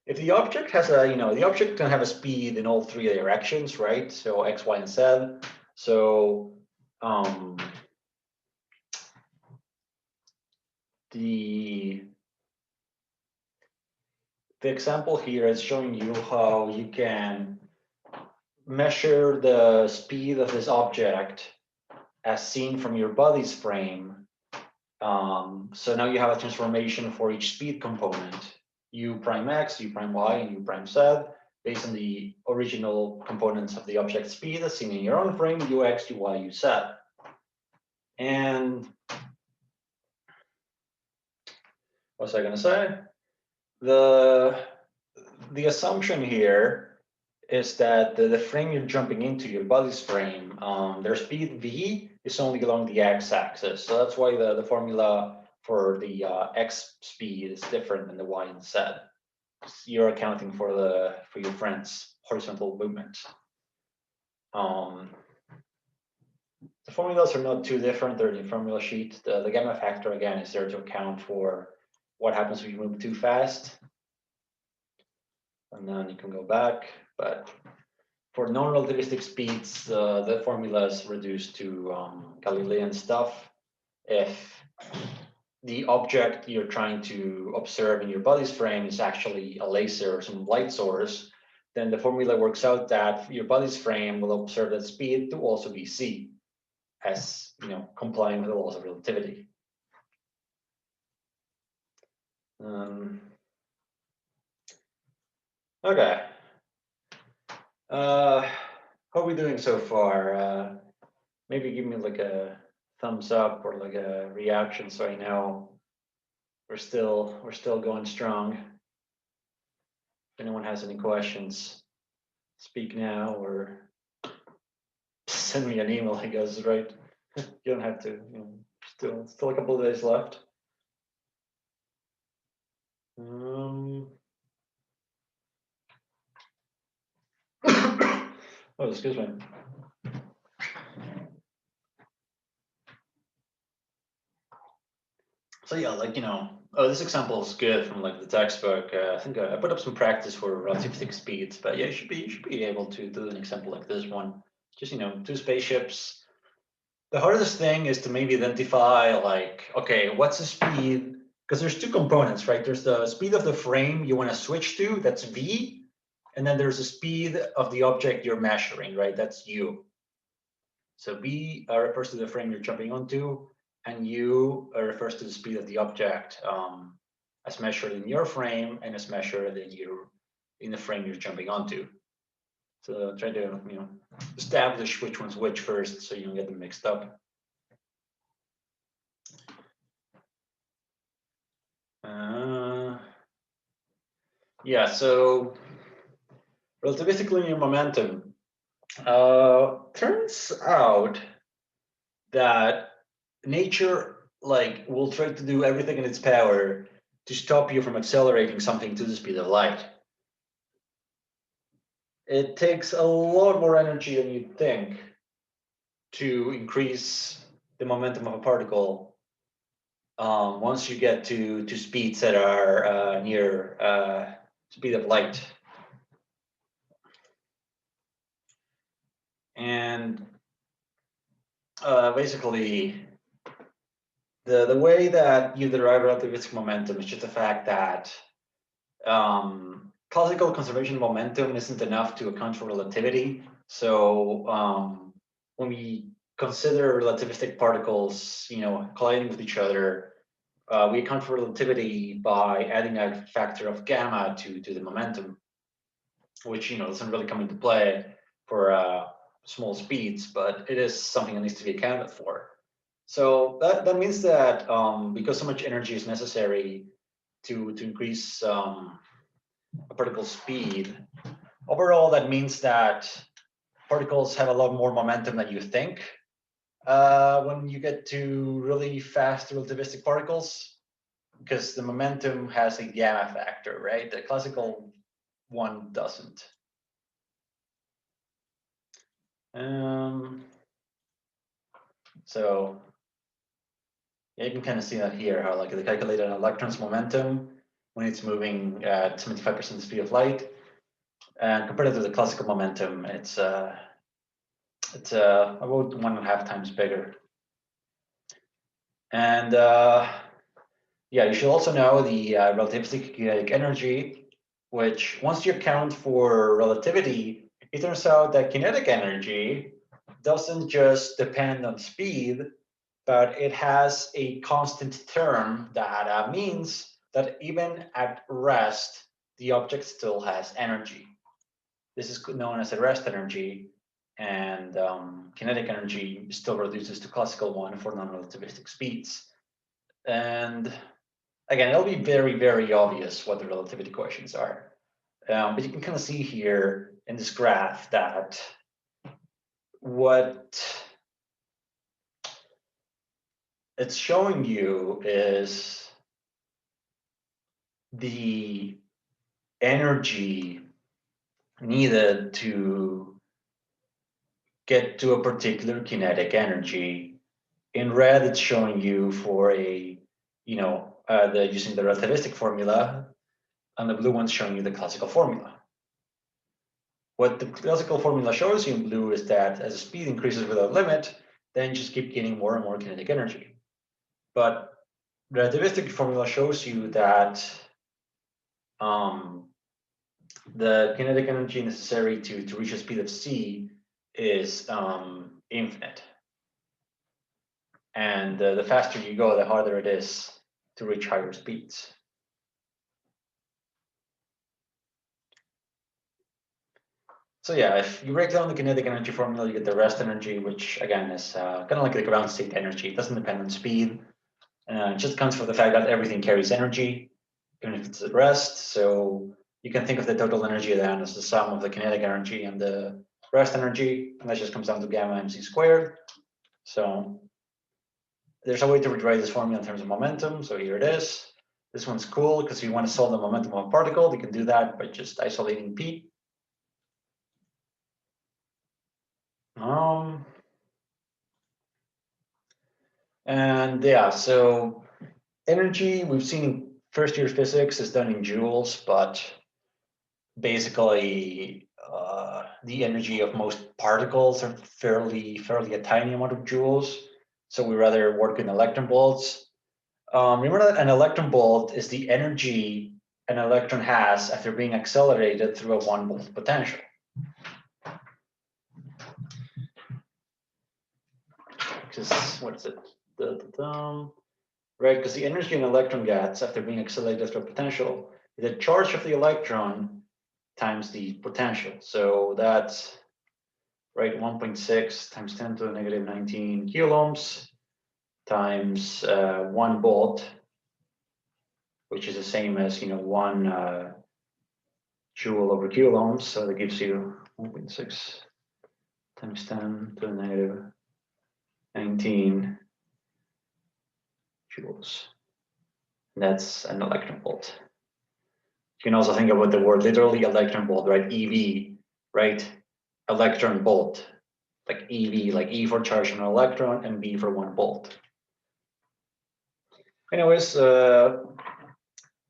if the object has a, the object can have a speed in all three directions, right? So x, y, and z. So the example here is showing you how you can measure the speed of this object as seen from your body's frame. So now you have a transformation for each speed component, u prime x, u prime y, and u prime z, based on the original components of the object speed as seen in your own frame, ux, uy, uz. And what was I going to say? The assumption here is that the frame you're jumping into, your body's frame, their speed v is only along the x-axis. So that's why the formula for the x speed is different than the y and z. You're accounting for your friend's horizontal movement. The formulas are not too different. They're in the formula sheet. The gamma factor, again, is there to account for what happens if you move too fast. And then you can go back. But for non-relativistic speeds, the formula is reduced to Galilean stuff. If the object you're trying to observe in your body's frame is actually a laser or some light source, then the formula works out that your body's frame will observe that speed to also be c, as complying with the laws of relativity. Okay. How are we doing so far? Maybe give me like a thumbs up or like a reaction so I know we're still going strong. If anyone has any questions, speak now or send me an email, I guess, right? You don't have to, still a couple of days left. Oh, excuse me. So yeah, this example is good from like the textbook. I think I put up some practice for relativistic speeds, but yeah, you should be able to do an example like this one. Just two spaceships. The hardest thing is to maybe identify like, okay, what's the speed? Because there's two components, right? There's the speed of the frame you want to switch to, that's v, and then there's the speed of the object you're measuring, right? That's u. So v refers to the frame you're jumping onto, and u refers to the speed of the object as measured in your frame and as measured in the frame you're jumping onto. So try to establish which one's which first, so you don't get them mixed up. Yeah, so relativistic linear momentum. Turns out that nature will try to do everything in its power to stop you from accelerating something to the speed of light. It takes a lot more energy than you'd think to increase the momentum of a particle once you get to speeds that are near speed of light. And basically, the way that you derive relativistic momentum is just the fact that classical conservation momentum isn't enough to account for relativity. So when we consider relativistic particles, colliding with each other, we account for relativity by adding a factor of gamma to the momentum, which doesn't really come into play for small speeds, but it is something that needs to be accounted for. So that means that because so much energy is necessary to increase a particle's speed, overall that means that particles have a lot more momentum than you think when you get to really fast relativistic particles, because the momentum has a gamma factor, right? The classical one doesn't. So yeah, you can kind of see that here, how like they calculated an electron's momentum when it's moving at 75% the speed of light, and compared to the classical momentum, it's about 1.5 times bigger. And yeah, you should also know the relativistic kinetic energy, which once you account for relativity, it turns out that kinetic energy doesn't just depend on speed, but it has a constant term that means that even at rest, the object still has energy. This is known as a rest energy, and kinetic energy still reduces to classical one for non-relativistic speeds. And again, it'll be very, very obvious what the relativity equations are. But you can kind of see here in this graph that what it's showing you is the energy needed to get to a particular kinetic energy. In red, it's showing you for a, using the relativistic formula, and the blue one's showing you the classical formula. What the classical formula shows you in blue is that as the speed increases without limit, then you just keep gaining more and more kinetic energy. But relativistic formula shows you that the kinetic energy necessary to reach a speed of c is infinite. And the faster you go, the harder it is to reach higher speeds. So yeah, if you break down the kinetic energy formula, you get the rest energy, which again is kind of like the ground state energy. It doesn't depend on speed. It just counts for the fact that everything carries energy, even if it's at rest. So you can think of the total energy then as the sum of the kinetic energy and the rest energy, and that just comes down to gamma mc squared. So there's a way to rewrite this formula in terms of momentum. So here it is. This one's cool because if you want to solve the momentum of a particle, you can do that by just isolating P. And yeah, so energy we've seen in first year physics is done in joules, but basically the energy of most particles are fairly a tiny amount of joules. So we rather work in electron volts. Remember that an electron volt is the energy an electron has after being accelerated through a 1 volt potential. Because what is it? Right, because the energy an electron gets after being accelerated through a potential is the charge of the electron times the potential. So that's right 1.6 times 10 to the negative 19 coulombs times 1 volt, which is the same as 1 joule over coulombs. So that gives you 1.6 times 10 to the negative 19 joules. That's an electron volt. You can also think about the word literally electron volt, right? EV, right? Electron volt, like EV, like E for charge on an electron and V for 1 volt. Anyways, a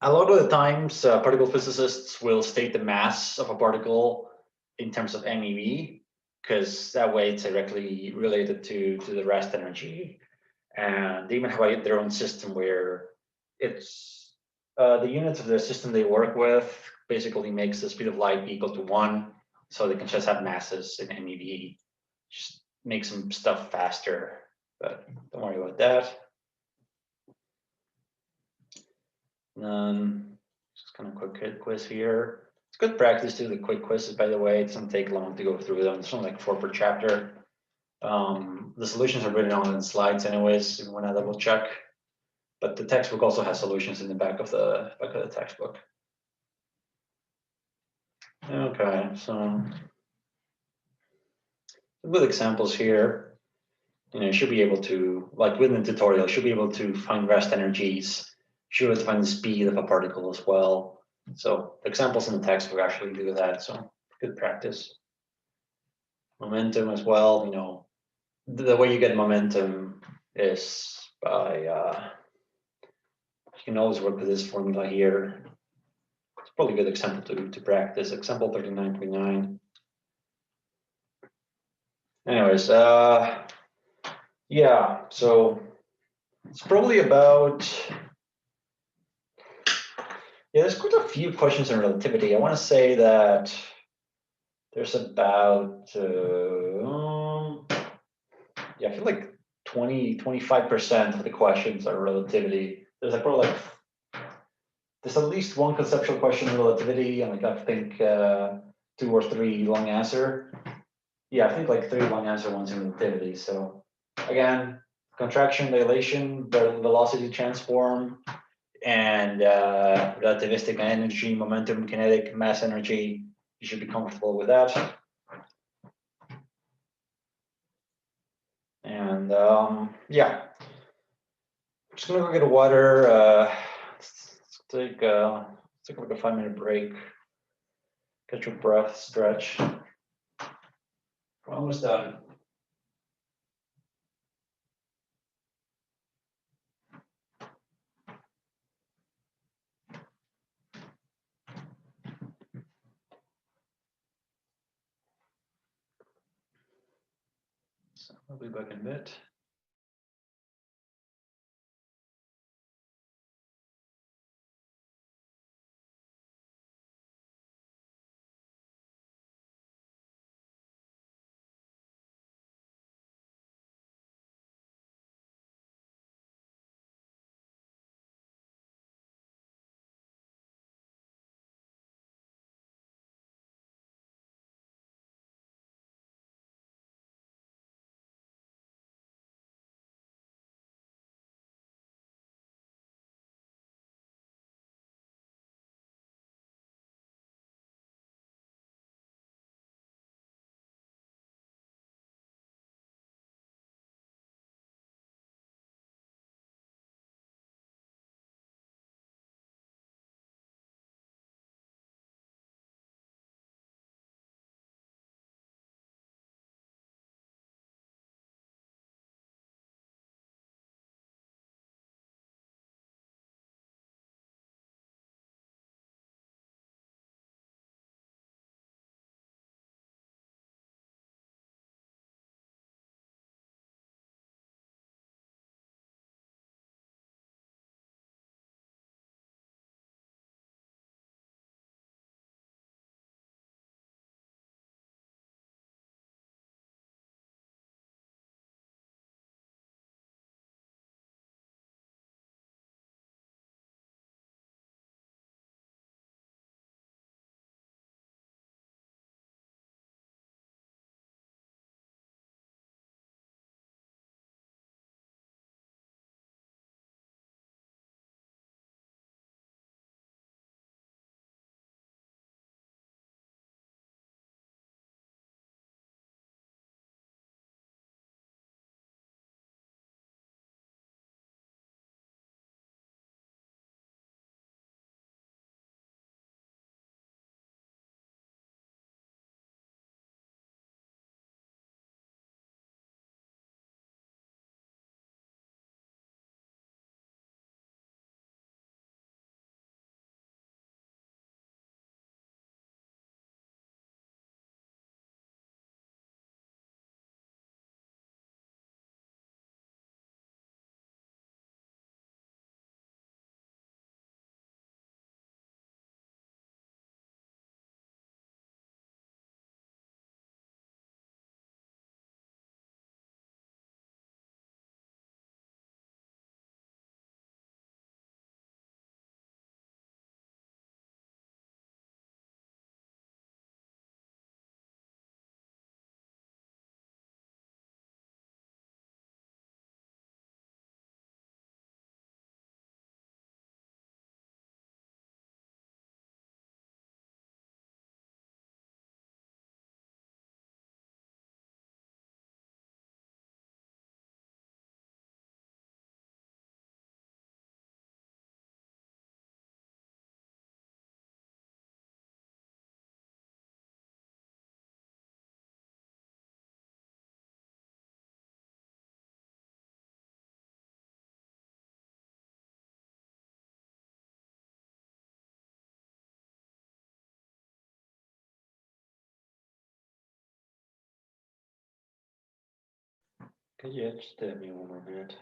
lot of the times, particle physicists will state the mass of a particle in terms of MeV, because that way it's directly related to the rest energy. And they even have their own system where it's the units of the system they work with basically makes the speed of light equal to 1, so they can just have masses in MeV, just make some stuff faster, but don't worry about that. Just kind of quick quiz here. It's good practice to do the quick quizzes, by the way. It doesn't take long to go through them. It's only like 4 per chapter. The solutions are written on the slides anyways, if you want to double check. But the textbook also has solutions in the back of the textbook. Okay, so with examples here, you should be able to, like within the tutorial, should be able to find rest energies, should be able to find the speed of a particle as well. So the examples in the textbook actually do that, so good practice. Momentum as well, the way you get momentum is by, you can always work with this formula here. It's probably a good example to practice, example 39.9. Anyways, yeah, so it's probably about, there's quite a few questions in relativity. I want to say that there's about, yeah, I feel like 25% of the questions are relativity. There's like probably there's at least one conceptual question in relativity, and like I think 2 or 3 long answer. Yeah, I think like 3 long answer ones in relativity. So again, contraction, dilation, velocity transform, and relativistic energy, momentum, kinetic, mass energy. You should be comfortable with that. And yeah, just gonna go get water. Let's take like a 5-minute break. Get your breath, stretch. We're almost done. So I'll be back in a bit. Could you just give me one more minute?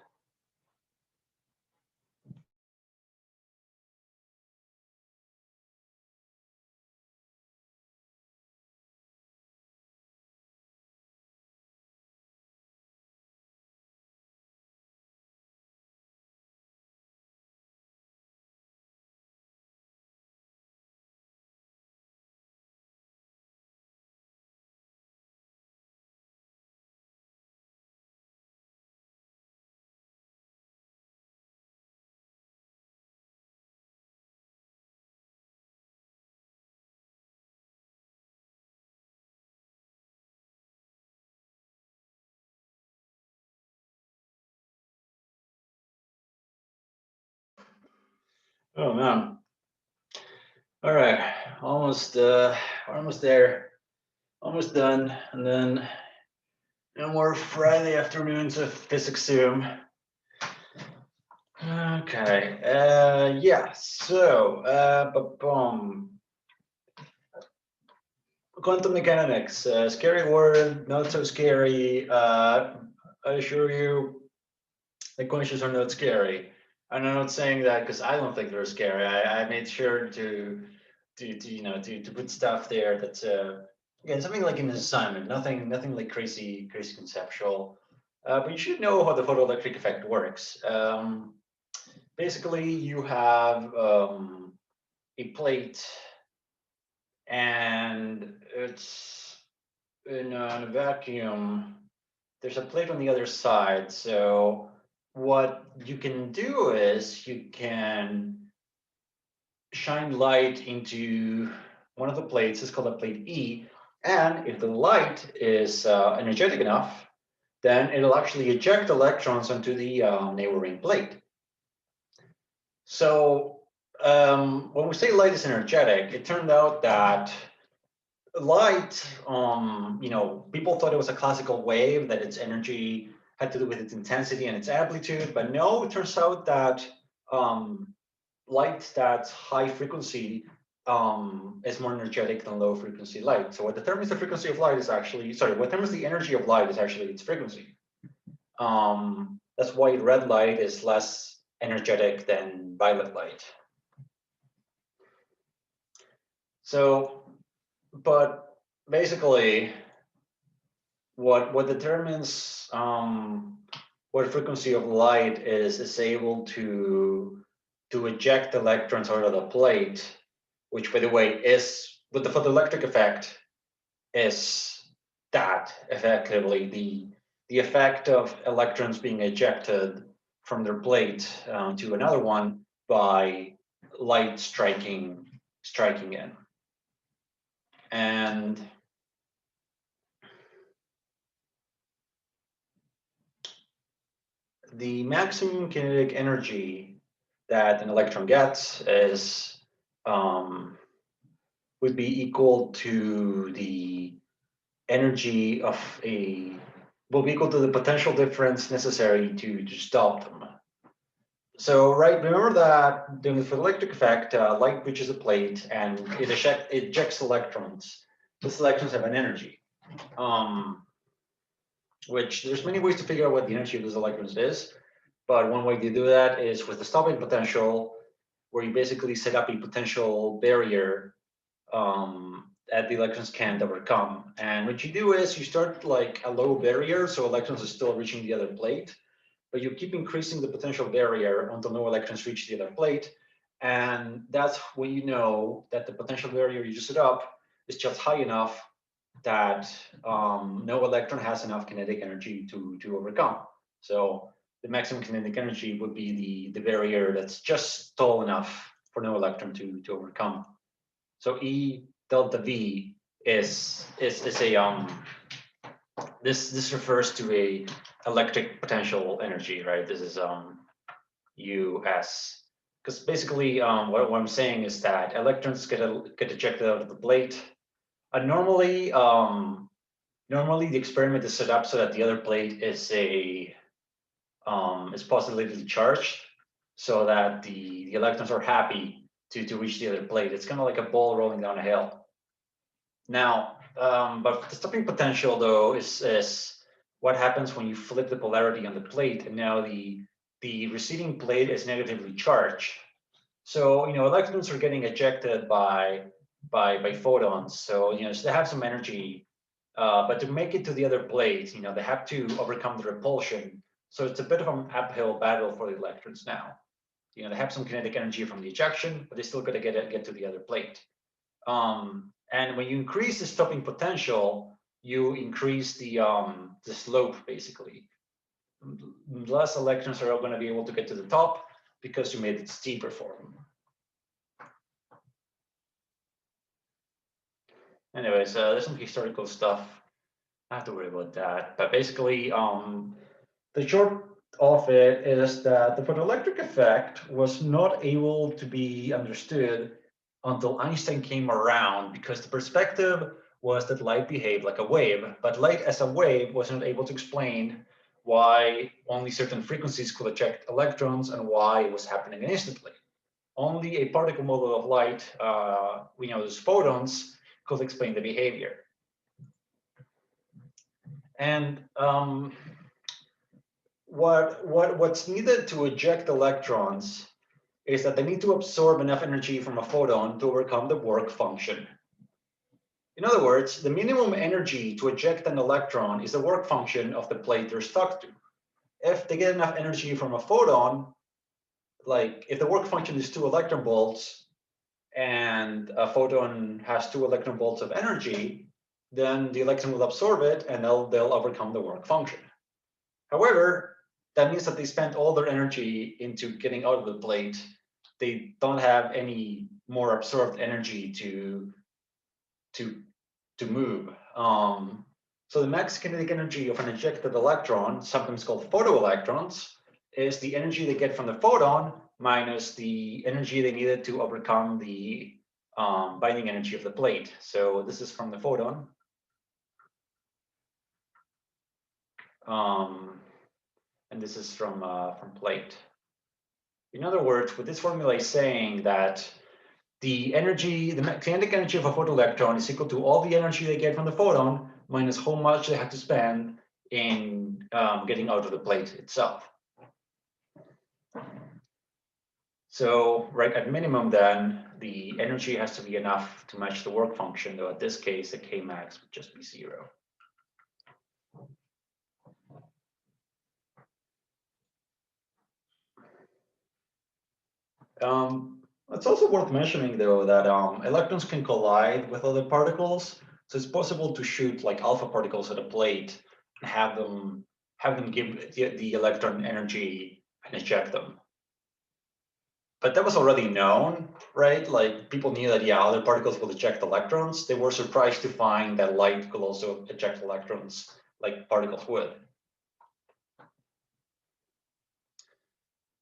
Oh man. All right, almost almost there. Almost done. And then no more Friday afternoons of physics Zoom. Okay. Yeah. So boom. Quantum mechanics, scary word, not so scary. I assure you, the questions are not scary. And I'm not saying that because I don't think they're scary. I made sure to put stuff there that's again something like an assignment, nothing like crazy conceptual. But you should know how the photoelectric effect works. Basically, you have a plate, and it's in a vacuum. There's a plate on the other side. So what you can do is you can shine light into one of the plates. It's called a plate E. And if the light is energetic enough, then it'll actually eject electrons onto the neighboring plate. So when we say light is energetic, it turned out that light, people thought it was a classical wave, that its energy had to do with its intensity and its amplitude. But no, it turns out that light that's high frequency is more energetic than low frequency light. So what determines the frequency of light is actually, what determines the energy of light is actually its frequency. That's why red light is less energetic than violet light. So, but basically, what determines what frequency of light is able to eject electrons out of the plate, which by the way is with the photoelectric effect, is that effectively the effect of electrons being ejected from their plate to another one by light striking in. And the maximum kinetic energy that an electron gets is would be equal to the energy of will be equal to the potential difference necessary to stop them. So, right, remember that during the photoelectric effect, light reaches a plate and it ejects electrons. These electrons have an energy, which there's many ways to figure out what the energy of those electrons is. But one way to do that is with the stopping potential, where you basically set up a potential barrier that the electrons can't overcome. And what you do is you start like a low barrier, so electrons are still reaching the other plate, but you keep increasing the potential barrier until no electrons reach the other plate. And that's when you know that the potential barrier you just set up is just high enough that no electron has enough kinetic energy to overcome. So the maximum kinetic energy would be the barrier that's just tall enough for no electron to overcome. So E delta V is a this refers to a electric potential energy, right? This is US, because basically what I'm saying is that electrons get ejected out of the plate. Normally the experiment is set up so that the other plate is positively charged, so that the electrons are happy to reach the other plate. It's kind of like a ball rolling down a hill. Now, but the stopping potential though is what happens when you flip the polarity on the plate, and now the receiving plate is negatively charged. So electrons are getting ejected by photons. So so they have some energy, but to make it to the other plate, they have to overcome the repulsion. So it's a bit of an uphill battle for the electrons now. They have some kinetic energy from the ejection, but they still got to get to the other plate. And when you increase the stopping potential, you increase the slope basically. Less electrons are going to be able to get to the top because you made it steeper for them. Anyways, there's some historical stuff. I have to worry about that. But basically, the short of it is that the photoelectric effect was not able to be understood until Einstein came around, because the perspective was that light behaved like a wave, but light as a wave was not able to explain why only certain frequencies could eject electrons and why it was happening instantly. Only a particle model of light, we know as photons, could explain the behavior. And what's needed to eject electrons is that they need to absorb enough energy from a photon to overcome the work function. In other words, the minimum energy to eject an electron is the work function of the plate they're stuck to. If they get enough energy from a photon, like if the work function is 2 electron volts and a photon has 2 electron volts of energy, then the electron will absorb it and they'll overcome the work function. However, that means that they spent all their energy into getting out of the plate. They don't have any more absorbed energy to move. So the max kinetic energy of an ejected electron, sometimes called photoelectrons, is the energy they get from the photon minus the energy they needed to overcome the binding energy of the plate. So this is from the photon. And this is from plate. In other words, what this formula is saying that the kinetic energy of a photoelectron is equal to all the energy they get from the photon minus how much they have to spend in getting out of the plate itself. So, right, at minimum then, the energy has to be enough to match the work function, though in this case, the K max would just be 0. It's also worth mentioning, though, that electrons can collide with other particles. So it's possible to shoot like alpha particles at a plate and have them give the electron energy and eject them. But that was already known, right? Like people knew that, yeah, other particles will eject electrons. They were surprised to find that light could also eject electrons like particles would.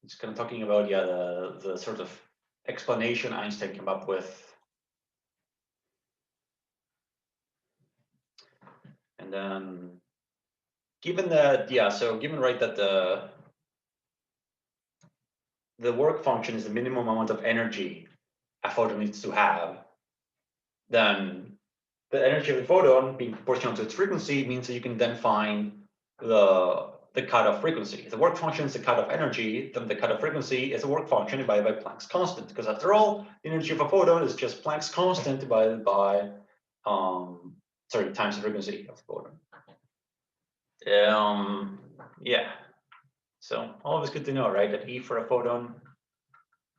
It's kind of talking about, yeah, the sort of explanation Einstein came up with. And then given that, yeah, so given, right, that the work function is the minimum amount of energy a photon needs to have, then the energy of the photon being proportional to its frequency means that you can then find the cutoff frequency. If the work function is the cutoff energy, then the cutoff frequency is a work function divided by Planck's constant, because after all, the energy of a photon is just Planck's constant divided by, times the frequency of the photon. Yeah, so always good to know, right, that E for a photon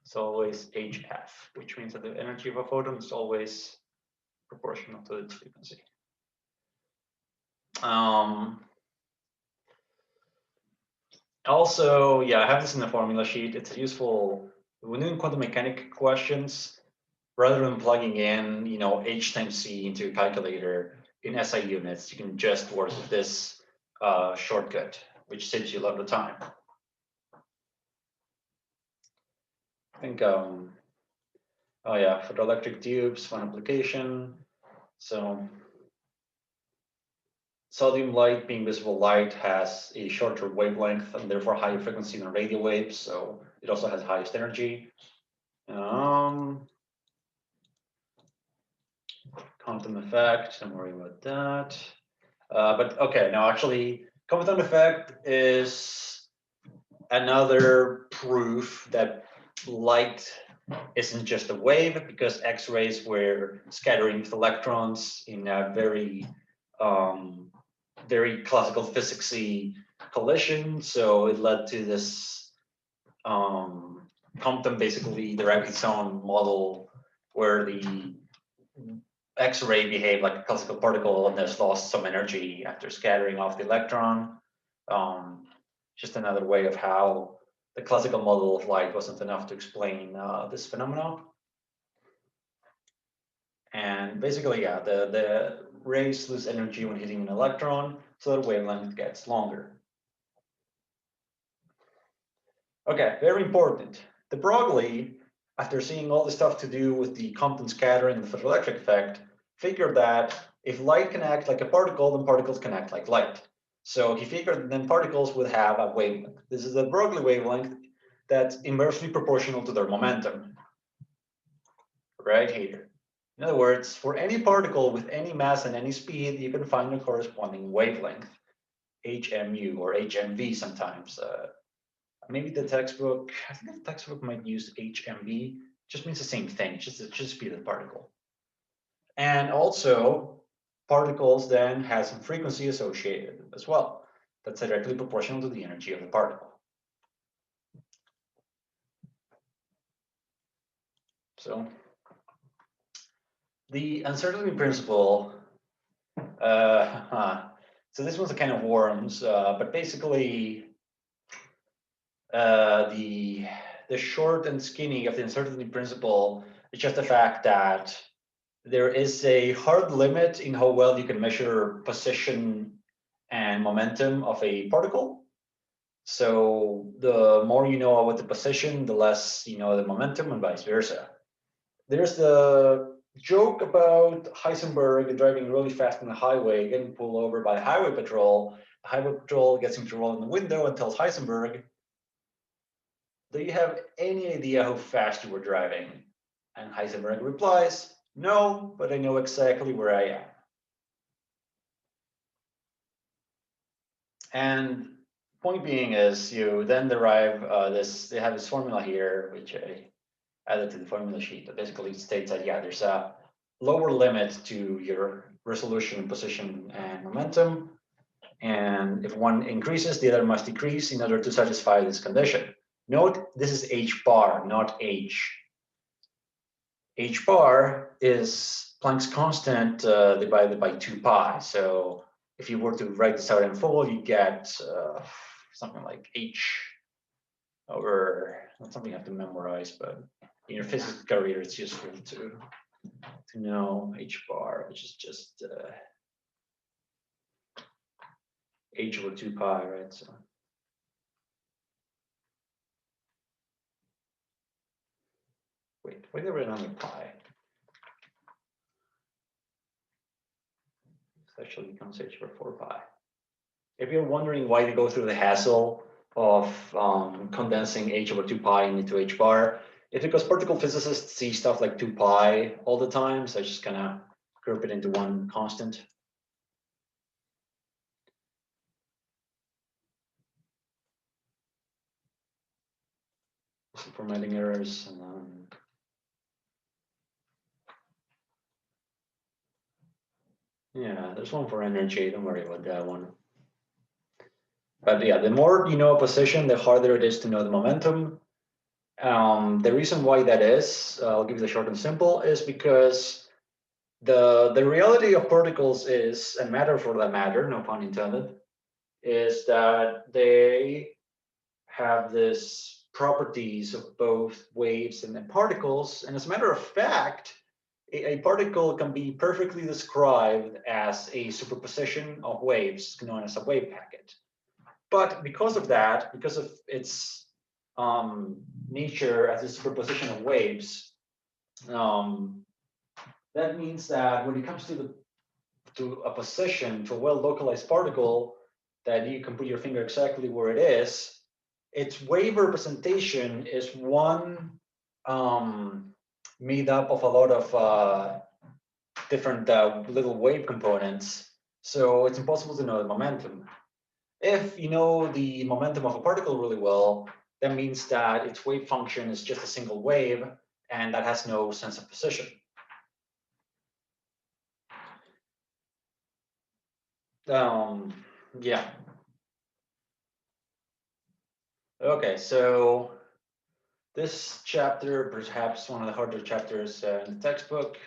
is always HF, which means that the energy of a photon is always proportional to its frequency. Also, yeah, I have this in the formula sheet. It's useful when doing quantum mechanics questions. Rather than plugging in, H times C into a calculator in SI units, you can just work with this shortcut, which saves you a lot of time. I think, oh yeah, photoelectric tubes, one application. So sodium light, being visible light, has a shorter wavelength and therefore higher frequency than radio waves. So it also has highest energy. Quantum effect, don't worry about that. But okay, now actually Compton effect is another proof that light isn't just a wave, because X-rays were scattering with electrons in a very very classical physicsy collision. So it led to this Compton basically derived its own model where the X-ray behaved like a classical particle and has lost some energy after scattering off the electron. Just another way of how the classical model of light wasn't enough to explain this phenomenon. And basically, yeah, the rays lose energy when hitting an electron, so the wavelength gets longer. Okay, very important. De Broglie, after seeing all the stuff to do with the Compton scattering and the photoelectric effect, figured that if light can act like a particle, then particles can act like light. So he figured that then particles would have a wavelength. This is the Broglie wavelength that's inversely proportional to their momentum, right here. In other words, for any particle with any mass and any speed, you can find a corresponding wavelength, HMU or HMV sometimes. Maybe the textbook, I think the textbook might use HMV, just means the same thing, just speed of the particle. And also, particles then have some frequency associated as well. That's directly proportional to the energy of the particle. So the uncertainty principle, so this one's a kind of worms, but basically the short and skinny of the uncertainty principle is just the fact that there is a hard limit in how well you can measure position and momentum of a particle. So the more you know about the position, the less you know the momentum, and vice versa. There's the joke about Heisenberg driving really fast on the highway, getting pulled over by highway patrol. The highway patrol gets him to roll in the window and tells Heisenberg, "Do you have any idea how fast you were driving?" And Heisenberg replies, "No, but I know exactly where I am." And point being is you then derive they have this formula here, which I added to the formula sheet, that basically states that, yeah, there's a lower limit to your resolution, position, and momentum. And if one increases, the other must decrease in order to satisfy this condition. Note, this is h bar, not h. H bar is Planck's constant divided by 2 pi. So if you were to write this out in full, you get something like h over, not something you have to memorize, but in your physics career, it's useful to know h bar, which is just h over 2 pi, right? So wait, why did I write only pi? It actually becomes h over 4 pi. If you're wondering why they go through the hassle of condensing h over 2 pi into h bar, it's because particle physicists see stuff like 2 pi all the time, so I just kind of group it into one constant. Some formatting errors. And yeah, there's one for energy. Don't worry about that one. But yeah, the more you know a position, the harder it is to know the momentum. The reason why that is, I'll give you the short and simple, is because the reality of particles is, and matter for that matter, no pun intended, is that they have this properties of both waves and particles. And as a matter of fact, a particle can be perfectly described as a superposition of waves, known as a wave packet. But because of that, because of its nature as a superposition of waves, that means that when it comes to a position, to a well-localized particle, that you can put your finger exactly where it is, its wave representation is one made up of a lot of different little wave components. So it's impossible to know the momentum. If you know the momentum of a particle really well, that means that its wave function is just a single wave, and that has no sense of position. Yeah. Okay, so this chapter, perhaps one of the harder chapters in the textbook.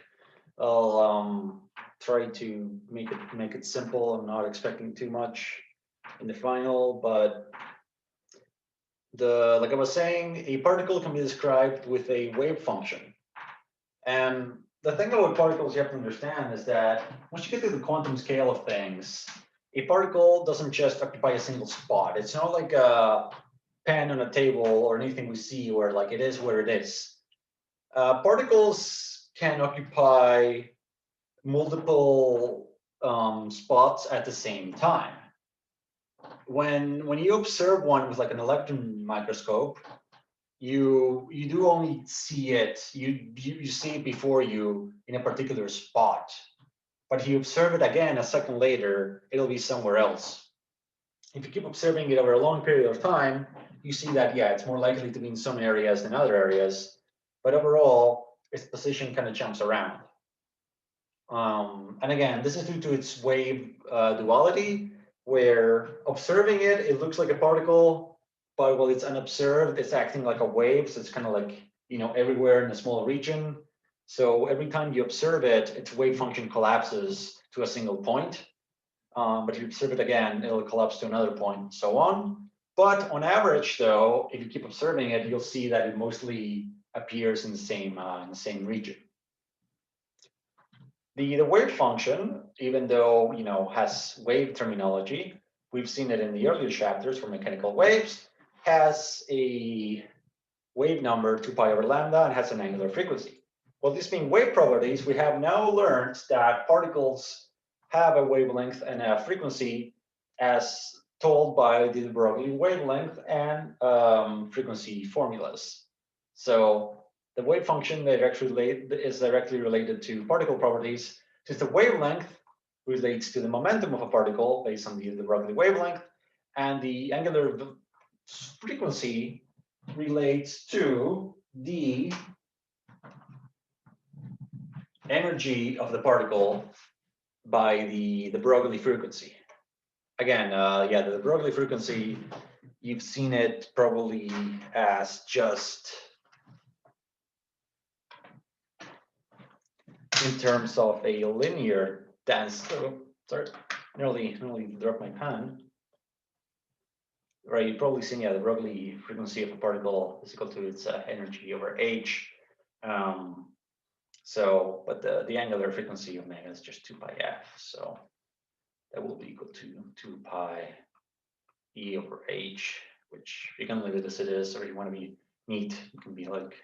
I'll try to make it simple. I'm not expecting too much in the final, but like I was saying, a particle can be described with a wave function. And the thing about particles you have to understand is that once you get to the quantum scale of things, a particle doesn't just occupy a single spot. It's not like a pen on a table or anything we see where like it is where it is. Particles can occupy multiple spots at the same time. When you observe one with like an electron microscope, you do only see it, you see it before you in a particular spot. But if you observe it again a second later, it'll be somewhere else. If you keep observing it over a long period of time, you see that, yeah, it's more likely to be in some areas than other areas. But overall, its position kind of jumps around. And again, this is due to its wave duality, where observing it, it looks like a particle, but while it's unobserved, it's acting like a wave. So it's kind of like, you know, everywhere in a small region. So every time you observe it, its wave function collapses to a single point. But if you observe it again, it'll collapse to another point, and so on. But on average, though, if you keep observing it, you'll see that it mostly appears in the same region. The wave function, even though, you know, has wave terminology, we've seen it in the earlier chapters for mechanical waves, has a wave number 2 pi over lambda and has an angular frequency. Well, these being wave properties, we have now learned that particles have a wavelength and a frequency as told by the de Broglie wavelength and frequency formulas. So the wave function is directly related to particle properties, since the wavelength relates to the momentum of a particle based on the de Broglie wavelength, and the angular frequency relates to the energy of the particle by the de Broglie frequency. Again, yeah, the de Broglie frequency, you've seen it probably as just in terms of a linear density. Oh, sorry, nearly dropped my pen. Right, you've probably seen, yeah, the Broglie frequency of a particle is equal to its energy over h. So, but the angular frequency of omega is just 2 pi f. So that will be equal to 2 pi e over h, which you can leave it as it is, or if you want to be neat, you can be like.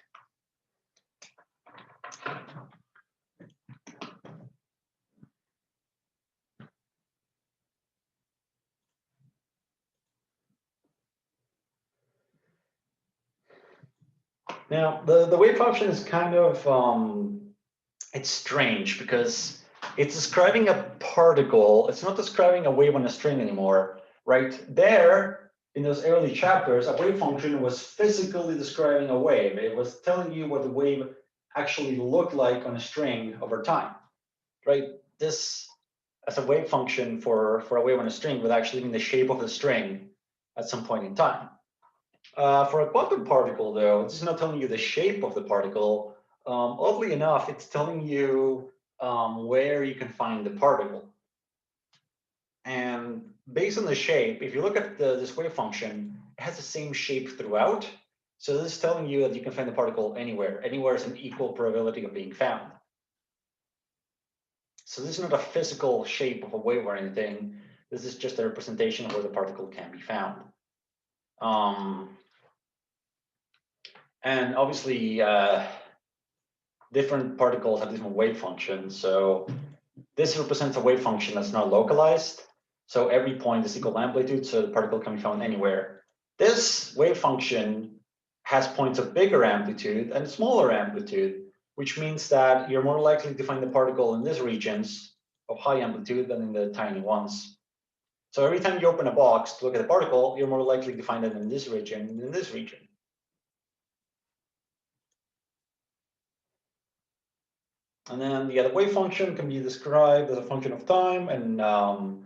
Now, the wave function is kind of, it's strange because it's describing a particle. It's not describing a wave on a string anymore, right? There, in those early chapters, a wave function was physically describing a wave. It was telling you what the wave actually looked like on a string over time, right? This, as a wave function for a wave on a string, would actually mean the shape of the string at some point in time. For a quantum particle, though, this is not telling you the shape of the particle. Oddly enough, it's telling you where you can find the particle. And based on the shape, if you look at this wave function, it has the same shape throughout. So this is telling you that you can find the particle anywhere. Anywhere is an equal probability of being found. So this is not a physical shape of a wave or anything. This is just a representation of where the particle can be found. And obviously, different particles have different wave functions. So this represents a wave function that's not localized. So every point is equal amplitude, so the particle can be found anywhere. This wave function has points of bigger amplitude and smaller amplitude, which means that you're more likely to find the particle in these regions of high amplitude than in the tiny ones. So every time you open a box to look at the particle, you're more likely to find it in this region than in this region. And then the wave function can be described as a function of time, and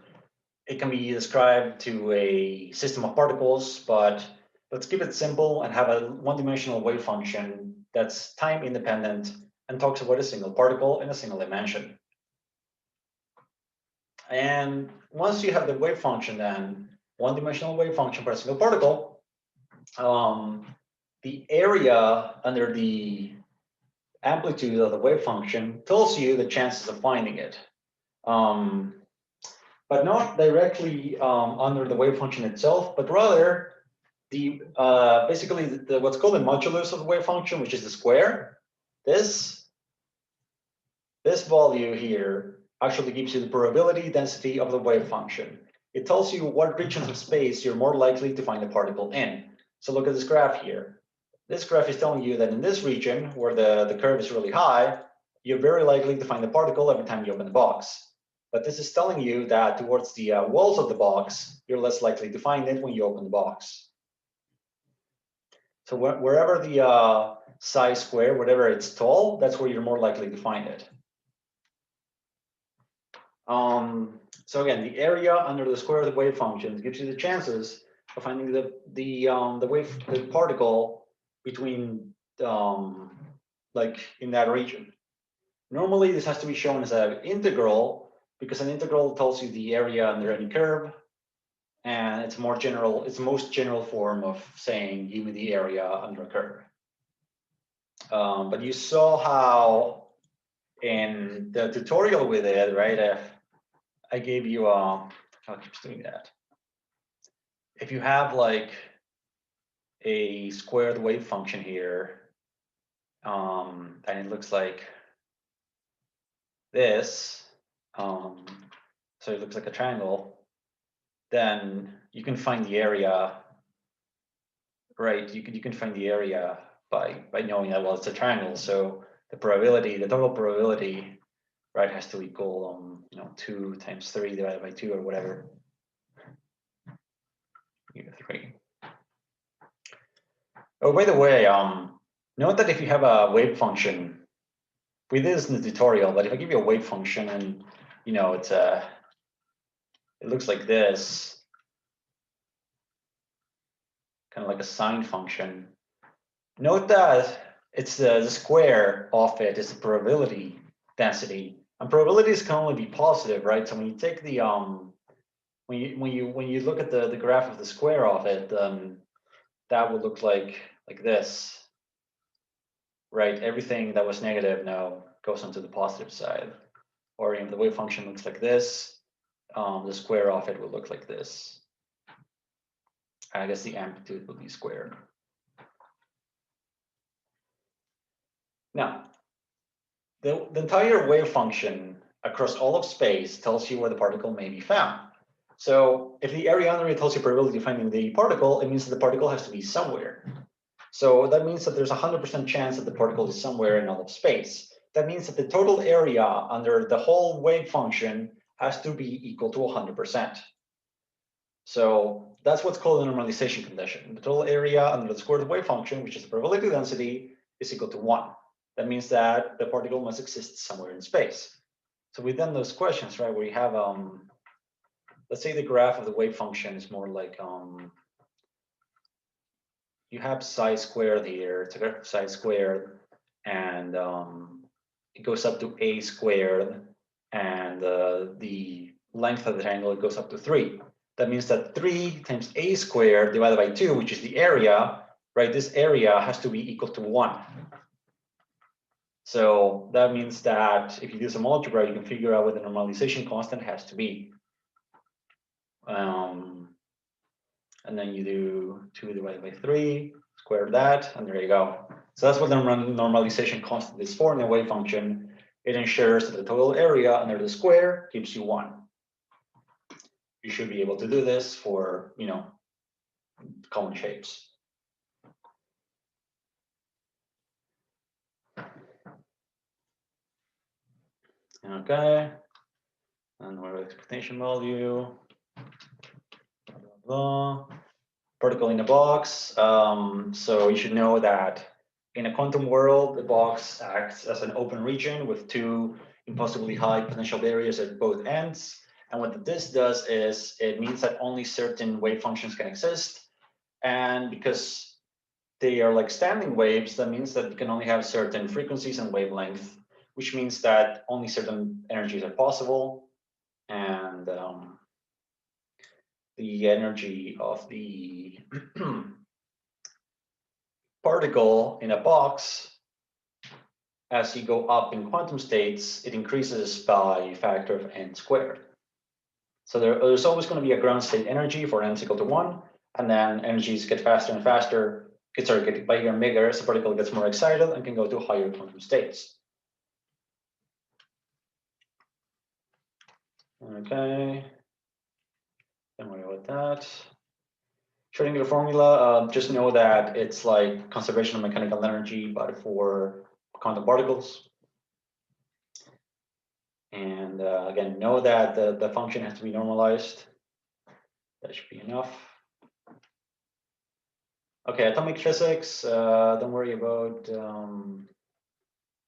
it can be described to a system of particles, but let's keep it simple and have a one-dimensional wave function that's time independent and talks about a single particle in a single dimension. And once you have the wave function, then one-dimensional wave function for a single particle, the area under the amplitude of the wave function tells you the chances of finding it. But not directly under the wave function itself, but rather the basically what's called the modulus of the wave function, which is the square. This value here actually gives you the probability density of the wave function. It tells you what regions of space you're more likely to find a particle in. So look at this graph here. This graph is telling you that in this region where the curve is really high, you're very likely to find a particle every time you open the box. But this is telling you that towards the walls of the box, you're less likely to find it when you open the box. So wherever the size square, whatever it's tall, that's where you're more likely to find it. So again, the area under the square of the wave function gives you the chances of finding the particle between like in that region. Normally, this has to be shown as an integral because an integral tells you the area under any curve, and it's more general. It's the most general form of saying give me the area under a curve. But you saw how in the tutorial with it, right? I gave you I'll keep doing that. If you have like a squared wave function here, and it looks like this, so it looks like a triangle, then you can find the area, right? You can find the area by knowing that, well, it's a triangle. So the probability, the total probability, right, has to equal 2 times 3 divided by 2 or whatever. 3. Oh, by the way, note that if you have a wave function, we did this in the tutorial, but if I give you a wave function and it's it looks like this, kind of like a sine function. Note that it's the square of it is the probability density, and probabilities can only be positive, right? So when you take the when you look at the graph of the square of it, that would look like this, right? Everything that was negative now goes onto the positive side. Or if the wave function looks like this, the square of it will look like this. I guess the amplitude will be squared. Now, the entire wave function across all of space tells you where the particle may be found. So if the area under it tells you probability of finding the particle, it means that the particle has to be somewhere. So that means that there's a 100% chance that the particle is somewhere in all of space. That means that the total area under the whole wave function has to be equal to 100%. So that's what's called a normalization condition. The total area under the squared wave function, which is the probability density, is equal to 1. That means that the particle must exist somewhere in space. So we've done those questions, right, where you have, let's say the graph of the wave function is more like, you have psi squared here, it's a graph of psi squared, and it goes up to a squared, and the length of the triangle, it goes up to 3. That means that 3 times a squared divided by 2, which is the area, right? This area has to be equal to 1. So that means that if you do some algebra, you can figure out what the normalization constant has to be. And then you do 2 divided by 3, square that, and there you go. So that's what the normalization constant is for in the wave function. It ensures that the total area under the square gives you 1. You should be able to do this for, common shapes. Okay, and our expectation value. Particle in a box. So you should know that in a quantum world, the box acts as an open region with two impossibly high potential barriers at both ends. And what this does is it means that only certain wave functions can exist. And because they are like standing waves, that means that you can only have certain frequencies and wavelength, which means that only certain energies are possible. And the energy of the particle in a box, as you go up in quantum states, it increases by a factor of n squared. So there's always going to be a ground state energy for n is equal to 1, and then energies get faster and faster, get bigger and bigger as the particle gets more excited and can go to higher quantum states. Okay, don't worry about that. Schrödinger formula, just know that it's like conservation of mechanical energy, but for quantum particles. And again, know that the function has to be normalized. That should be enough. Okay, atomic physics. Don't worry about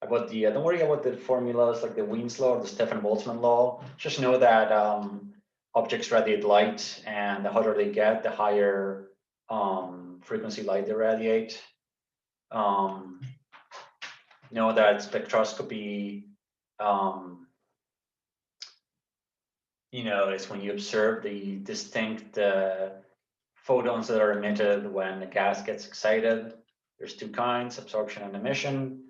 don't worry about the formulas like the Wien's law or the Stefan Boltzmann law. Just know that objects radiate light, and the hotter they get, the higher frequency light they radiate. Know that spectroscopy, is when you observe the distinct photons that are emitted when the gas gets excited. There's two kinds, absorption and emission.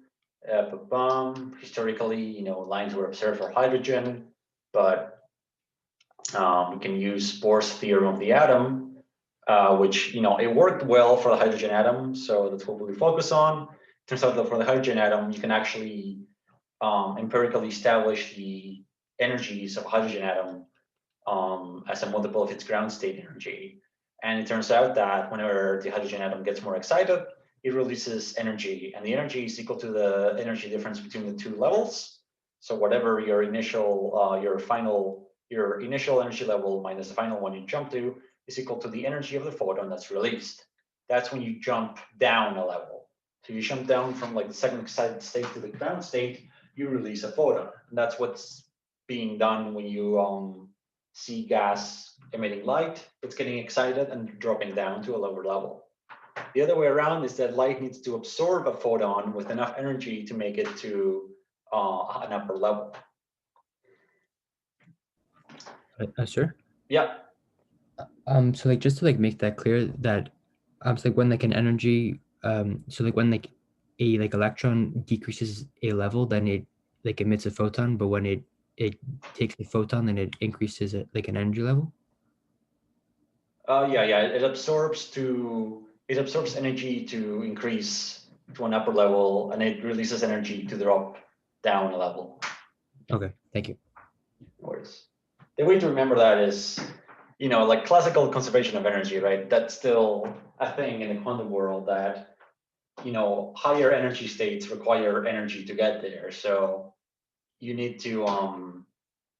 Historically, lines were observed for hydrogen, but we can use Bohr's theorem of the atom, which, it worked well for the hydrogen atom, so that's what we focus on. Turns out that for the hydrogen atom, you can actually empirically establish the energies of a hydrogen atom as a multiple of its ground state energy. And it turns out that whenever the hydrogen atom gets more excited, it releases energy, and the energy is equal to the energy difference between the two levels. So whatever your initial, your initial energy level minus the final one you jump to is equal to the energy of the photon that's released. That's when you jump down a level. So you jump down from like the second excited state to the ground state, you release a photon. And that's what's being done when you see gas emitting light. It's getting excited and dropping down to a lower level. The other way around is that light needs to absorb a photon with enough energy to make it to an upper level. Sure. Yeah. So like just to like make that clear, that so like when like an energy, so like when like a electron decreases a level, then it like emits a photon, but when it takes the photon, then it increases it like an energy level. Yeah. It absorbs energy to increase to an upper level, and it releases energy to drop down a level. Okay, thank you. No worries. The way to remember that is, like classical conservation of energy, right? That's still a thing in the quantum world, that, higher energy states require energy to get there. So you need to,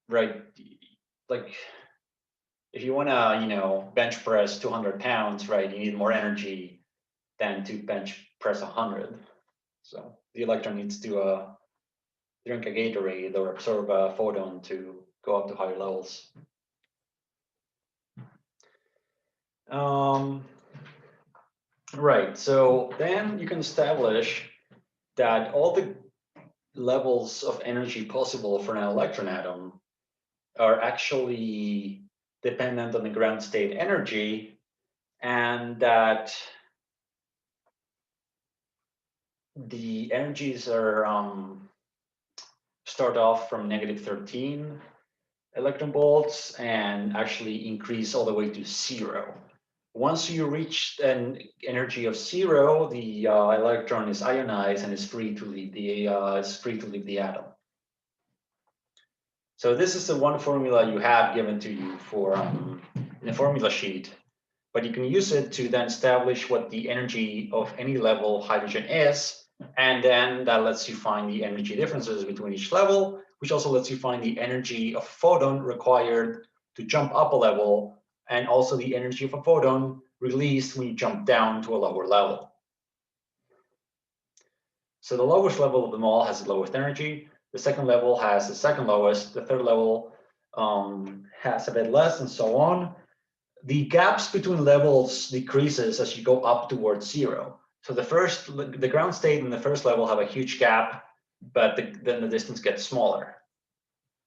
right, like, if you want to, bench press 200 pounds, right, you need more energy than to bench press 100. So the electron needs to drink a Gatorade or absorb a photon to go up to higher levels. Right, so then you can establish that all the levels of energy possible for an electron atom are actually dependent on the ground state energy, and that the energies are start off from -13 electron volts and actually increase all the way to 0. Once you reach an energy of 0, the electron is ionized and is free to leave the atom. So this is the one formula you have given to you for in the formula sheet, but you can use it to then establish what the energy of any level hydrogen is, and then that lets you find the energy differences between each level, which also lets you find the energy of photon required to jump up a level and also the energy of a photon released when you jump down to a lower level. So the lowest level of them all has the lowest energy. The second level has the second lowest. The third level has a bit less, and so on. The gaps between levels decreases as you go up towards zero. So the ground state and the first level have a huge gap, but then the distance gets smaller.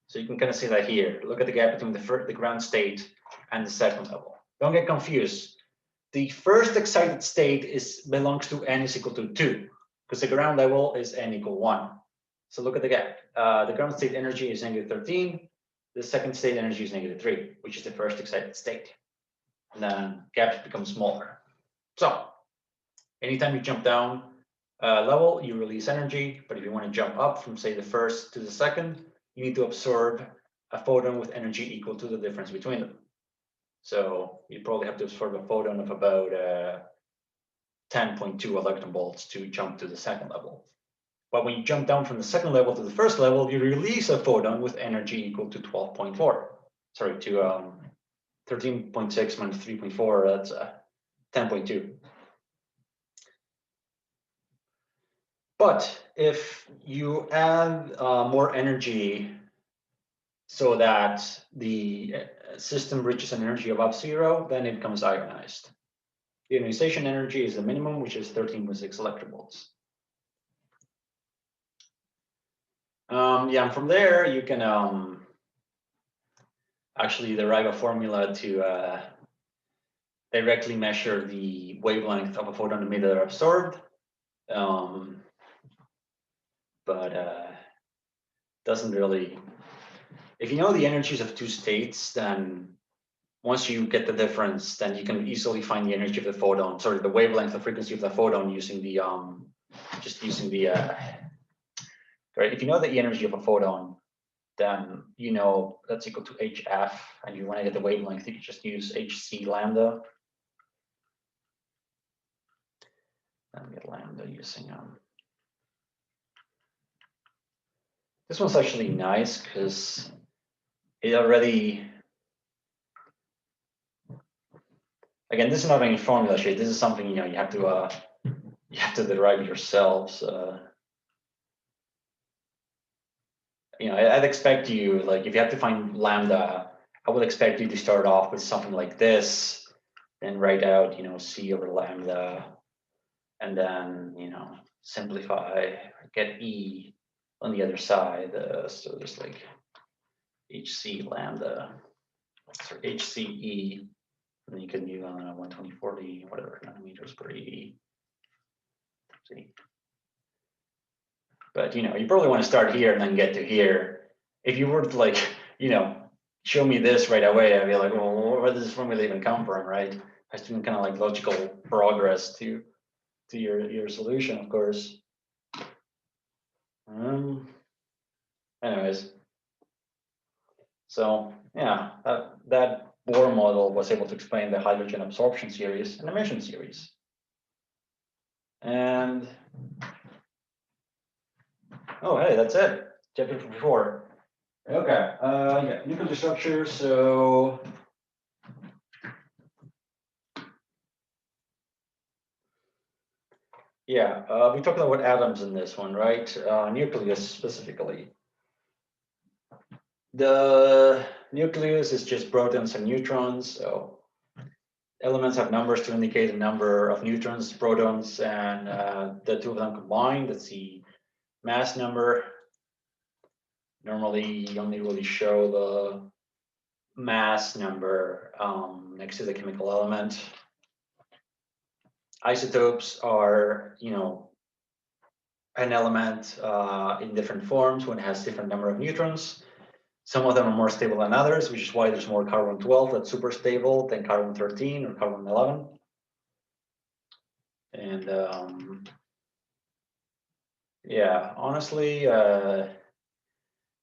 So you can kind of see that here. Look at the gap between the ground state and the second level. Don't get confused. The first excited state belongs to n is equal to 2, because the ground level is n equal 1. So look at the gap. The ground state energy is -13. The second state energy is -3, which is the first excited state. And then gaps become smaller. So anytime you jump down level, you release energy. But if you want to jump up from, say, the first to the second, you need to absorb a photon with energy equal to the difference between them. So you probably have to absorb a photon of about 10.2 electron volts to jump to the second level. But when you jump down from the second level to the first level, you release a photon with energy equal to 12.4. Sorry, to 13.6 minus 3.4, that's 10.2. But if you add more energy so that the system reaches an energy above 0, then it becomes ionized. The ionization energy is the minimum, which is 13.6 electron volts. Yeah, and from there you can actually derive a formula to directly measure the wavelength of a photon emitted or absorbed. But doesn't really, if you know the energies of two states, then once you get the difference, then you can easily find the energy of the photon, sorry, the wavelength, the frequency of the photon using the right? If you know the energy of a photon, then you know that's equal to HF, and you want to get the wavelength, you can just use HC lambda. And get lambda using this one's actually nice because it already, again, this is not any formula sheet. This is something you have to derive yourselves. I'd expect you, like, if you have to find lambda, I would expect you to start off with something like this, then write out, C over lambda, and then, simplify, get E on the other side. So there's like HC lambda, sorry, HCE, and then you can do 120/40, whatever, nanometers per E. See. But you probably want to start here and then get to here. If you were to, like, show me this right away, I'd be like, well, where does this formula even come from, right? Has to be kind of like logical progress to your solution, of course. Anyways, so yeah, that Bohr model was able to explain the hydrogen absorption series and emission series. And oh, hey, that's it. Chapter 4. Okay, yeah, nuclear structure. So yeah, we talked about atoms in this one, right? Nucleus specifically. The nucleus is just protons and neutrons. So elements have numbers to indicate the number of neutrons, protons, and the two of them combined. That's the mass number. Normally, you only really show the mass number next to the chemical element. Isotopes are, an element in different forms when it has different number of neutrons. Some of them are more stable than others, which is why there's more carbon-12 that's super stable than carbon-13 or carbon-11. And yeah, honestly,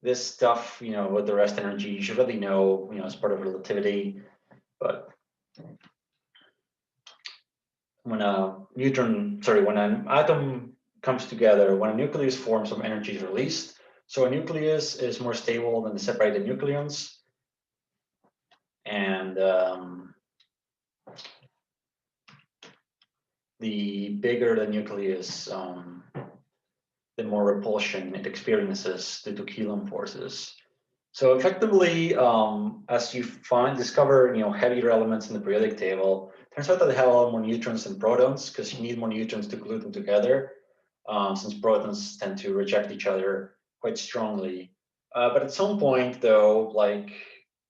this stuff, with the rest energy, you should really know, as part of relativity. But when when an atom comes together, when a nucleus forms, some energy is released. So a nucleus is more stable than the separated nucleons. And the bigger the nucleus, the more repulsion it experiences due to Coulomb forces. So effectively, as you discover, heavier elements in the periodic table, turns out that they have a lot more neutrons than protons, because you need more neutrons to glue them together, since protons tend to reject each other quite strongly. But at some point, though, like,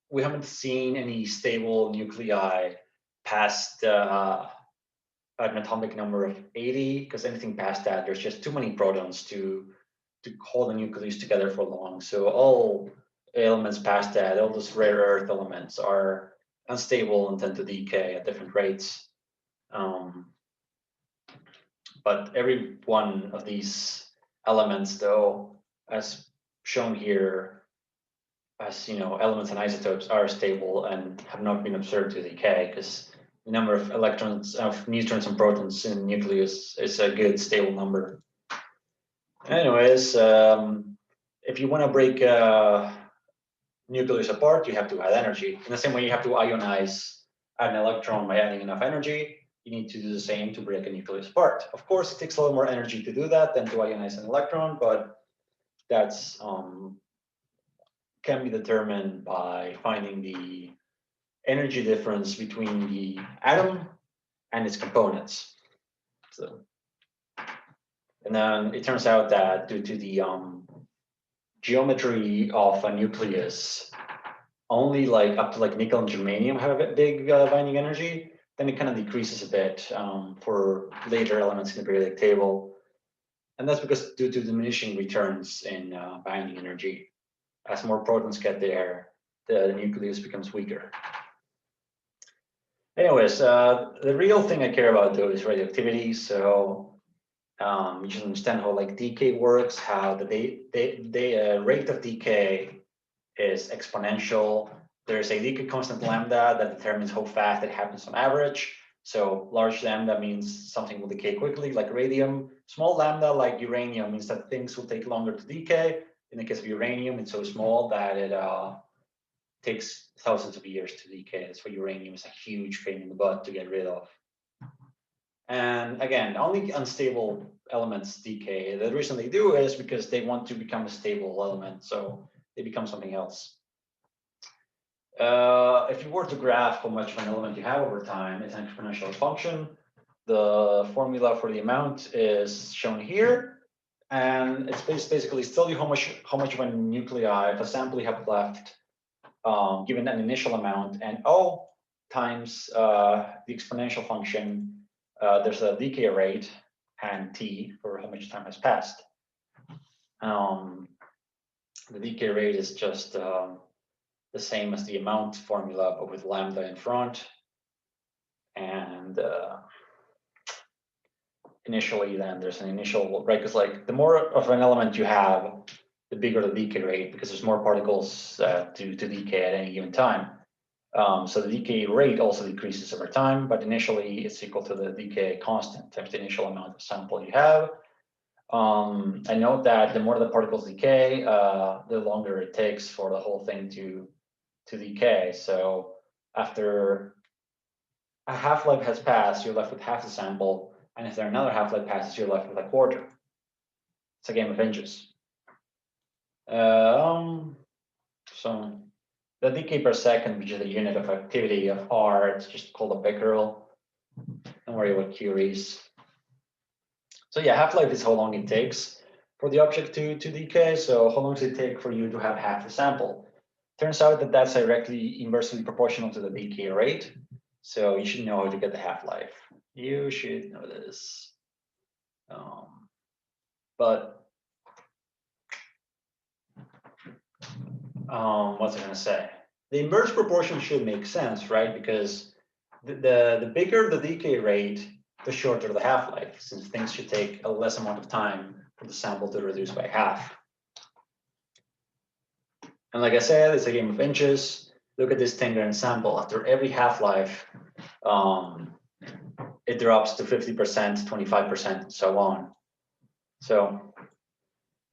we haven't seen any stable nuclei past an atomic number of 80, because anything past that, there's just too many protons to hold the nucleus together for long. So all elements past that, all those rare earth elements, are unstable and tend to decay at different rates. But every one of these elements, though, as shown here, as elements and isotopes, are stable and have not been observed to decay, because the number of electrons, of neutrons and protons in the nucleus is a good stable number. Anyways, if you want to break nucleus apart, you have to add energy. In the same way you have to ionize an electron by adding enough energy, you need to do the same to break a nucleus apart. Of course, it takes a lot more energy to do that than to ionize an electron, but that's can be determined by finding the energy difference between the atom and its components. So, and then it turns out that due to the geometry of a nucleus, only like up to like nickel and germanium have a big binding energy. Then it kind of decreases a bit for later elements in the periodic table. And that's because due to diminishing returns in binding energy. As more protons get there, the nucleus becomes weaker. Anyways, the real thing I care about, though, is radioactivity. So you should understand how like decay works, how the rate of decay is exponential. There's a decay constant lambda that determines how fast it happens on average. So large lambda means something will decay quickly, like radium. Small lambda, like uranium, means that things will take longer to decay. In the case of uranium, it's so small that it takes thousands of years to decay. That's why uranium is a huge pain in the butt to get rid of. And again, only unstable elements decay. The reason they do is because they want to become a stable element, so they become something else. If you were to graph how much of an element you have over time, it's an exponential function. The formula for the amount is shown here. And it's basically still you how much of a nuclei of a sample you have left, given an initial amount, and O times the exponential function. There's a decay rate and T for how much time has passed. The decay rate is just the same as the amount formula, but with lambda in front. And initially, then there's an initial, right? Because like the more of an element you have, the bigger the decay rate, because there's more particles to decay at any given time. So the decay rate also decreases over time, but initially it's equal to the decay constant times the initial amount of sample you have. I note that the more the particles decay, the longer it takes for the whole thing to decay. So after a half-life has passed, you're left with half the sample. And if there another half-life passes, you're left with a quarter. It's a game of inches. So the decay per second, which is the unit of activity of R, it's just called a becquerel. Don't worry about Curies. So yeah, half-life is how long it takes for the object to decay. So how long does it take for you to have half the sample? Turns out that that's directly inversely proportional to the decay rate. So you should know how to get the half-life. You should know this. But what's I gonna say? The inverse proportion should make sense, right? Because the bigger the decay rate, the shorter the half-life, since things should take a less amount of time for the sample to reduce by half. And like I said, it's a game of inches. Look at this 10-gram sample. After every half-life, it drops to 50%, 25%, and so on. So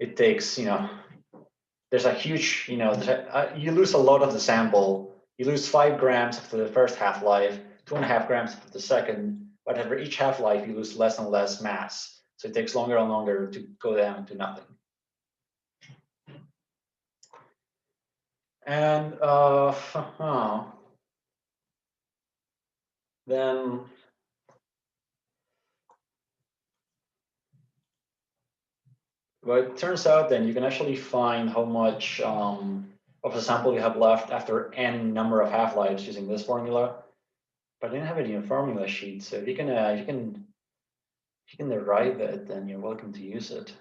it takes, there's a huge, you lose a lot of the sample. You lose 5 grams after the first half-life, 2.5 grams after the second, but for each half-life, you lose less and less mass. So it takes longer and longer to go down to nothing. And then well, it turns out then you can actually find how much of a sample you have left after n number of half-lives using this formula. But I didn't have it in a formula sheet, so if you can derive it, then you're welcome to use it.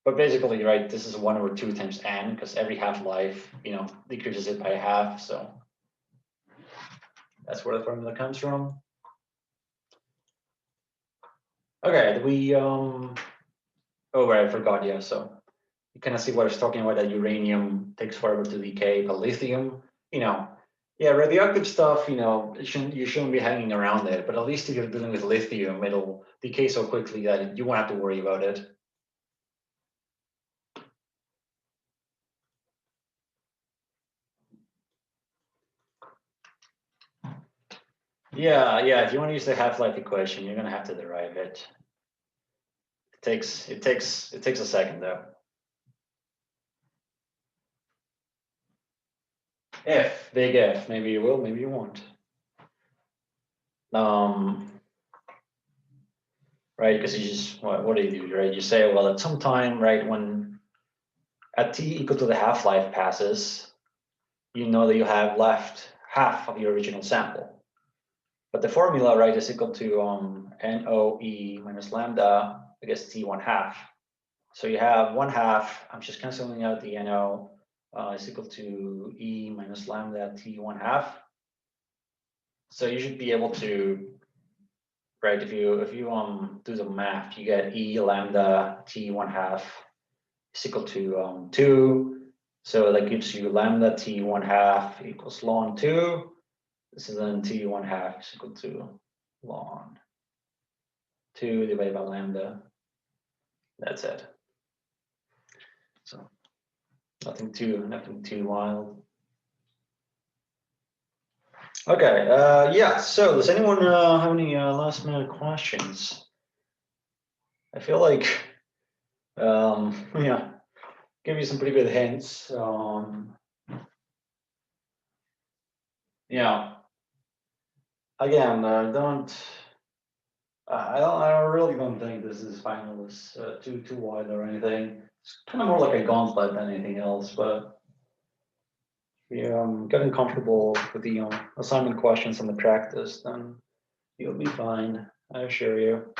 But basically, right, this is 1 over 2 times n, because every half-life, decreases it by half. So that's where the formula comes from. Okay, we oh right, I forgot. Yeah, so you kind of see what I was talking about. That uranium takes forever to decay, but lithium, yeah, radioactive stuff, you shouldn't be hanging around it. But at least if you're dealing with lithium, it'll decay so quickly that you won't have to worry about it. Yeah, if you want to use the half-life equation, you're gonna have to derive it. It takes a second though. Big F, maybe you will, maybe you won't. Right, because you just what do you do, right? You say, well, at some time, right, when at t equal to the half-life passes, you know that you have left half of your original sample. But the formula, right, is equal to NOE minus lambda, I guess T1/2. So you have 1/2, I'm just canceling out the NO, is equal to E minus lambda T1/2. So you should be able to, right, if you do the math, you get E lambda T1/2 is equal to 2. So that gives you lambda T1/2 equals ln 2. This is then T1/2 is equal to ln 2 divided by lambda. That's it. So nothing too wild. Okay, yeah, so does anyone have any last minute questions? I feel like, yeah, give you some pretty good hints. Yeah, again, I really don't think this is finalist too wide or anything. It's kind of more like a gauntlet than anything else, but getting comfortable with the assignment questions and the practice, then you'll be fine, I assure you.